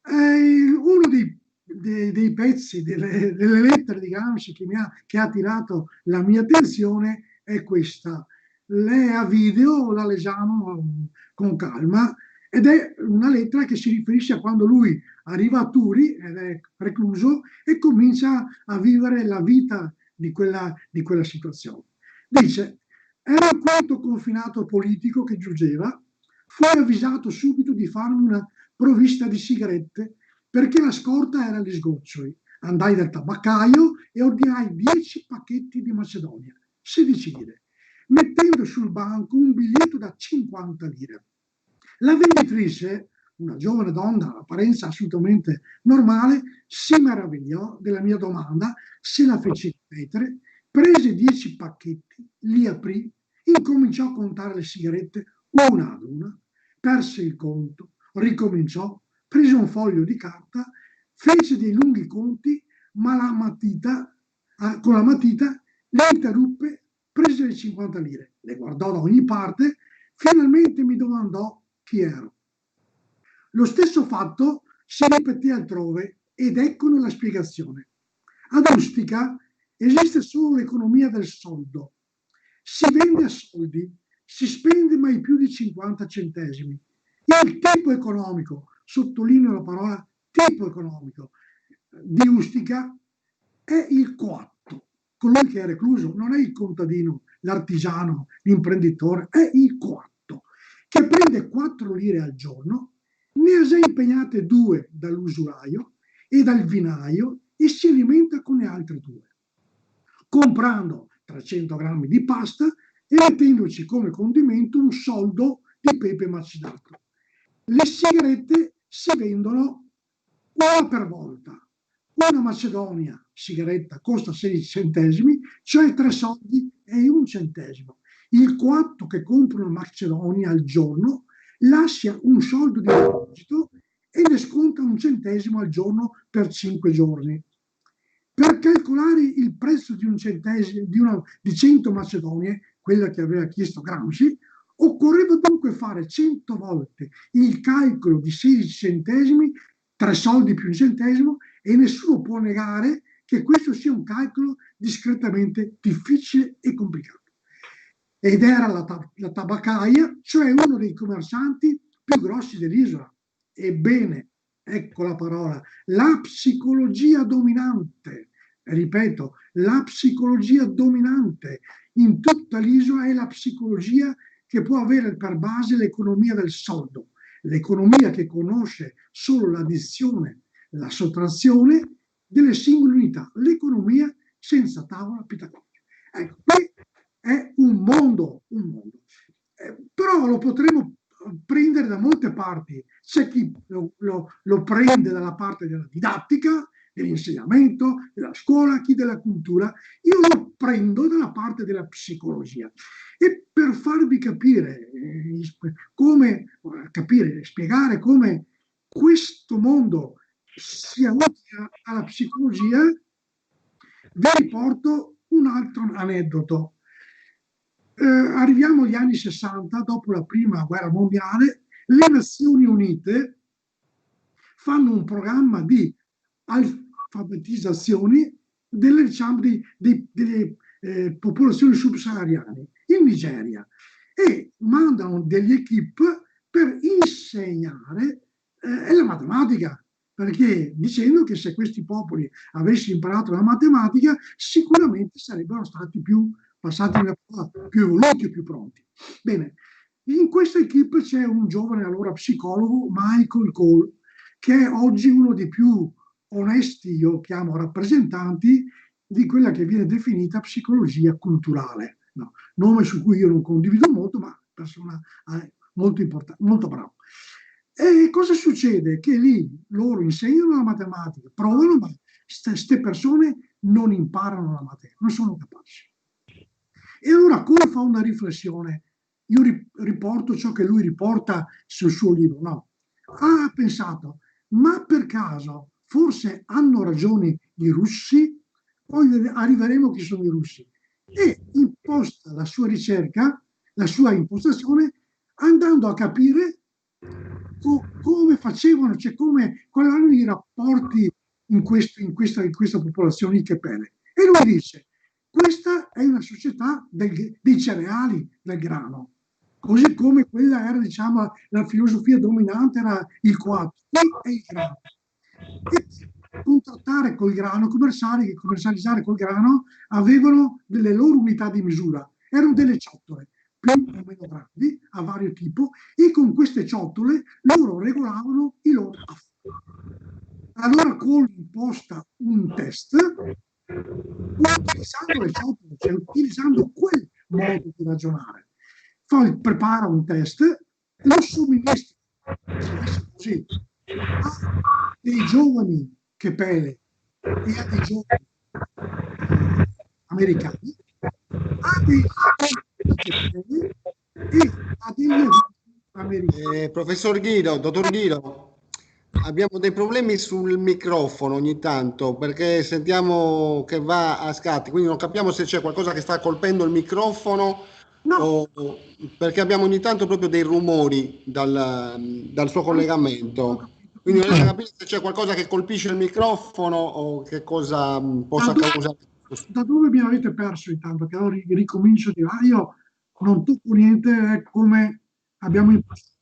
uno dei pezzi, delle lettere di Gramsci che ha attirato la mia attenzione è questa. Lei a video, la leggiamo con calma, ed è una lettera che si riferisce a quando lui arriva a Turi, ed è recluso, e comincia a vivere la vita di quella situazione. Dice: era un quinto confinato politico che giungeva, fui avvisato subito di farmi una provvista di sigarette perché la scorta era agli sgoccioli. Andai dal tabaccaio e ordinai 10 pacchetti di Macedonia, 16 lire, mettendo sul banco un biglietto da 50 lire. La venditrice, una giovane donna, apparenza assolutamente normale, si meravigliò della mia domanda, se la fece ripetere, prese 10 pacchetti, li aprì, incominciò a contare le sigarette una ad una, perse il conto, ricominciò, prese un foglio di carta, fece dei lunghi conti, ma con la matita le interruppe, prese le 50 lire, le guardò da ogni parte, finalmente mi domandò chi ero. Lo stesso fatto si ripeté altrove ed eccone la spiegazione. Ad Ustica esiste solo l'economia del soldo. Si vende a soldi, si spende mai più di 50 centesimi. Il tipo economico, sottolineo la parola tipo economico, di Ustica è il coatto. Colui che è recluso non è il contadino, l'artigiano, l'imprenditore, è il coatto, che prende 4 lire al giorno, ne ha già impegnate 2 dall'usuraio e dal vinaio e si alimenta con le altre 2, comprando 300 grammi di pasta e mettendoci come condimento un soldo di pepe macinato. Le sigarette si vendono una per volta. Una Macedonia sigaretta costa 16 centesimi, cioè 3 soldi e 1 centesimo. Il coatto che compra una Macedonia al giorno lascia un soldo di deposito e ne sconta 1 centesimo al giorno per 5 giorni. Per calcolare il prezzo di 1 centesimo, di 100 Macedonie, quella che aveva chiesto Gramsci, occorreva dunque fare 100 volte il calcolo di 16 centesimi, 3 soldi più 1 centesimo, e nessuno può negare che che questo sia un calcolo discretamente difficile e complicato. Ed era la tabaccaia, cioè uno dei commercianti più grossi dell'isola. Ebbene, ecco la parola, la psicologia dominante, ripeto, la psicologia dominante in tutta l'isola è la psicologia che può avere per base l'economia del soldo, l'economia che conosce solo l'addizione, la sottrazione delle singole unità, l'economia senza tavola pitagorica. Ecco, qui è un mondo. Però lo potremo prendere da molte parti. C'è chi lo prende dalla parte della didattica, dell'insegnamento, della scuola, chi della cultura. Io lo prendo dalla parte della psicologia. E per farvi capire spiegare come questo mondo sia utile alla psicologia, vi riporto un altro aneddoto. Arriviamo agli anni 60, dopo la prima guerra mondiale, le Nazioni Unite fanno un programma di alfabetizzazione delle popolazioni subsahariane in Nigeria e mandano degli equip per insegnare la matematica, perché dicendo che se questi popoli avessero imparato la matematica sicuramente sarebbero stati passati più evoluti e più pronti. Bene, in questa equipe c'è un giovane allora psicologo, Michael Cole, che è oggi uno dei più onesti, io chiamo rappresentanti, di quella che viene definita psicologia culturale. No, nome su cui io non condivido molto, ma persona molto importante, molto bravo. E cosa succede? Che lì loro insegnano la matematica, provano, ma queste persone non imparano la materia, non sono capaci. E allora Cole fa una riflessione, io riporto ciò che lui riporta sul suo libro, no? Ha pensato, ma per caso forse hanno ragione i russi? Poi arriveremo chi sono i russi. E imposta la sua ricerca, la sua impostazione, andando a capire come facevano, cioè quali erano i rapporti in questa popolazione di Kepele. E lui dice, questa è una società dei cereali, del grano, così come quella era, diciamo, la filosofia dominante era il 4, qui è il grano. E contrattare col grano, commercializzare col grano, avevano delle loro unità di misura, erano delle ciotole, più o meno grandi, a vario tipo, e con queste ciotole loro regolavano i loro affari. Allora Cole imposta un test, utilizzando le ciotole, cioè utilizzando quel modo di ragionare. Prepara un test, lo somministra, così, a dei giovani Kepele e a dei giovani americani, a dei Kepele e a degli americani. Professor Ghiro, dottor Ghiro, abbiamo dei problemi sul microfono ogni tanto perché sentiamo che va a scatti, quindi non capiamo se c'è qualcosa che sta colpendo il microfono. No. Perché abbiamo ogni tanto proprio dei rumori dal suo collegamento, quindi non riesco a capire se c'è qualcosa che colpisce il microfono o che cosa possa causare. Da dove mi avete perso intanto? Che allora ricomincio di là, io non tocco niente, è come abbiamo impostato.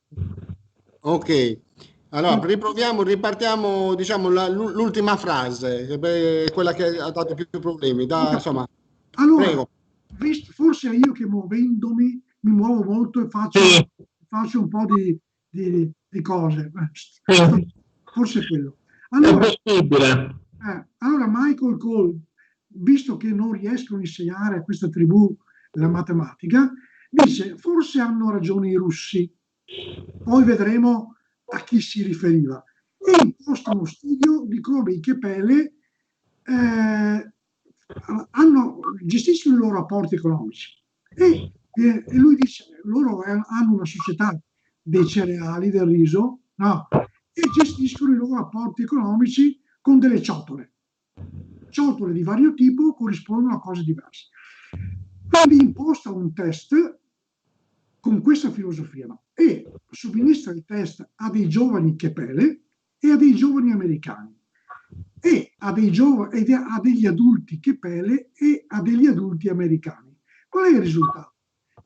Ok, allora ripartiamo, diciamo, l'ultima frase, che è quella che ha dato più problemi. Insomma, allora, prego. Forse è io che muovendomi mi muovo molto e faccio un po' di cose. Forse è quello. Allora, allora Michael Cole, visto che non riescono a insegnare a questa tribù la matematica, dice forse hanno ragione i russi. Poi vedremo a chi si riferiva. E imposta uno studio di come i Kepele gestiscono i loro rapporti economici e lui dice loro hanno una società dei cereali, del riso, no? E gestiscono i loro rapporti economici con delle ciotole di vario tipo, corrispondono a cose diverse. Quindi imposta un test con questa filosofia, no? E somministra il test a dei giovani Kepele e a dei giovani americani. e a degli adulti Kepele e a degli adulti americani. Qual è il risultato?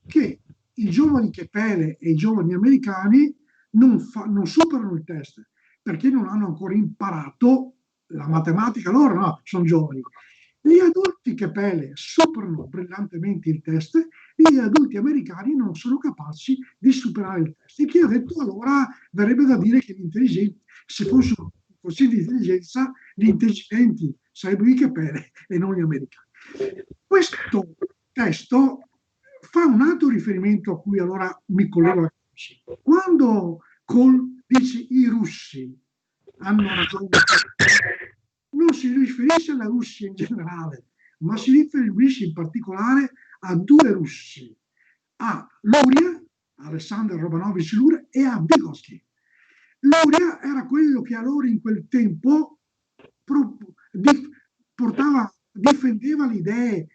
Che i giovani Kepele e i giovani americani non superano il test perché non hanno ancora imparato la matematica, loro no, sono giovani. Gli adulti Kepele superano brillantemente il test, gli adulti americani non sono capaci di superare il test. E chi ha detto allora verrebbe da dire che l'intelligenza, se fossero così di intelligenza, gli intelligenti sarebbero i Kepele e non gli americani. Questo testo fa un altro riferimento a cui allora mi collego a Gramsci. Quando Kohl dice i russi hanno ragione, non si riferisce alla Russia in generale, ma si riferisce in particolare a due russi, a Luria, Alessandro Romanovich Luria, e a Vygotsky. Luria era quello che allora in quel tempo difendeva le idee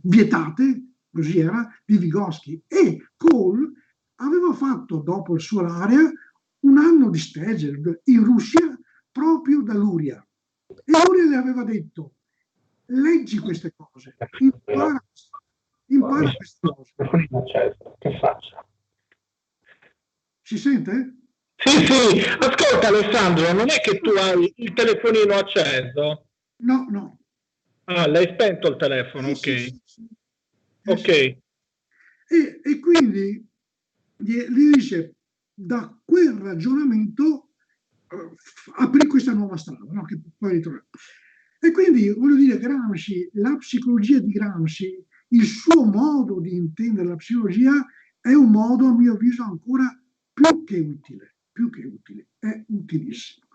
vietate, così era, di Vygotsky, e Kohl aveva fatto dopo il suo laurea un anno di stage in Russia proprio da Luria. E Luria le aveva detto: leggi queste cose, impara queste cose. Che faccia? Si sente? Sì, ascolta Alessandro, non è che tu hai il telefonino acceso? No. Ah, l'hai spento il telefono, ok. Sì. Ok. E quindi gli dice, da quel ragionamento aprì questa nuova strada, no? Che poi ritrovare. E quindi voglio dire, Gramsci, la psicologia di Gramsci, il suo modo di intendere la psicologia è un modo, a mio avviso, ancora più che utile, è utilissimo.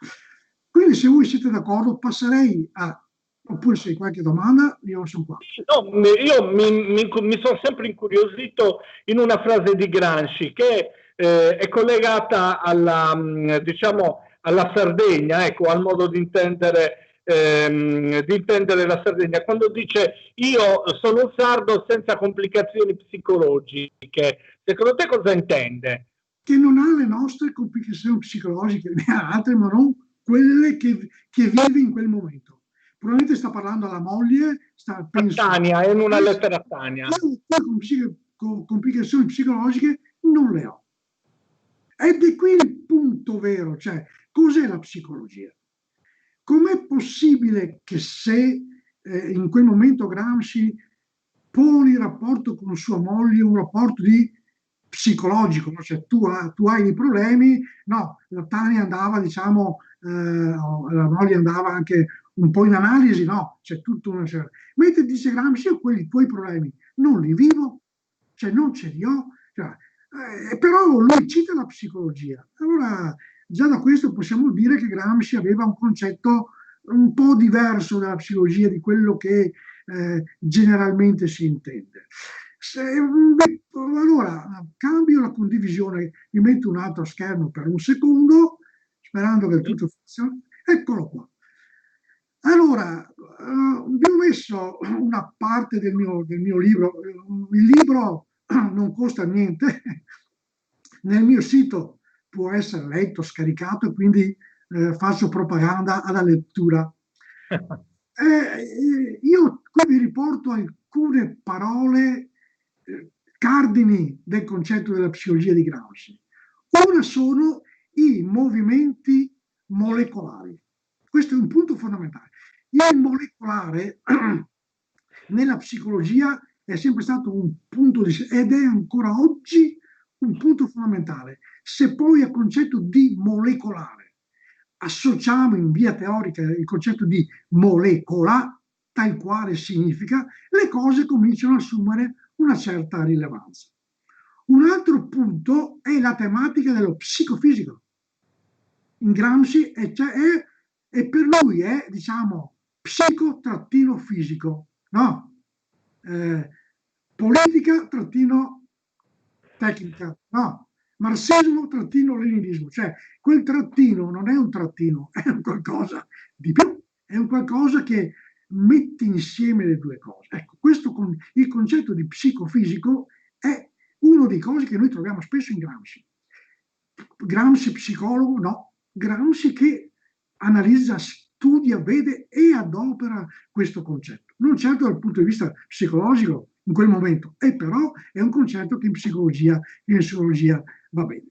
Quindi se voi siete d'accordo passerei a, oppure se hai qualche domanda, io sono qua. No, io mi sono sempre incuriosito in una frase di Gramsci che è collegata alla, diciamo, alla Sardegna, ecco, al modo di intendere la Sardegna, quando dice io sono un sardo senza complicazioni psicologiche. Secondo te cosa intende? Che non ha le nostre complicazioni psicologiche, ne ha altre, ma non quelle che vive in quel momento. Probabilmente sta parlando alla moglie, Tania, è in una lettera a Tania. Con complicazioni psicologiche non le ho. Ed è qui il punto vero, cioè cos'è la psicologia? Com'è possibile che se in quel momento Gramsci pone il rapporto con sua moglie un rapporto di psicologico, no? Cioè tu hai dei problemi, no, la Tania andava, diciamo, la moglie andava anche un po' in analisi, no, c'è tutto una certa. Mentre dice Gramsci, io quelli tuoi problemi non li vivo, cioè non ce li ho, cioè, però lui cita la psicologia. Allora già da questo possiamo dire che Gramsci aveva un concetto un po' diverso dalla psicologia di quello che generalmente si intende. Allora cambio la condivisione, mi metto un altro schermo per un secondo, sperando che tutto funzioni. Eccolo qua. Allora, vi ho messo una parte del mio libro. Il libro non costa niente, nel mio sito può essere letto, scaricato, e quindi faccio propaganda alla lettura. Io qui vi riporto alcune parole cardini del concetto della psicologia di Gramsci. Una sono i movimenti molecolari. Questo è un punto fondamentale. Il molecolare nella psicologia è sempre stato un punto ed è ancora oggi un punto fondamentale. Se poi al concetto di molecolare associamo in via teorica il concetto di molecola, tal quale significa, le cose cominciano a assumere una certa rilevanza. Un altro punto è la tematica dello psicofisico. In Gramsci e per lui è, diciamo, psico-fisico, no? Politica-tecnica, no? Marxismo-leninismo, cioè quel trattino non è un trattino, è un qualcosa di più, è un qualcosa che mette insieme le due cose. Ecco, questo il concetto di psicofisico è uno dei cose che noi troviamo spesso in Gramsci. Gramsci psicologo, no, Gramsci che analizza studia, vede e adopera questo concetto. Non certo dal punto di vista psicologico in quel momento, e però è un concetto che in psicologia va bene.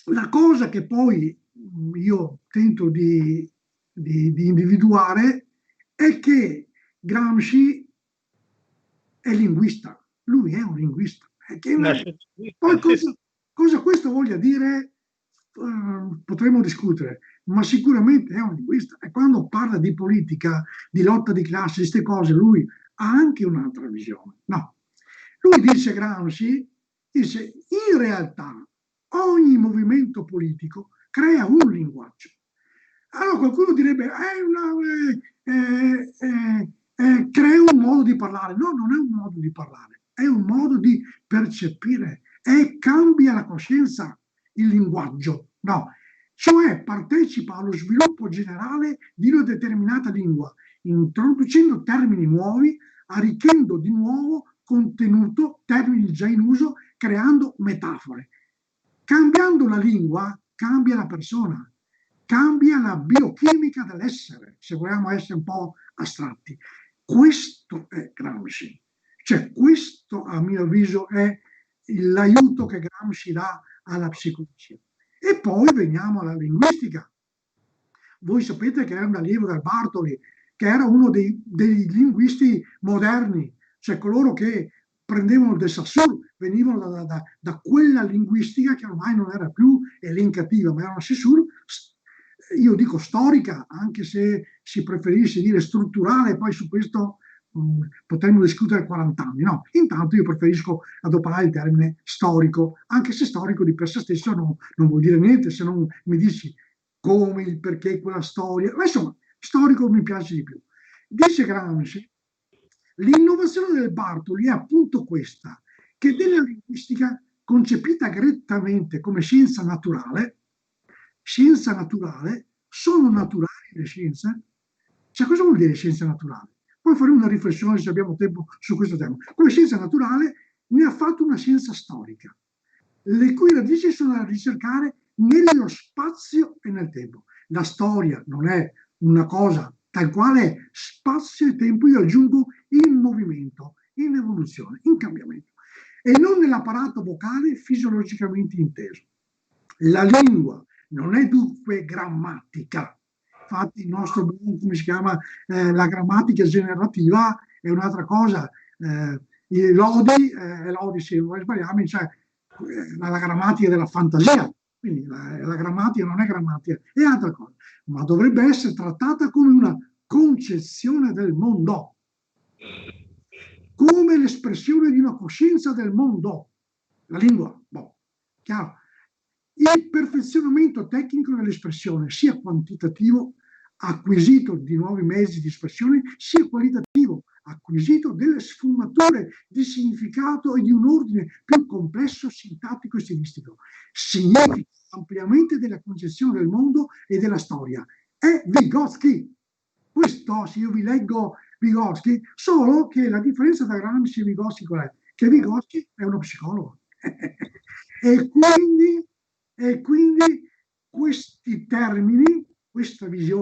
La cosa che poi io tento di individuare è che Gramsci è linguista, lui è un linguista. Poi cosa questo voglia dire potremmo discutere, ma sicuramente è un linguista, e quando parla di politica, di lotta di classe, di queste cose, lui ha anche un'altra visione. No, lui dice, Gramsci, dice, in realtà ogni movimento politico crea un linguaggio. Allora qualcuno direbbe, crea un modo di parlare. No, non è un modo di parlare, è un modo di percepire, e cambia la coscienza il linguaggio. No, cioè partecipa allo sviluppo generale di una determinata lingua, introducendo termini nuovi, arricchendo di nuovo contenuto, termini già in uso, creando metafore. Cambiando la lingua, cambia la persona, cambia la biochimica dell'essere, se vogliamo essere un po' astratti. Questo è Gramsci. Cioè, questo, a mio avviso, è l'aiuto che Gramsci dà alla psicologia. E poi veniamo alla linguistica. Voi sapete che era un allievo del Bartoli, che era uno dei linguisti moderni, cioè coloro che prendevano del Saussure, venivano da quella linguistica che ormai non era più elencativa, ma era una Saussure, io dico storica, anche se si preferisce dire strutturale, poi su questo potremmo discutere 40 anni. No, intanto io preferisco adoperare il termine storico, anche se storico di per sé stesso non vuol dire niente, se non mi dici come, il perché, quella storia, ma insomma, storico mi piace di più. Dice Gramsci, l'innovazione del Bartoli è appunto questa, che della linguistica concepita grettamente come scienza naturale, sono naturali le scienze? Cioè, cosa vuol dire scienza naturale? Poi faremo una riflessione, se abbiamo tempo, su questo tema. Come scienza naturale ne ha fatto una scienza storica, le cui radici sono da ricercare nello spazio e nel tempo. La storia non è una cosa tal quale spazio e tempo, io aggiungo in movimento, in evoluzione, in cambiamento, e non nell'apparato vocale fisiologicamente inteso. La lingua non è dunque grammatica. Infatti il nostro, come si chiama, la grammatica generativa è un'altra cosa. Lodi, se non sbagliamo, cioè la grammatica della fantasia. Quindi la grammatica non è grammatica, è altra cosa, ma dovrebbe essere trattata come una concezione del mondo, come l'espressione di una coscienza del mondo. La lingua, chiaro. Il perfezionamento tecnico dell'espressione, sia quantitativo, acquisito di nuovi mezzi di espressione, sia qualitativo, acquisito delle sfumature di significato e di un ordine più complesso, sintattico e stilistico. Significa ampliamento della concezione del mondo e della storia. È Vygotsky. Questo, se io vi leggo Vygotsky, solo che la differenza tra Gramsci e Vygotsky qual è? Che Vygotsky è uno psicologo. E quindi questi termini, questa visione,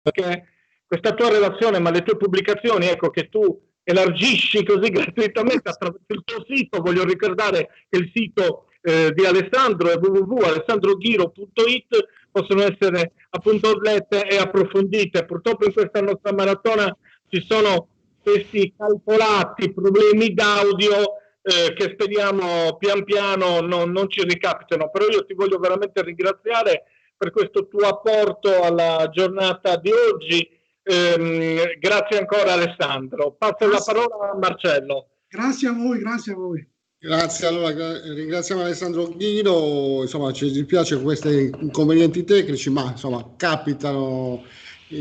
perché questa tua relazione, ma le tue pubblicazioni, ecco, che tu elargisci così gratuitamente attraverso il tuo sito. Voglio ricordare che il sito di Alessandro è www.alessandroghiro.it, possono essere appunto lette e approfondite. Purtroppo in questa nostra maratona ci sono questi calcolati problemi d'audio che speriamo pian piano non ci ricapitano. Però io ti voglio veramente ringraziare per questo tuo apporto alla giornata di oggi. Grazie ancora Alessandro. Passo la parola a Marcello. Grazie a voi, grazie a voi. Grazie, allora ringraziamo Alessandro Ghiro, insomma ci dispiace questi inconvenienti tecnici, ma insomma capitano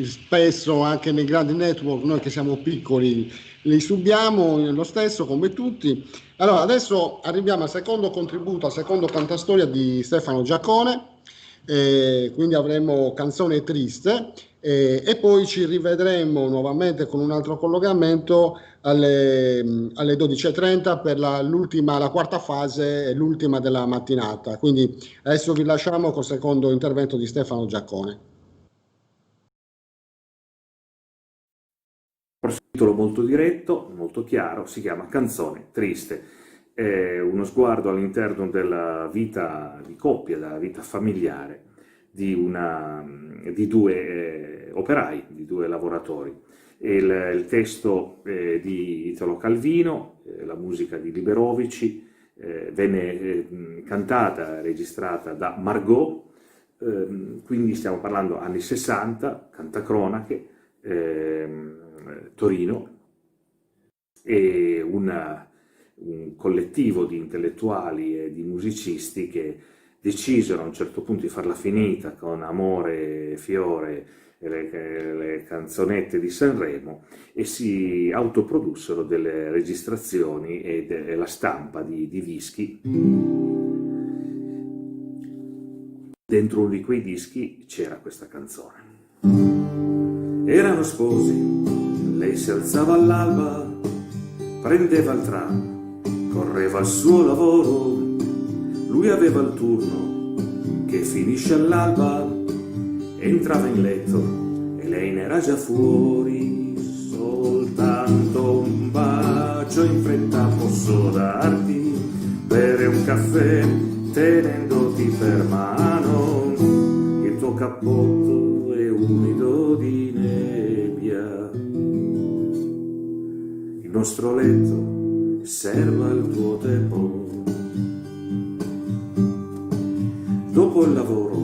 spesso anche nei grandi network, noi che siamo piccoli li subiamo lo stesso come tutti. Allora adesso arriviamo al secondo contributo, al secondo cantastoria di Stefano Giacone, quindi avremo Canzone Triste e poi ci rivedremo nuovamente con un altro collegamento alle 12:30 per la quarta fase, l'ultima della mattinata. Quindi adesso vi lasciamo col secondo intervento di Stefano Giacone. Un titolo molto diretto, molto chiaro, si chiama Canzone Triste. È uno sguardo all'interno della vita di coppia, della vita familiare di due operai, di due lavoratori. Il testo di Italo Calvino, la musica di Liberovici, venne cantata, registrata da Margot, quindi stiamo parlando anni 60, Cantacronache, Torino, e un collettivo di intellettuali e di musicisti che decisero a un certo punto di farla finita con Amore, Fiore e le canzonette di Sanremo e si autoprodussero delle registrazioni e la stampa di dischi. Dentro uno di quei dischi c'era questa canzone. Erano sposi, lei si alzava all'alba, prendeva il tram, correva al suo lavoro, lui aveva il turno che finisce all'alba, entrava in letto e lei ne era già fuori. Soltanto un bacio in fretta posso darti, bere un caffè tenendoti per mano, il tuo cappotto è umido di nebbia, il nostro letto serva il tuo tempo. Dopo il lavoro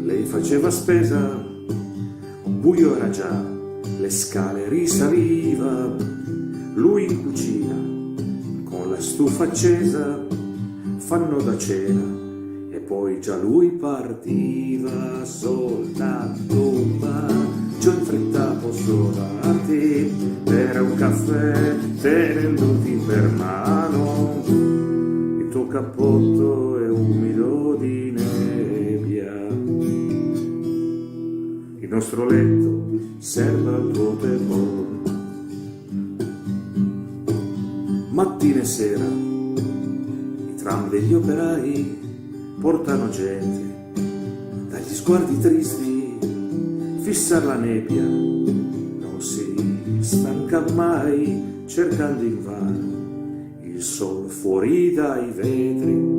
lei faceva spesa, un buio era già, le scale risaliva, lui in cucina con la stufa accesa, fanno da cena e poi già lui partiva. Soltanto un bacio in fretta posso darti, bere un caffè tenendoti per mano, il tuo cappotto è umido di nebbia, il nostro letto serve al tuo tempo. Mattina e sera i tram degli operai portano gente, dagli sguardi tristi fissa la nebbia, non si stanca mai cercando invano il sole fuori dai vetri.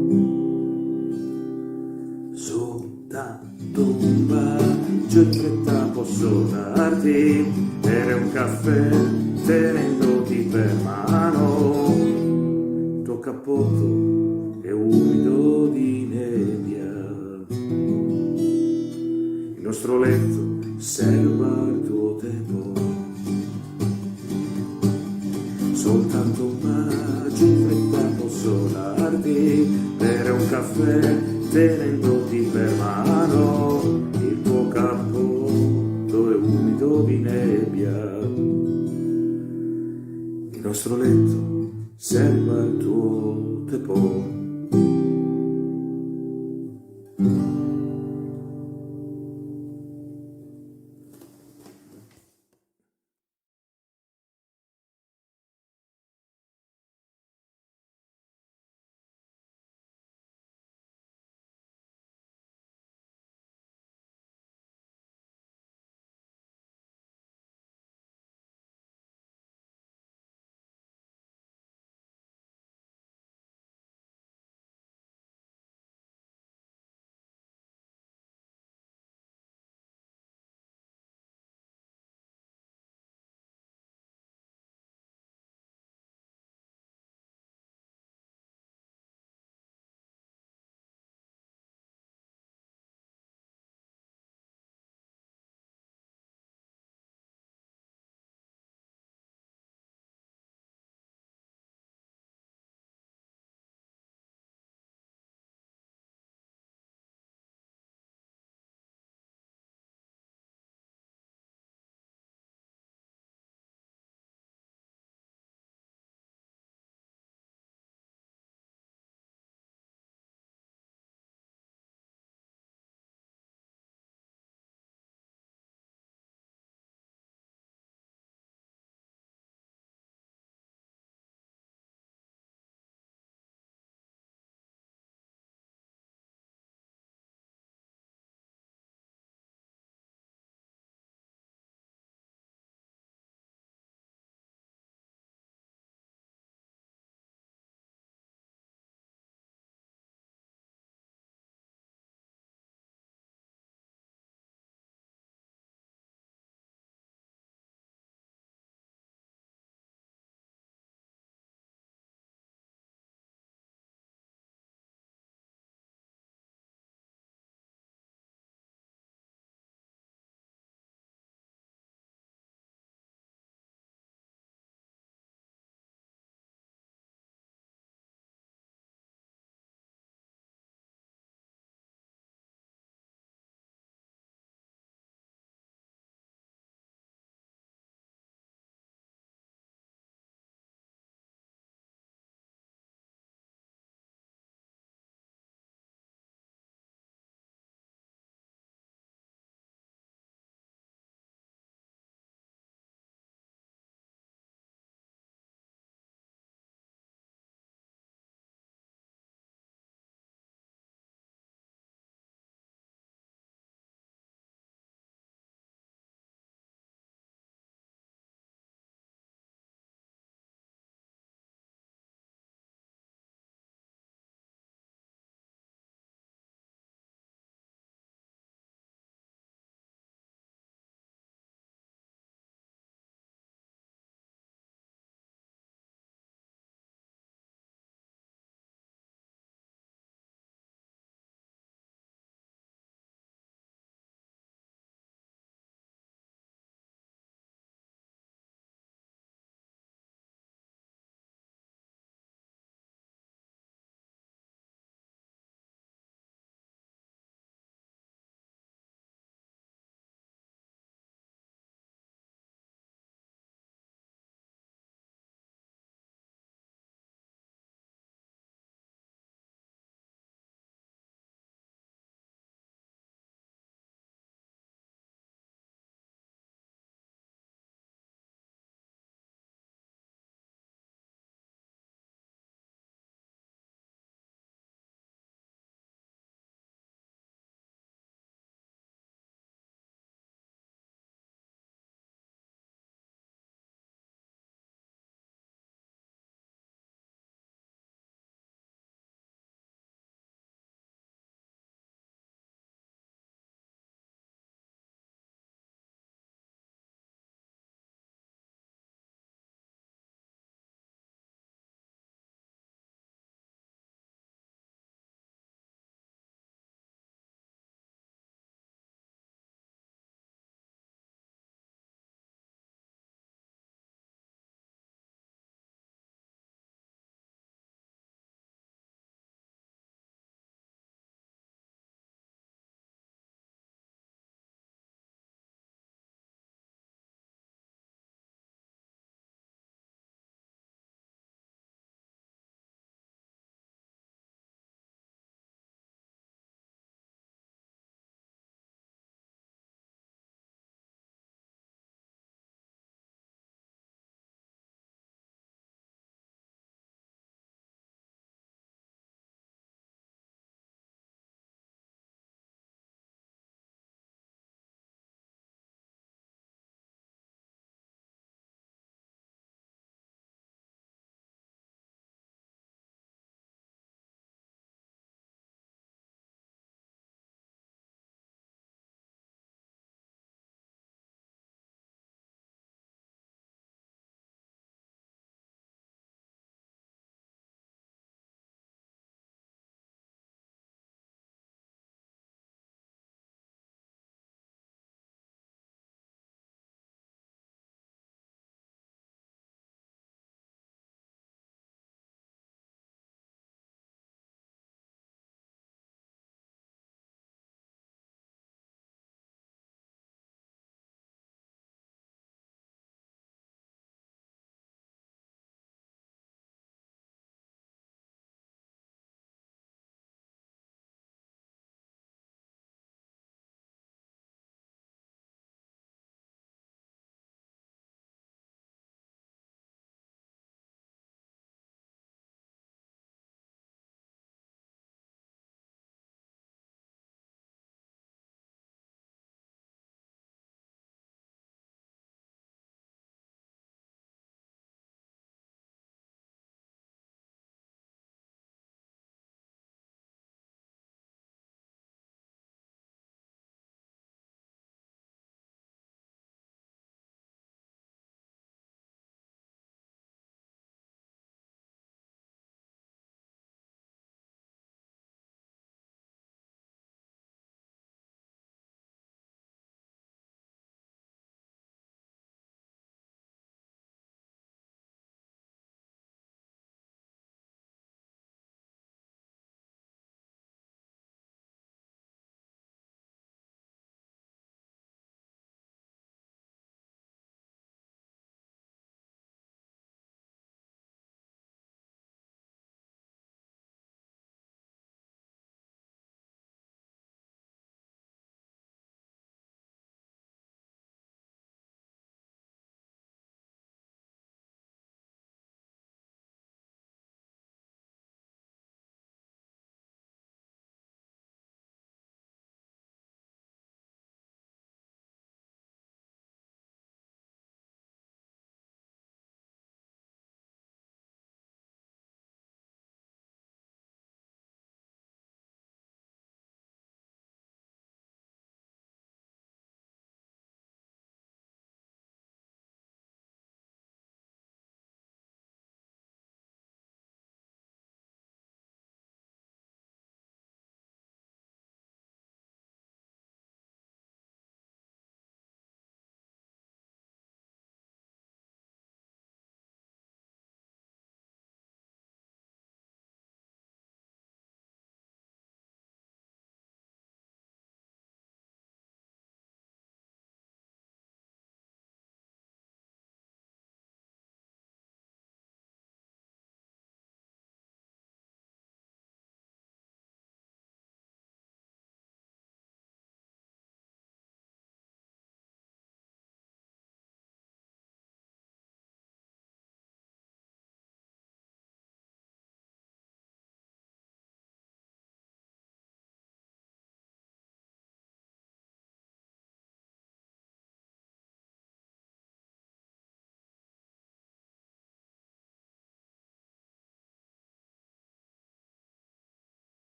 Soltanto un bacio in fretta posso darti, bere un caffè tenendoti per mano, il tuo cappotto è umido di nebbia, il nostro letto serva il tuo tempo. Soltanto un bacio in fretta posso darti, bere un caffè tenendoti per mano, il tuo cappotto è umido di nebbia, il nostro letto serva il tuo tempo.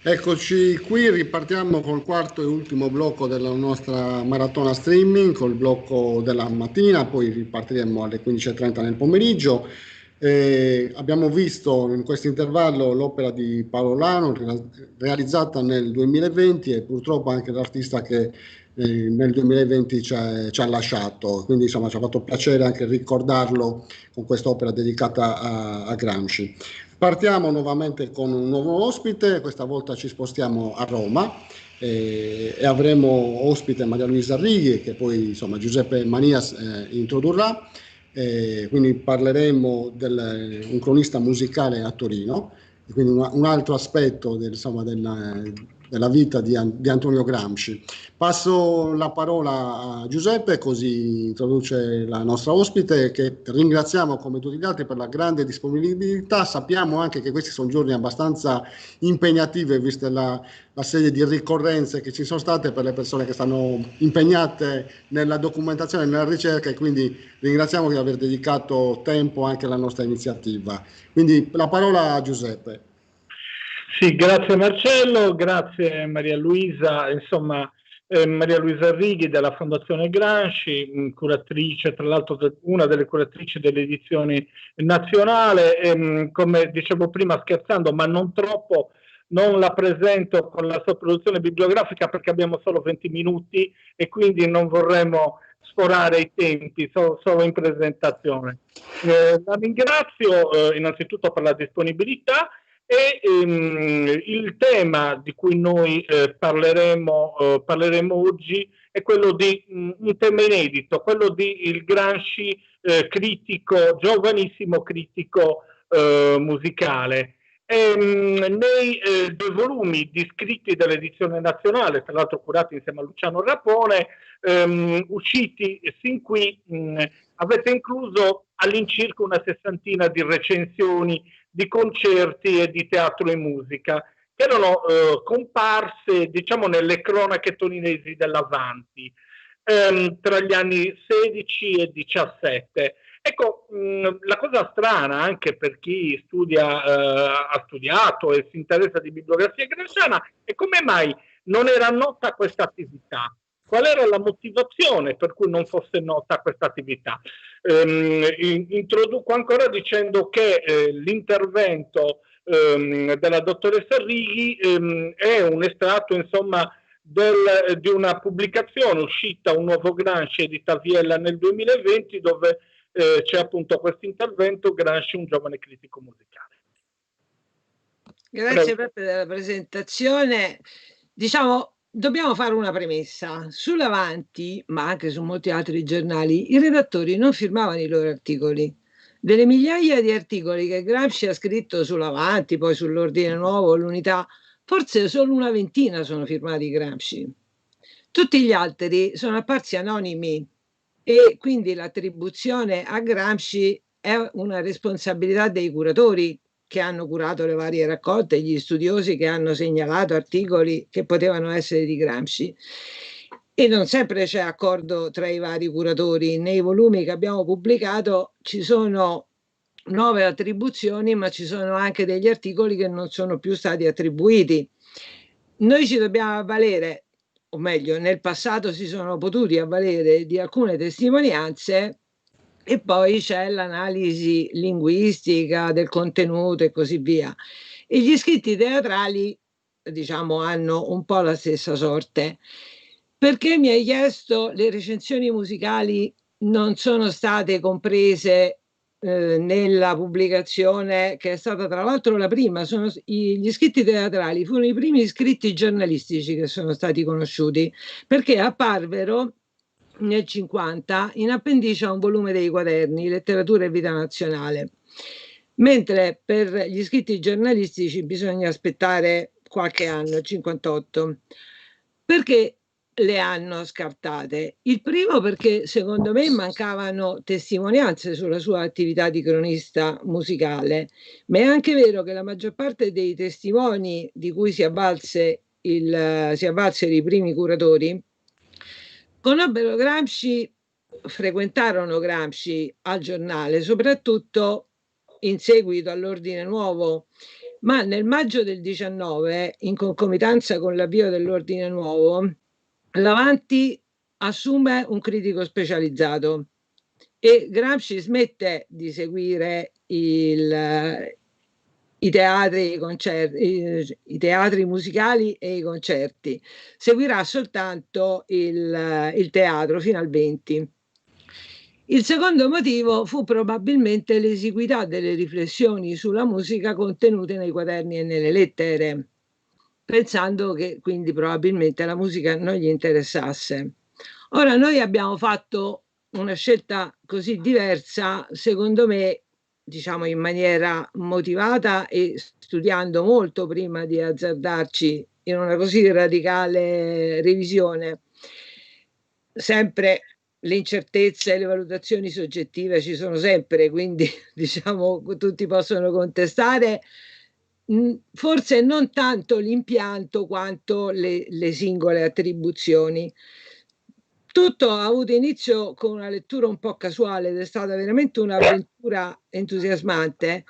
Eccoci qui, ripartiamo col quarto e ultimo blocco della nostra maratona streaming, col blocco della mattina, poi ripartiremo alle 15:30 nel pomeriggio. Abbiamo visto in questo intervallo l'opera di Paolo Lano realizzata nel 2020 e purtroppo anche l'artista che nel 2020 ci ha lasciato, quindi insomma ci ha fatto piacere anche ricordarlo con quest'opera dedicata a Gramsci. Partiamo nuovamente con un nuovo ospite, questa volta ci spostiamo a Roma e avremo ospite Maria Luisa Righi, che poi insomma Giuseppe Manias introdurrà. Quindi parleremo di un cronista musicale a Torino, quindi un altro aspetto della vita di Antonio Gramsci. Passo la parola a Giuseppe, così introduce la nostra ospite, che ringraziamo come tutti gli altri per la grande disponibilità. Sappiamo anche che questi sono giorni abbastanza impegnativi, viste la serie di ricorrenze che ci sono state per le persone che stanno impegnate nella documentazione e nella ricerca, e quindi ringraziamo di aver dedicato tempo anche alla nostra iniziativa. Quindi la parola a Giuseppe. Sì, grazie Marcello, grazie Maria Luisa, insomma Maria Luisa Righi della Fondazione Gramsci, curatrice, tra l'altro una delle curatrici delle edizioni nazionali, come dicevo prima scherzando, ma non troppo, non la presento con la sua produzione bibliografica perché abbiamo solo 20 minuti e quindi non vorremmo sforare i tempi, solo in presentazione. La ringrazio innanzitutto per la disponibilità. E il tema di cui noi parleremo oggi è quello di un tema inedito, quello di il Gramsci critico, giovanissimo critico musicale. Nei due volumi di scritti dell'edizione nazionale, tra l'altro curati insieme a Luciano Rapone, usciti sin qui, avete incluso all'incirca una 60 di recensioni di concerti e di teatro e musica che erano comparse, diciamo, nelle cronache torinesi dell'Avanti tra gli anni 16 e 17. Ecco, la cosa strana anche per chi ha studiato e si interessa di bibliografia gramsciana è come mai non era nota questa attività. Qual era la motivazione per cui non fosse nota questa attività? Introduco ancora dicendo che l'intervento della dottoressa Righi è un estratto, insomma, di una pubblicazione uscita, Un nuovo Gramsci, edita Viella nel 2020, dove c'è appunto questo intervento, Gramsci, un giovane critico musicale. Grazie Peppe della presentazione. Diciamo, dobbiamo fare una premessa. Sull'Avanti, ma anche su molti altri giornali, i redattori non firmavano i loro articoli. Delle migliaia di articoli che Gramsci ha scritto sull'Avanti, poi sull'Ordine Nuovo, l'Unità, forse solo una ventina sono firmati Gramsci. Tutti gli altri sono apparsi anonimi e quindi l'attribuzione a Gramsci è una responsabilità dei curatori che hanno curato le varie raccolte, gli studiosi che hanno segnalato articoli che potevano essere di Gramsci. E non sempre c'è accordo tra i vari curatori. Nei volumi che abbiamo pubblicato ci sono 9 attribuzioni, ma ci sono anche degli articoli che non sono più stati attribuiti. Noi ci dobbiamo avvalere, o meglio, nel passato si sono potuti avvalere di alcune testimonianze, e poi c'è l'analisi linguistica del contenuto e così via. E gli scritti teatrali, diciamo, hanno un po' la stessa sorte. Perché mi hai chiesto, le recensioni musicali non sono state comprese nella pubblicazione, che è stata tra l'altro la prima. Gli scritti teatrali furono i primi scritti giornalistici che sono stati conosciuti, perché apparvero nel 50 in appendice a un volume dei quaderni Letteratura e Vita Nazionale, mentre per gli scritti giornalistici bisogna aspettare qualche anno, il 58. Perché le hanno scartate? Il primo perché secondo me mancavano testimonianze sulla sua attività di cronista musicale, ma è anche vero che la maggior parte dei testimoni di cui si avvalsero i primi curatori conobbero Gramsci, frequentarono Gramsci al giornale, soprattutto in seguito all'Ordine Nuovo, ma nel maggio del 19, in concomitanza con l'avvio dell'ordine nuovo, l'Avanti assume un critico specializzato e Gramsci smette di seguire i teatri musicali e i concerti. Seguirà soltanto il teatro fino al 20. Il secondo motivo fu probabilmente l'esiguità delle riflessioni sulla musica contenute nei quaderni e nelle lettere, pensando che quindi probabilmente la musica non gli interessasse. Ora noi abbiamo fatto una scelta così diversa, secondo me, diciamo in maniera motivata e studiando molto prima di azzardarci in una così radicale revisione. Sempre le incertezze e le valutazioni soggettive ci sono sempre, quindi diciamo tutti possono contestare, forse non tanto l'impianto quanto le singole attribuzioni. Tutto ha avuto inizio con una lettura un po' casuale ed è stata veramente un'avventura entusiasmante.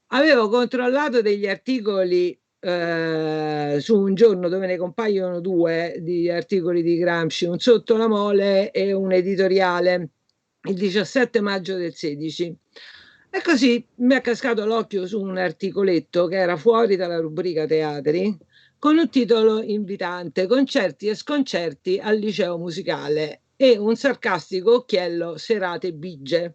Avevo controllato degli articoli su un giorno dove ne compaiono 2 di articoli di Gramsci, un sotto la mole e un editoriale, il 17 maggio del 16. E così mi è cascato l'occhio su un articoletto che era fuori dalla rubrica teatri, con un titolo invitante: Concerti e sconcerti al liceo musicale, e un sarcastico occhiello: serate bigie.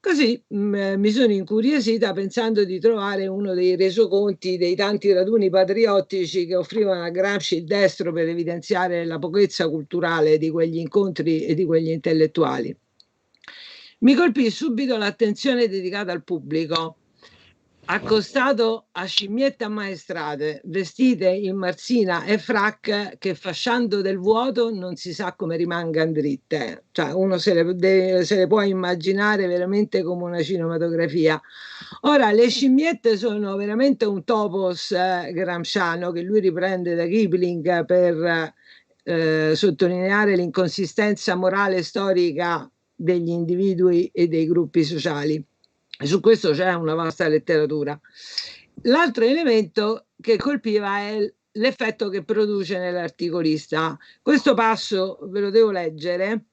Così mi sono incuriosita pensando di trovare uno dei resoconti dei tanti raduni patriottici che offrivano a Gramsci il destro per evidenziare la pochezza culturale di quegli incontri e di quegli intellettuali. Mi colpì subito l'attenzione dedicata al pubblico, accostato a scimmiette ammaestrate, vestite in marsina e frac che, fasciando del vuoto, non si sa come rimangano dritte. Cioè uno se le può immaginare veramente come una cinematografia. Ora, le scimmiette sono veramente un topos gramsciano che lui riprende da Kipling per sottolineare l'inconsistenza morale e storica degli individui e dei gruppi sociali. Su questo c'è una vasta letteratura. L'altro elemento che colpiva è l'effetto che produce nell'articolista. Questo passo, ve lo devo leggere: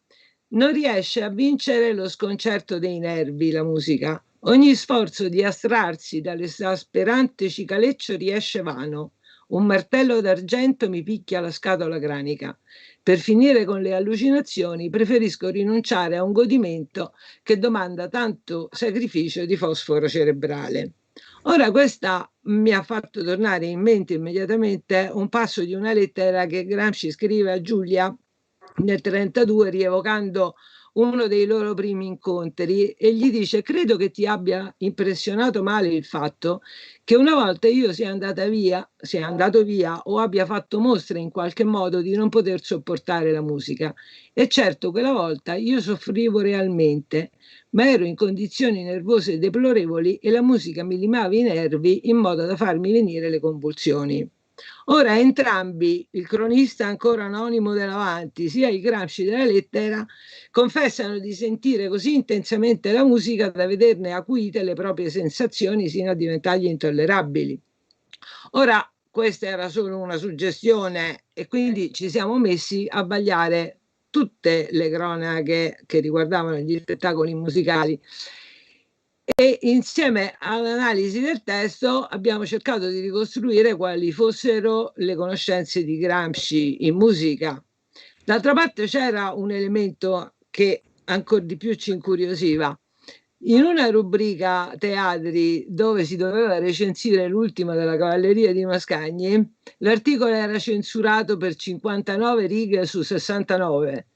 non riesce a vincere lo sconcerto dei nervi la musica. Ogni sforzo di astrarsi dall'esasperante cicaleccio riesce vano. Un martello d'argento mi picchia la scatola cranica. Per finire con le allucinazioni preferisco rinunciare a un godimento che domanda tanto sacrificio di fosforo cerebrale. Ora, questa mi ha fatto tornare in mente immediatamente un passo di una lettera che Gramsci scrive a Giulia nel 1932, rievocando uno dei loro primi incontri, e gli dice: credo che ti abbia impressionato male il fatto che una volta io sia andato via o abbia fatto mostra in qualche modo di non poter sopportare la musica. E certo, quella volta io soffrivo realmente, ma ero in condizioni nervose deplorevoli e la musica mi limava i nervi in modo da farmi venire le convulsioni. Ora entrambi, il cronista ancora anonimo dell'Avanti, sia il Gramsci della lettera, confessano di sentire così intensamente la musica da vederne acuite le proprie sensazioni sino a diventargli intollerabili. Ora, questa era solo una suggestione e quindi ci siamo messi a vagliare tutte le cronache che riguardavano gli spettacoli musicali. E insieme all'analisi del testo abbiamo cercato di ricostruire quali fossero le conoscenze di Gramsci in musica. D'altra parte c'era un elemento che ancora di più ci incuriosiva. In una rubrica teatri dove si doveva recensire l'ultima della Cavalleria di Mascagni, l'articolo era censurato per 59 righe su 69.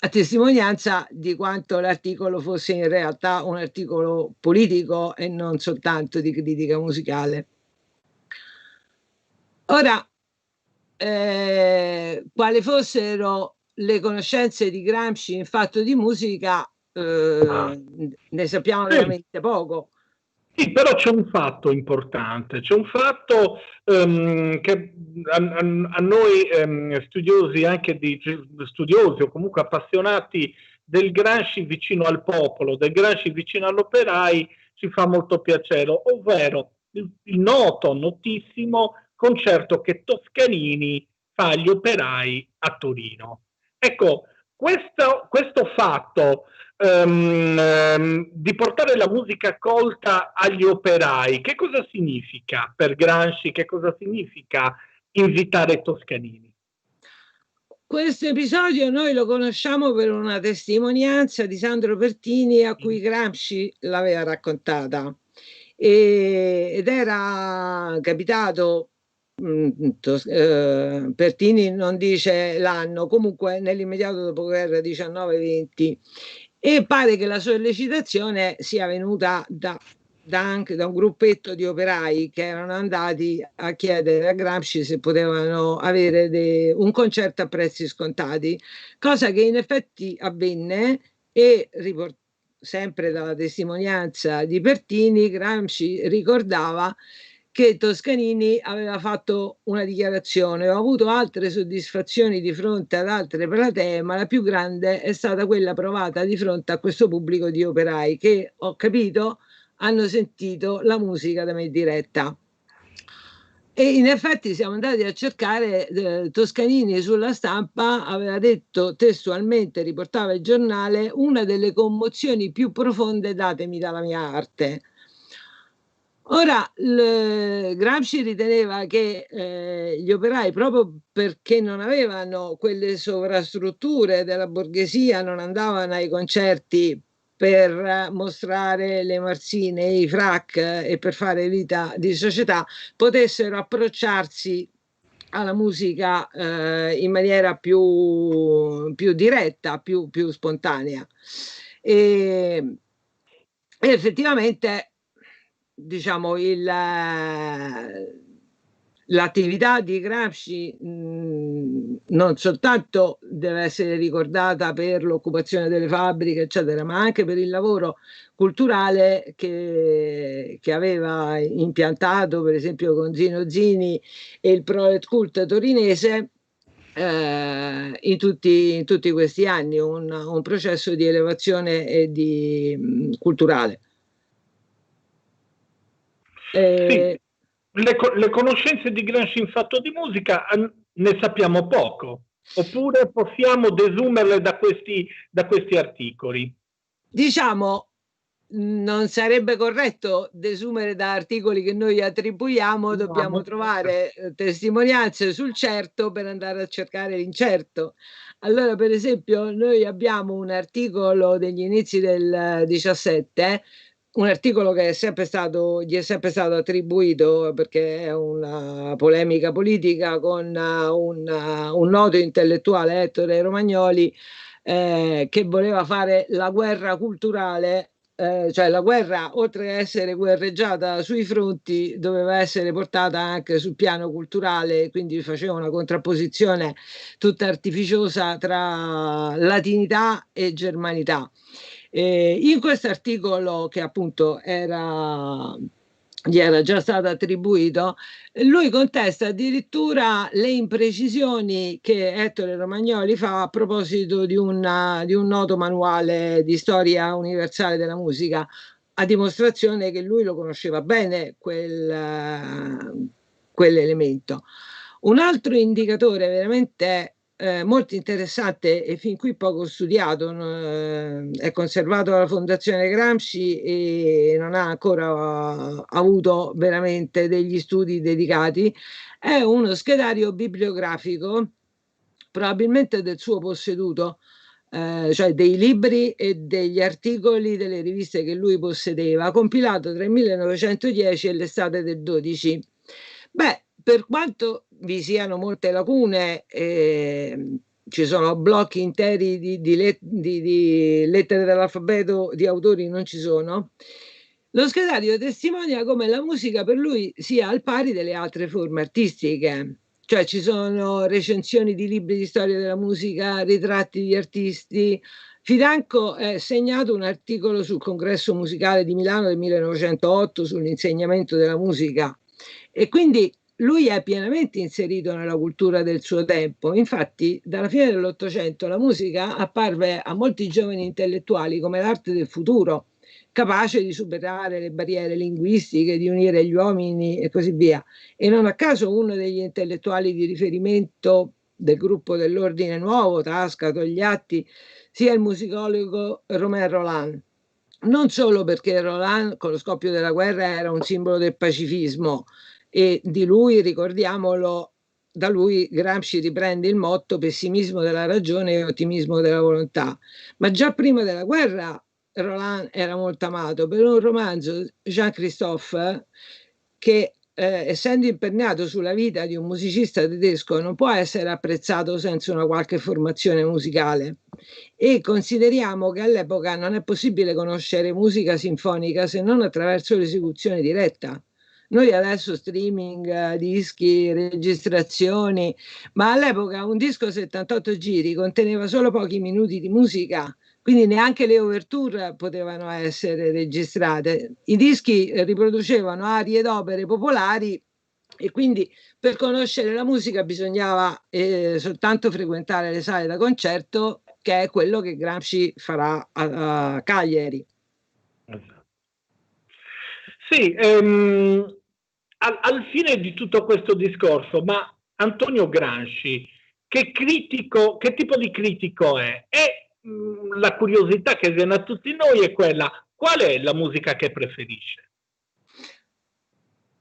A testimonianza di quanto l'articolo fosse in realtà un articolo politico e non soltanto di critica musicale. Ora, quali fossero le conoscenze di Gramsci in fatto di musica, ne sappiamo veramente poco. Sì, però c'è un fatto importante, c'è un fatto che a noi studiosi, anche studiosi o comunque appassionati del Gramsci vicino al popolo, del Gramsci vicino all'operai, ci fa molto piacere, ovvero il noto, notissimo concerto che Toscanini fa agli operai a Torino. Ecco, questo fatto di portare la musica colta agli operai, che cosa significa per Gramsci? Che cosa significa invitare Toscanini? Questo episodio noi lo conosciamo per una testimonianza di Sandro Pertini a cui Gramsci l'aveva raccontata, ed era capitato, Pertini non dice l'anno, comunque nell'immediato dopoguerra 19-20, e pare che la sollecitazione sia venuta anche da un gruppetto di operai che erano andati a chiedere a Gramsci se potevano avere un concerto a prezzi scontati, cosa che in effetti avvenne, e sempre dalla testimonianza di Pertini, Gramsci ricordava che Toscanini aveva fatto una dichiarazione: ho avuto altre soddisfazioni di fronte ad altre platee, ma la più grande è stata quella provata di fronte a questo pubblico di operai che, ho capito, hanno sentito la musica da me diretta. E in effetti siamo andati a cercare, Toscanini sulla Stampa aveva detto testualmente, riportava il giornale, una delle commozioni più profonde datemi dalla mia arte. Ora, Gramsci riteneva che gli operai, proprio perché non avevano quelle sovrastrutture della borghesia, non andavano ai concerti per mostrare le marsine, i frac e per fare vita di società, potessero approcciarsi alla musica in maniera più diretta, più spontanea. E effettivamente, diciamo, l'attività di Gramsci non soltanto deve essere ricordata per l'occupazione delle fabbriche, eccetera, ma anche per il lavoro culturale che aveva impiantato, per esempio con Zino Zini e il Prolet Cult torinese, in tutti questi anni, un processo di elevazione e culturale. Sì, le conoscenze di Gramsci in fatto di musica ne sappiamo poco, oppure possiamo desumerle da questi articoli? Diciamo, non sarebbe corretto desumere da articoli che noi attribuiamo, dobbiamo trovare testimonianze sul certo per andare a cercare l'incerto. Allora, per esempio, noi abbiamo un articolo degli inizi del 17, un articolo che gli è sempre stato attribuito perché è una polemica politica con un noto intellettuale, Ettore Romagnoli, che voleva fare la guerra culturale, cioè la guerra, oltre a essere guerreggiata sui fronti, doveva essere portata anche sul piano culturale, quindi faceva una contrapposizione tutta artificiosa tra latinità e germanità. In questo articolo, che appunto gli era già stato attribuito, lui contesta addirittura le imprecisioni che Ettore Romagnoli fa a proposito di un noto manuale di storia universale della musica, a dimostrazione che lui lo conosceva bene quell'elemento. Un altro indicatore veramente molto interessante e fin qui poco studiato, è conservato dalla Fondazione Gramsci e non ha ancora avuto veramente degli studi dedicati, è uno schedario bibliografico, probabilmente del suo posseduto, cioè dei libri e degli articoli delle riviste che lui possedeva, compilato tra il 1910 e l'estate del 12. Beh, per quanto vi siano molte lacune, ci sono blocchi interi di lettere dell'alfabeto di autori, non ci sono. Lo schedario testimonia come la musica per lui sia al pari delle altre forme artistiche, cioè ci sono recensioni di libri di storia della musica, ritratti di artisti. Fidanco è segnato un articolo sul Congresso Musicale di Milano del 1908 sull'insegnamento della musica, e quindi lui è pienamente inserito nella cultura del suo tempo. Infatti, dalla fine dell'Ottocento la musica apparve a molti giovani intellettuali come l'arte del futuro, capace di superare le barriere linguistiche, di unire gli uomini e così via. E non a caso uno degli intellettuali di riferimento del gruppo dell'Ordine Nuovo, Tasca, Togliatti, sia il musicologo Romain Rolland. Non solo perché Rolland con lo scoppio della guerra era un simbolo del pacifismo, e di lui, ricordiamolo, da lui Gramsci riprende il motto pessimismo della ragione e ottimismo della volontà. Ma già prima della guerra Rolland era molto amato per un romanzo, Jean Christophe, che essendo imperniato sulla vita di un musicista tedesco non può essere apprezzato senza una qualche formazione musicale. E consideriamo che all'epoca non è possibile conoscere musica sinfonica se non attraverso l'esecuzione diretta. Noi adesso streaming, dischi, registrazioni, ma all'epoca un disco 78 giri conteneva solo pochi minuti di musica, quindi neanche le ouverture potevano essere registrate. I dischi riproducevano arie ed opere popolari, e quindi per conoscere la musica bisognava soltanto frequentare le sale da concerto, che è quello che Gramsci farà a Cagliari. Sì, al fine di tutto questo discorso, ma Antonio Gramsci, che tipo di critico è? La curiosità che viene a tutti noi è quella: qual è la musica che preferisce?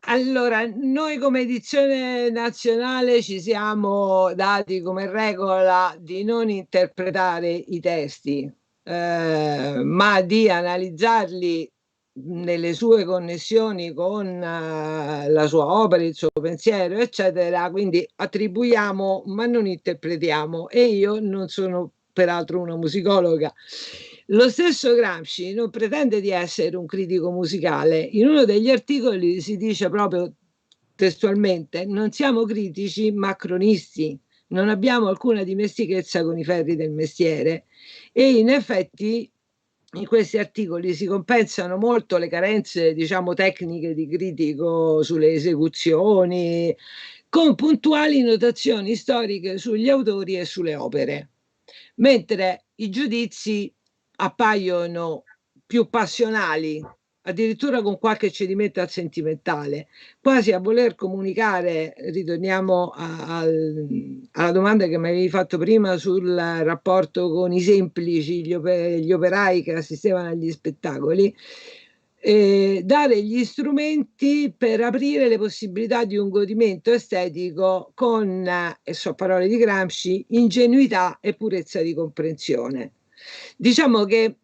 Allora, noi come edizione nazionale ci siamo dati come regola di non interpretare i testi, ma di analizzarli nelle sue connessioni con la sua opera, il suo pensiero, eccetera. Quindi attribuiamo, ma non interpretiamo, e io non sono peraltro una musicologa. Lo stesso Gramsci non pretende di essere un critico musicale. In uno degli articoli si dice proprio testualmente: non siamo critici ma cronisti, non abbiamo alcuna dimestichezza con i ferri del mestiere. E in effetti in questi articoli si compensano molto le carenze, diciamo, tecniche di critico sulle esecuzioni, con puntuali notazioni storiche sugli autori e sulle opere, mentre i giudizi appaiono più passionali, addirittura con qualche cedimento al sentimentale, quasi a voler comunicare. Ritorniamo alla domanda che mi avevi fatto prima sul rapporto con i semplici, gli operai che assistevano agli spettacoli, dare gli strumenti per aprire le possibilità di un godimento estetico con, e so parole di Gramsci, ingenuità e purezza di comprensione. Diciamo che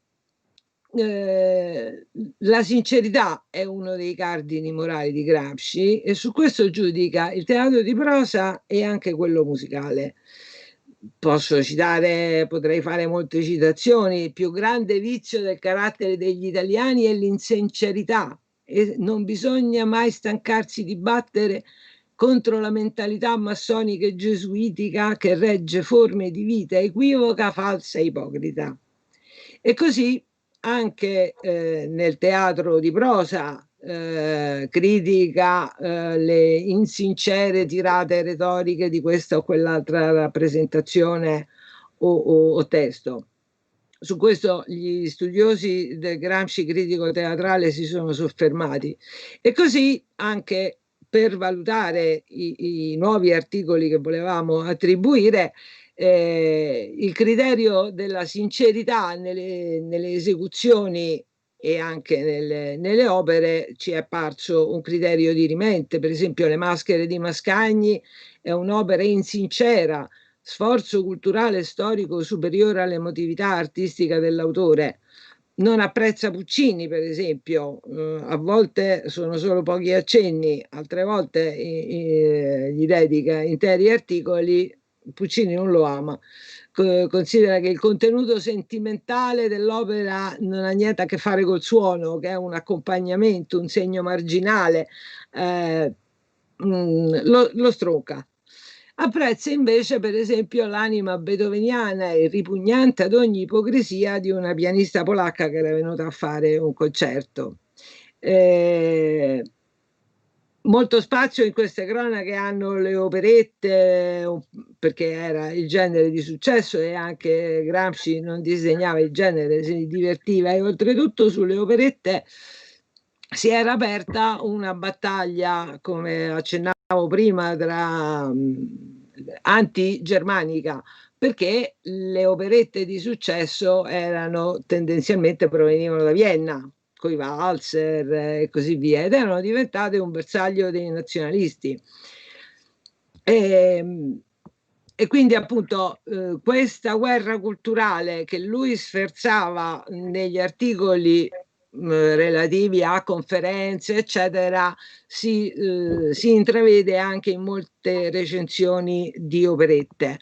la sincerità è uno dei cardini morali di Gramsci, e su questo giudica il teatro di prosa e anche quello musicale. Potrei fare molte citazioni. Il più grande vizio del carattere degli italiani è l'insincerità, e non bisogna mai stancarsi di battere contro la mentalità massonica e gesuitica che regge forme di vita equivoca, falsa e ipocrita. E così anche nel teatro di prosa critica le insincere tirate retoriche di questa o quell'altra rappresentazione o testo. Su questo gli studiosi del Gramsci critico teatrale si sono soffermati, e così anche per valutare i nuovi articoli che volevamo attribuire, il criterio della sincerità nelle esecuzioni e anche nelle opere ci è parso un criterio dirimente. Per esempio, Le maschere di Mascagni è un'opera insincera, sforzo culturale e storico superiore all'emotività artistica dell'autore. Non apprezza Puccini, per esempio, a volte sono solo pochi accenni, altre volte gli dedica interi articoli. Puccini non lo ama, considera che il contenuto sentimentale dell'opera non ha niente a che fare col suono, che è un accompagnamento, un segno marginale, lo stronca. Apprezza invece, per esempio, l'anima beethoveniana e ripugnante ad ogni ipocrisia di una pianista polacca che era venuta a fare un concerto. molto spazio in queste cronache hanno le operette, perché era il genere di successo e anche Gramsci non disegnava il genere, si divertiva, e oltretutto sulle operette si era aperta una battaglia, come accennavo prima, tra anti-germanica, perché le operette di successo erano tendenzialmente provenivano da Vienna, coi valzer e così via, ed erano diventate un bersaglio dei nazionalisti. E quindi appunto questa guerra culturale che lui sferzava negli articoli relativi a conferenze, eccetera, si intravede anche in molte recensioni di operette.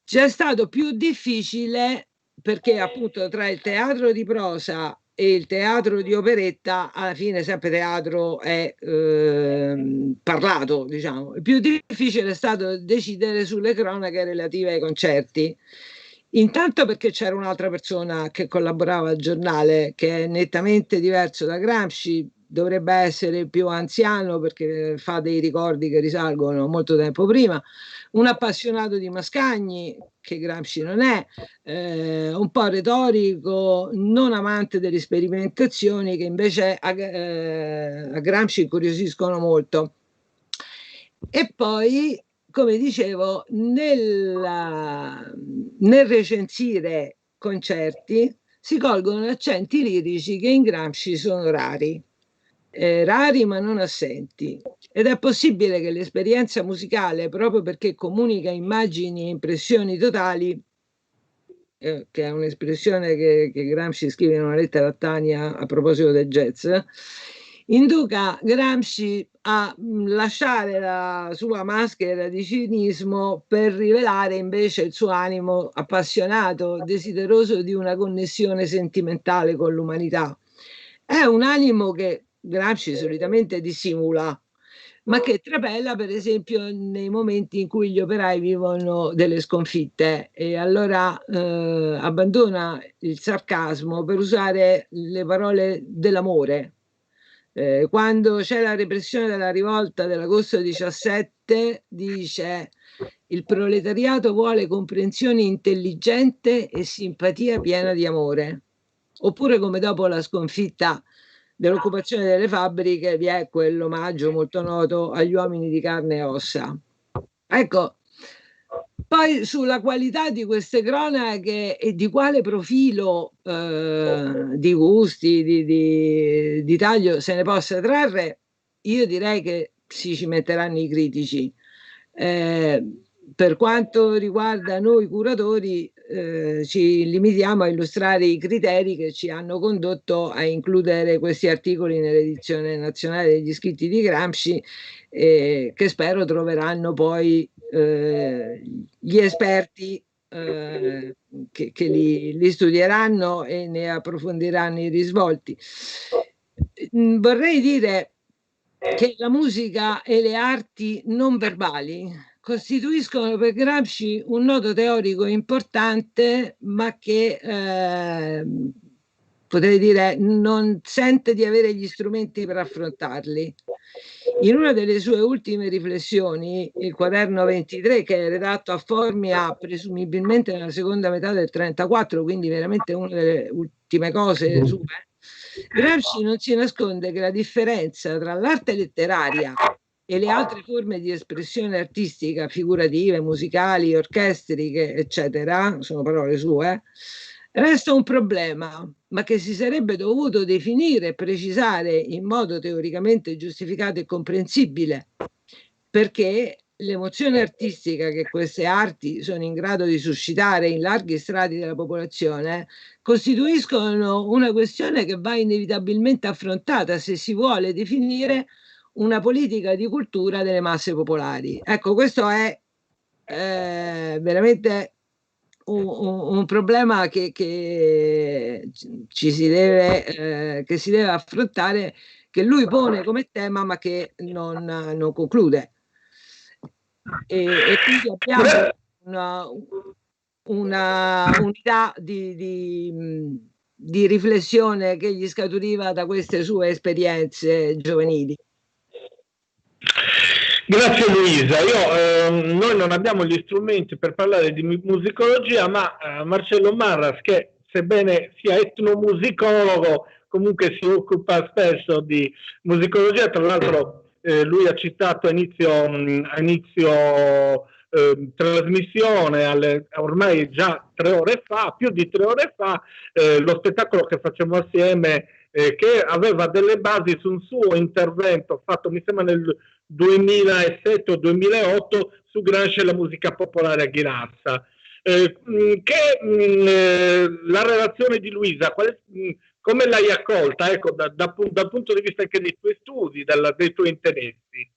C'è stato più difficile perché appunto tra il teatro di prosa e il teatro di operetta, alla fine sempre teatro è parlato, diciamo. Il più difficile è stato decidere sulle cronache relative ai concerti. Intanto perché c'era un'altra persona che collaborava al giornale, che è nettamente diverso da Gramsci, dovrebbe essere più anziano perché fa dei ricordi che risalgono molto tempo prima, un appassionato di Mascagni, che Gramsci non è, un po' retorico, non amante delle sperimentazioni, che invece a Gramsci incuriosiscono molto. E poi, come dicevo, nel recensire concerti si colgono accenti lirici che in Gramsci sono rari. Rari ma non assenti, ed è possibile che l'esperienza musicale, proprio perché comunica immagini e impressioni totali, che è un'espressione che Gramsci scrive in una lettera a Tania a proposito del jazz, induca Gramsci a lasciare la sua maschera di cinismo per rivelare invece il suo animo appassionato, desideroso di una connessione sentimentale con l'umanità. È un animo che Gramsci solitamente dissimula, ma che trapela per esempio nei momenti in cui gli operai vivono delle sconfitte, e allora abbandona il sarcasmo per usare le parole dell'amore. Quando c'è la repressione della rivolta dell'agosto 17 dice: il proletariato vuole comprensione intelligente e simpatia piena di amore. Oppure come dopo la sconfitta dell'occupazione delle fabbriche vi è quell'omaggio molto noto agli uomini di carne e ossa. Ecco, poi sulla qualità di queste cronache e di quale profilo di gusti, di taglio se ne possa trarre, io direi che si ci metteranno i critici. Per quanto riguarda noi curatori, ci limitiamo a illustrare i criteri che ci hanno condotto a includere questi articoli nell'edizione nazionale degli scritti di Gramsci, che spero troveranno poi gli esperti che li studieranno e ne approfondiranno i risvolti. Vorrei dire che la musica e le arti non verbali costituiscono per Gramsci un nodo teorico importante, ma che potrei dire non sente di avere gli strumenti per affrontarli. In una delle sue ultime riflessioni, il quaderno 23, che è redatto a Formia presumibilmente nella seconda metà del 34, quindi veramente una delle ultime cose sue, Gramsci non si nasconde che la differenza tra l'arte letteraria e le altre forme di espressione artistica, figurative, musicali, orchestriche, eccetera, sono parole sue, resta un problema, ma che si sarebbe dovuto definire e precisare in modo teoricamente giustificato e comprensibile, perché l'emozione artistica che queste arti sono in grado di suscitare in larghi strati della popolazione costituiscono una questione che va inevitabilmente affrontata se si vuole definire una politica di cultura delle masse popolari. Ecco, questo è veramente un problema che si deve affrontare, che lui pone come tema ma che non conclude. E quindi abbiamo una unità di riflessione che gli scaturiva da queste sue esperienze giovanili. Grazie Luisa, noi non abbiamo gli strumenti per parlare di musicologia, ma Marcello Marras, che sebbene sia etnomusicologo, comunque si occupa spesso di musicologia. Tra l'altro lui ha citato a inizio trasmissione, ormai già 3 ore fa, più di 3 ore fa, lo spettacolo che facciamo assieme, che aveva delle basi su un suo intervento fatto, mi sembra, nel 2007 o 2008 su Gramsci e la musica popolare a Ghilarza. La relazione di Luisa, come l'hai accolta, ecco, dal punto di vista anche dei tuoi studi, dei tuoi interessi?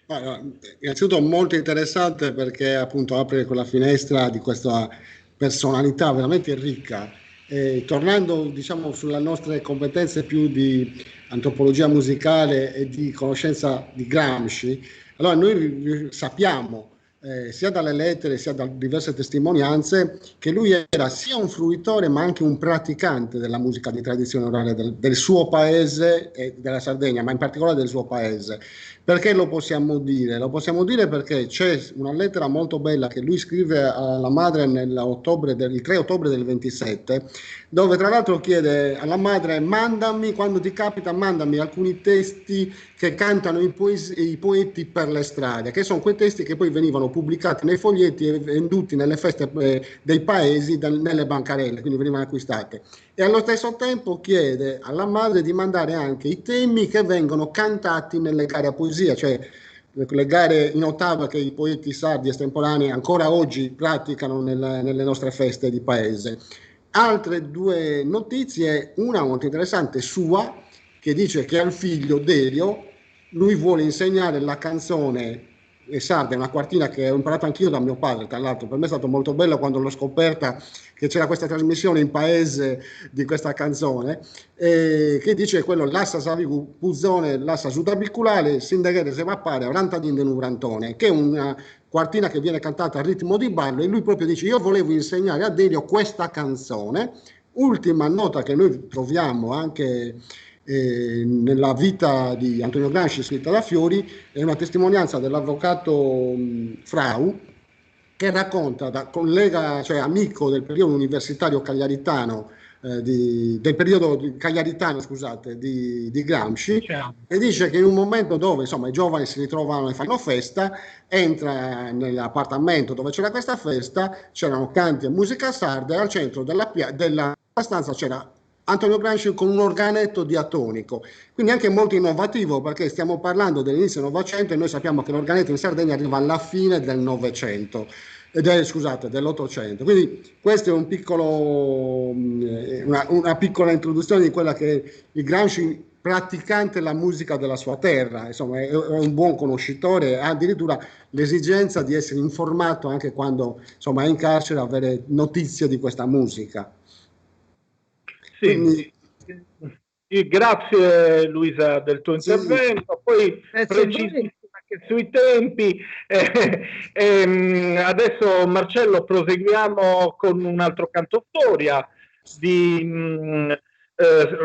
Allora, innanzitutto molto interessante perché appunto apre quella finestra di questa personalità veramente ricca. Tornando diciamo sulle nostre competenze più di antropologia musicale e di conoscenza di Gramsci, allora noi sappiamo sia dalle lettere sia da diverse testimonianze che lui era sia un fruitore ma anche un praticante della musica di tradizione orale del suo paese e della Sardegna, ma in particolare del suo paese. Perché lo possiamo dire? Lo possiamo dire perché c'è una lettera molto bella che lui scrive alla madre il 3 ottobre del 27, dove tra l'altro chiede alla madre: quando ti capita, mandami alcuni testi che cantano i poeti per le strade, che sono quei testi che poi venivano pubblicati nei foglietti e venduti nelle feste dei paesi, nelle bancarelle, quindi venivano acquistate. E allo stesso tempo chiede alla madre di mandare anche i temi che vengono cantati nelle gare a poesia, cioè le gare in ottava che i poeti sardi estemporanei ancora oggi praticano nelle nostre feste di paese. Altre 2 notizie, una molto interessante sua, che dice che al figlio Delio lui vuole insegnare la canzone sarda, una quartina che ho imparato anch'io da mio padre. Tra l'altro per me è stato molto bello quando l'ho scoperta, che c'era questa trasmissione in paese di questa canzone, che dice quello: Lassa Savigu Puzzone, Lassa Sudabiculale, Sindeghere se va pare, Orantadin de Nuvrantone, che è una quartina che viene cantata a ritmo di ballo, e lui proprio dice: io volevo insegnare a Delio questa canzone. Ultima nota che noi troviamo anche nella vita di Antonio Gramsci, scritta da Fiori, è una testimonianza dell'avvocato Frau, che racconta, da collega, cioè amico del periodo universitario cagliaritano, del periodo cagliaritano, scusate, di Gramsci, e dice che in un momento dove insomma i giovani si ritrovano e fanno festa, entra nell'appartamento dove c'era questa festa, c'erano canti e musica sarda, e al centro della stanza c'era Antonio Gramsci con un organetto diatonico, quindi anche molto innovativo, perché stiamo parlando dell'inizio del Novecento e noi sappiamo che l'organetto in Sardegna arriva alla fine del Novecento, dell'Ottocento. Quindi questo è una piccola introduzione di quella che è il Gramsci praticante la musica della sua terra, insomma è un buon conoscitore, ha addirittura l'esigenza di essere informato anche quando insomma è in carcere, avere notizie di questa musica. Sì, grazie Luisa del tuo intervento, poi precisissima anche sui tempi. Adesso Marcello proseguiamo con un altro cantostoria,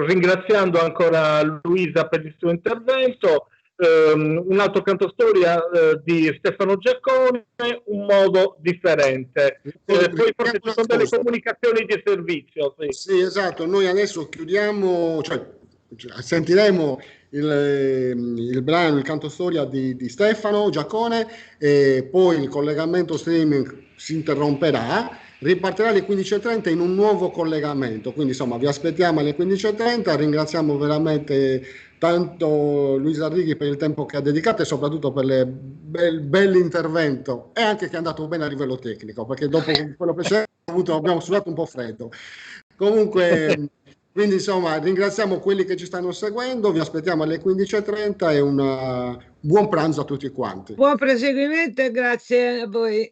ringraziando ancora Luisa per il suo intervento. Un altro cantostoria di Stefano Giaccone, Un modo differente. Poi forse ci sono delle comunicazioni di servizio. Sì, esatto. Noi adesso chiudiamo, cioè sentiremo il brano, il cantostoria di Stefano Giaccone, e poi il collegamento streaming si interromperà. Ripartirà alle 15:30 in un nuovo collegamento, quindi insomma vi aspettiamo alle 15:30. Ringraziamo veramente tanto Luisa Righi per il tempo che ha dedicato e soprattutto per il bell'intervento, e anche che è andato bene a livello tecnico, perché dopo quello che abbiamo sudato un po' freddo. Comunque, quindi insomma ringraziamo quelli che ci stanno seguendo, vi aspettiamo alle 15:30 e un buon pranzo a tutti quanti. Buon proseguimento e grazie a voi.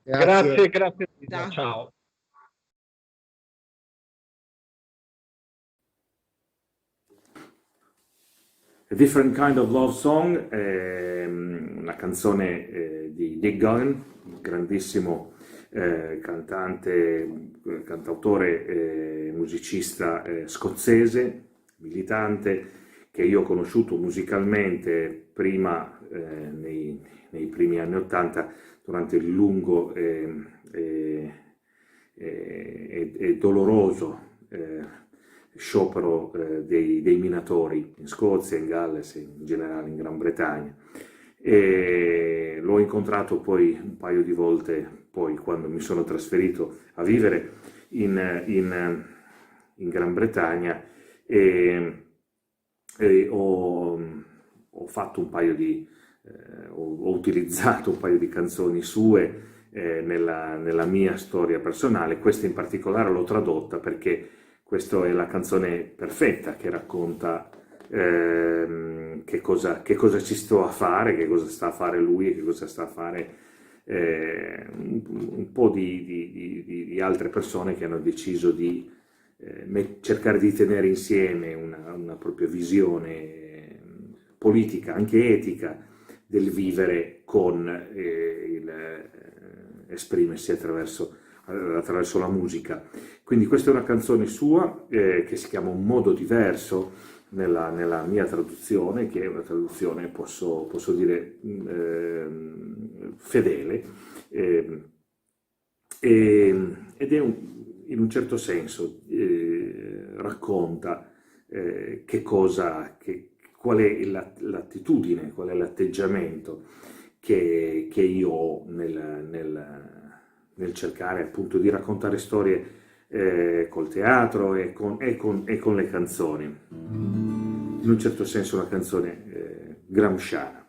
Grazie. Ciao. A Different Kind of Love Song, una canzone di Dick Gallen, un grandissimo cantautore, musicista scozzese, militante, che io ho conosciuto musicalmente prima nei primi anni '80, durante il lungo e doloroso sciopero dei minatori in Scozia, in Galles e in generale in Gran Bretagna. E l'ho incontrato poi un paio di volte, poi quando mi sono trasferito a vivere in Gran Bretagna, e ho fatto un paio di ho utilizzato un paio di canzoni sue nella mia storia personale. Questa in particolare l'ho tradotta perché questa è la canzone perfetta che racconta che cosa ci sto a fare, che cosa sta a fare lui e che cosa sta a fare un po' di altre persone che hanno deciso di cercare di tenere insieme una propria visione politica, anche etica, del vivere con esprimersi attraverso la musica. Quindi questa è una canzone sua che si chiama Un modo diverso nella mia traduzione, che è una traduzione, posso dire, fedele, ed è in un certo senso racconta qual è l'attitudine, qual è l'atteggiamento che io ho nel cercare appunto di raccontare storie col teatro e con le canzoni. In un certo senso una canzone gramsciana.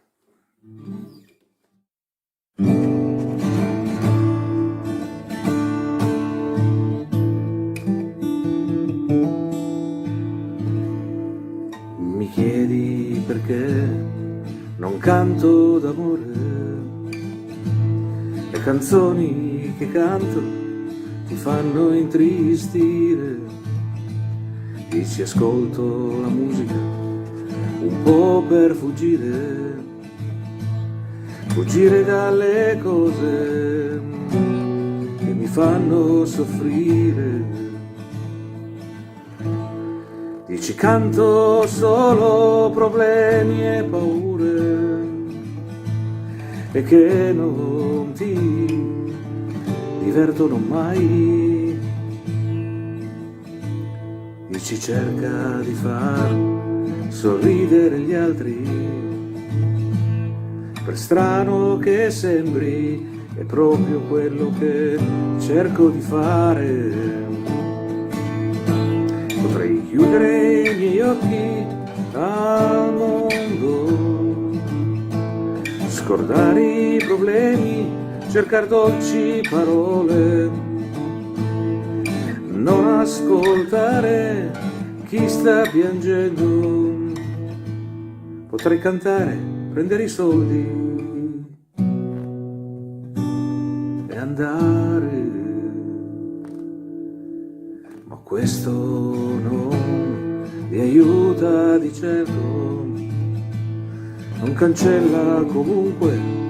Mi chiedi perché non canto d'amore, le canzoni che canto ti fanno intristire, dici ascolto la musica un po' per fuggire dalle cose che mi fanno soffrire, dici canto solo problemi e paure e che non ti divertono mai, dici cerca di far sorridere gli altri, per strano che sembri è proprio quello che cerco di fare. Potrei chiudere i miei occhi al mondo, scordare i problemi, cercare dolci parole, non ascoltare chi sta piangendo. Potrei cantare, prendere i soldi e andare, ma questo non mi aiuta di certo, non cancella comunque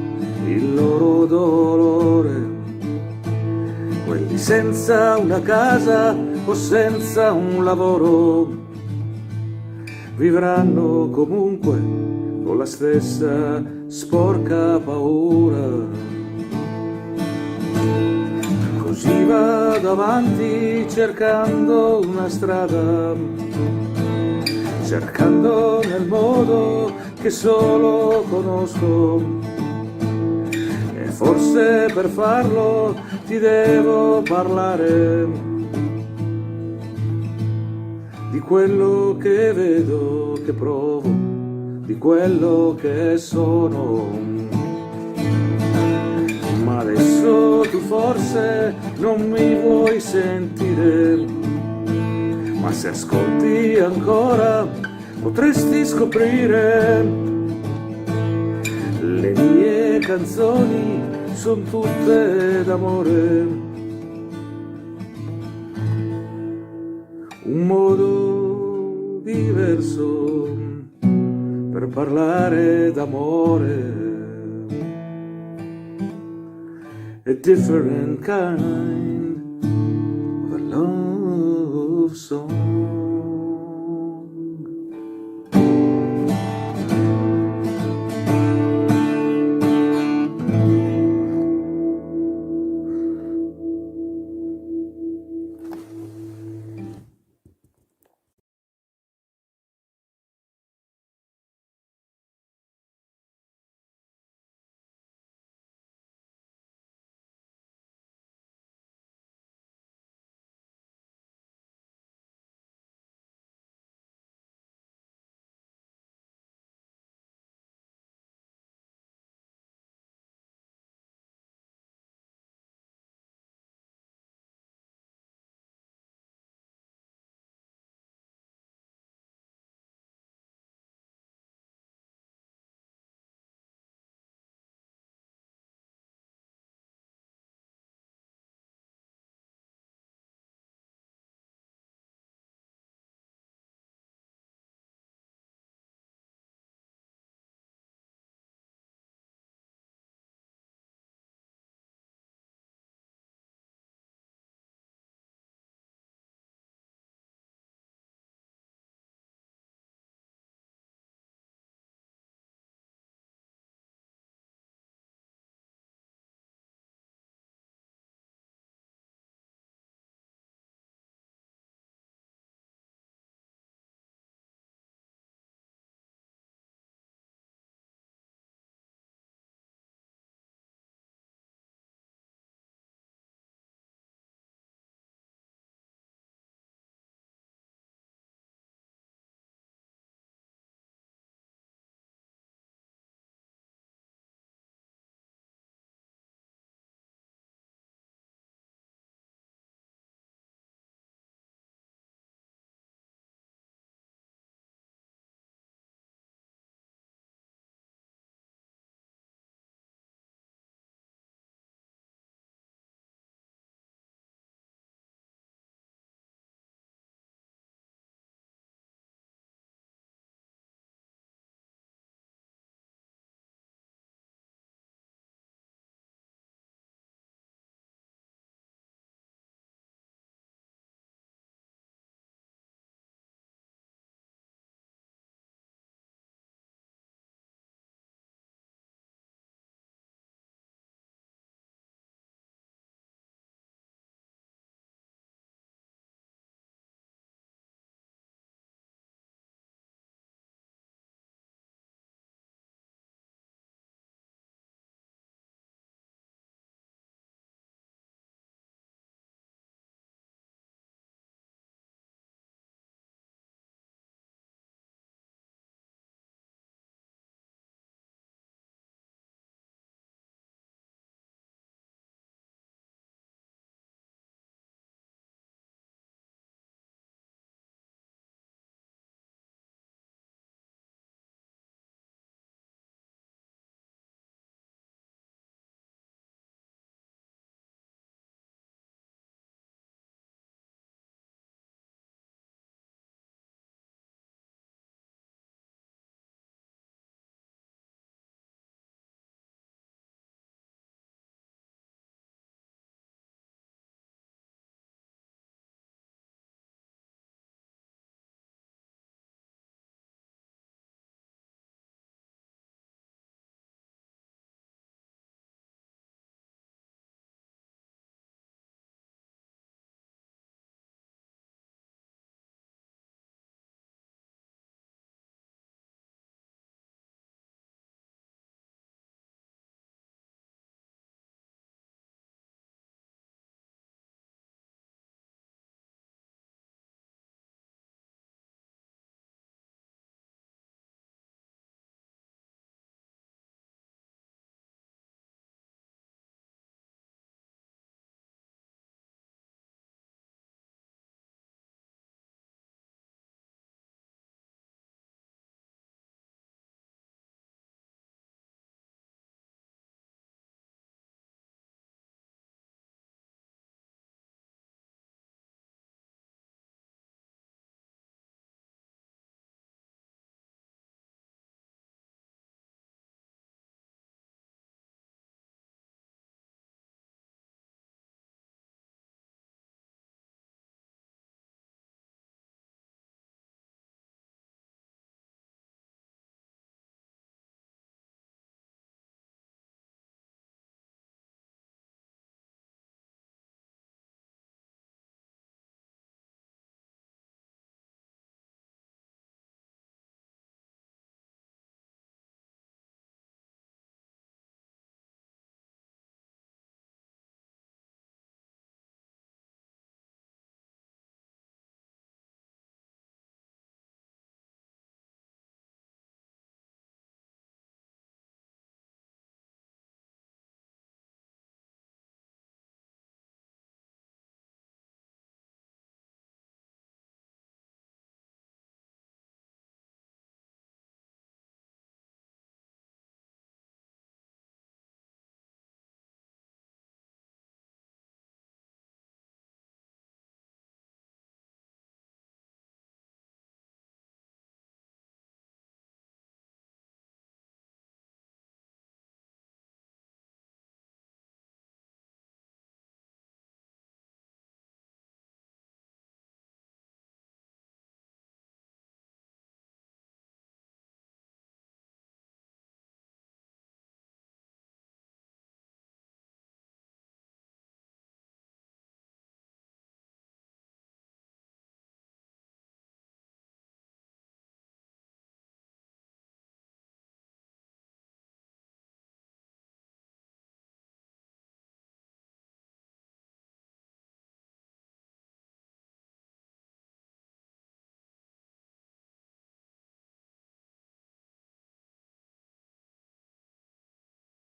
il loro dolore, quelli senza una casa o senza un lavoro vivranno comunque con la stessa sporca paura. Così vado avanti cercando una strada, cercando nel modo che solo conosco. Forse per farlo ti devo parlare di quello che vedo, che provo, di quello che sono. Ma adesso tu forse non mi vuoi sentire, ma se ascolti ancora potresti scoprire le mie canzoni son tutte d'amore, un modo diverso per parlare d'amore, a different kind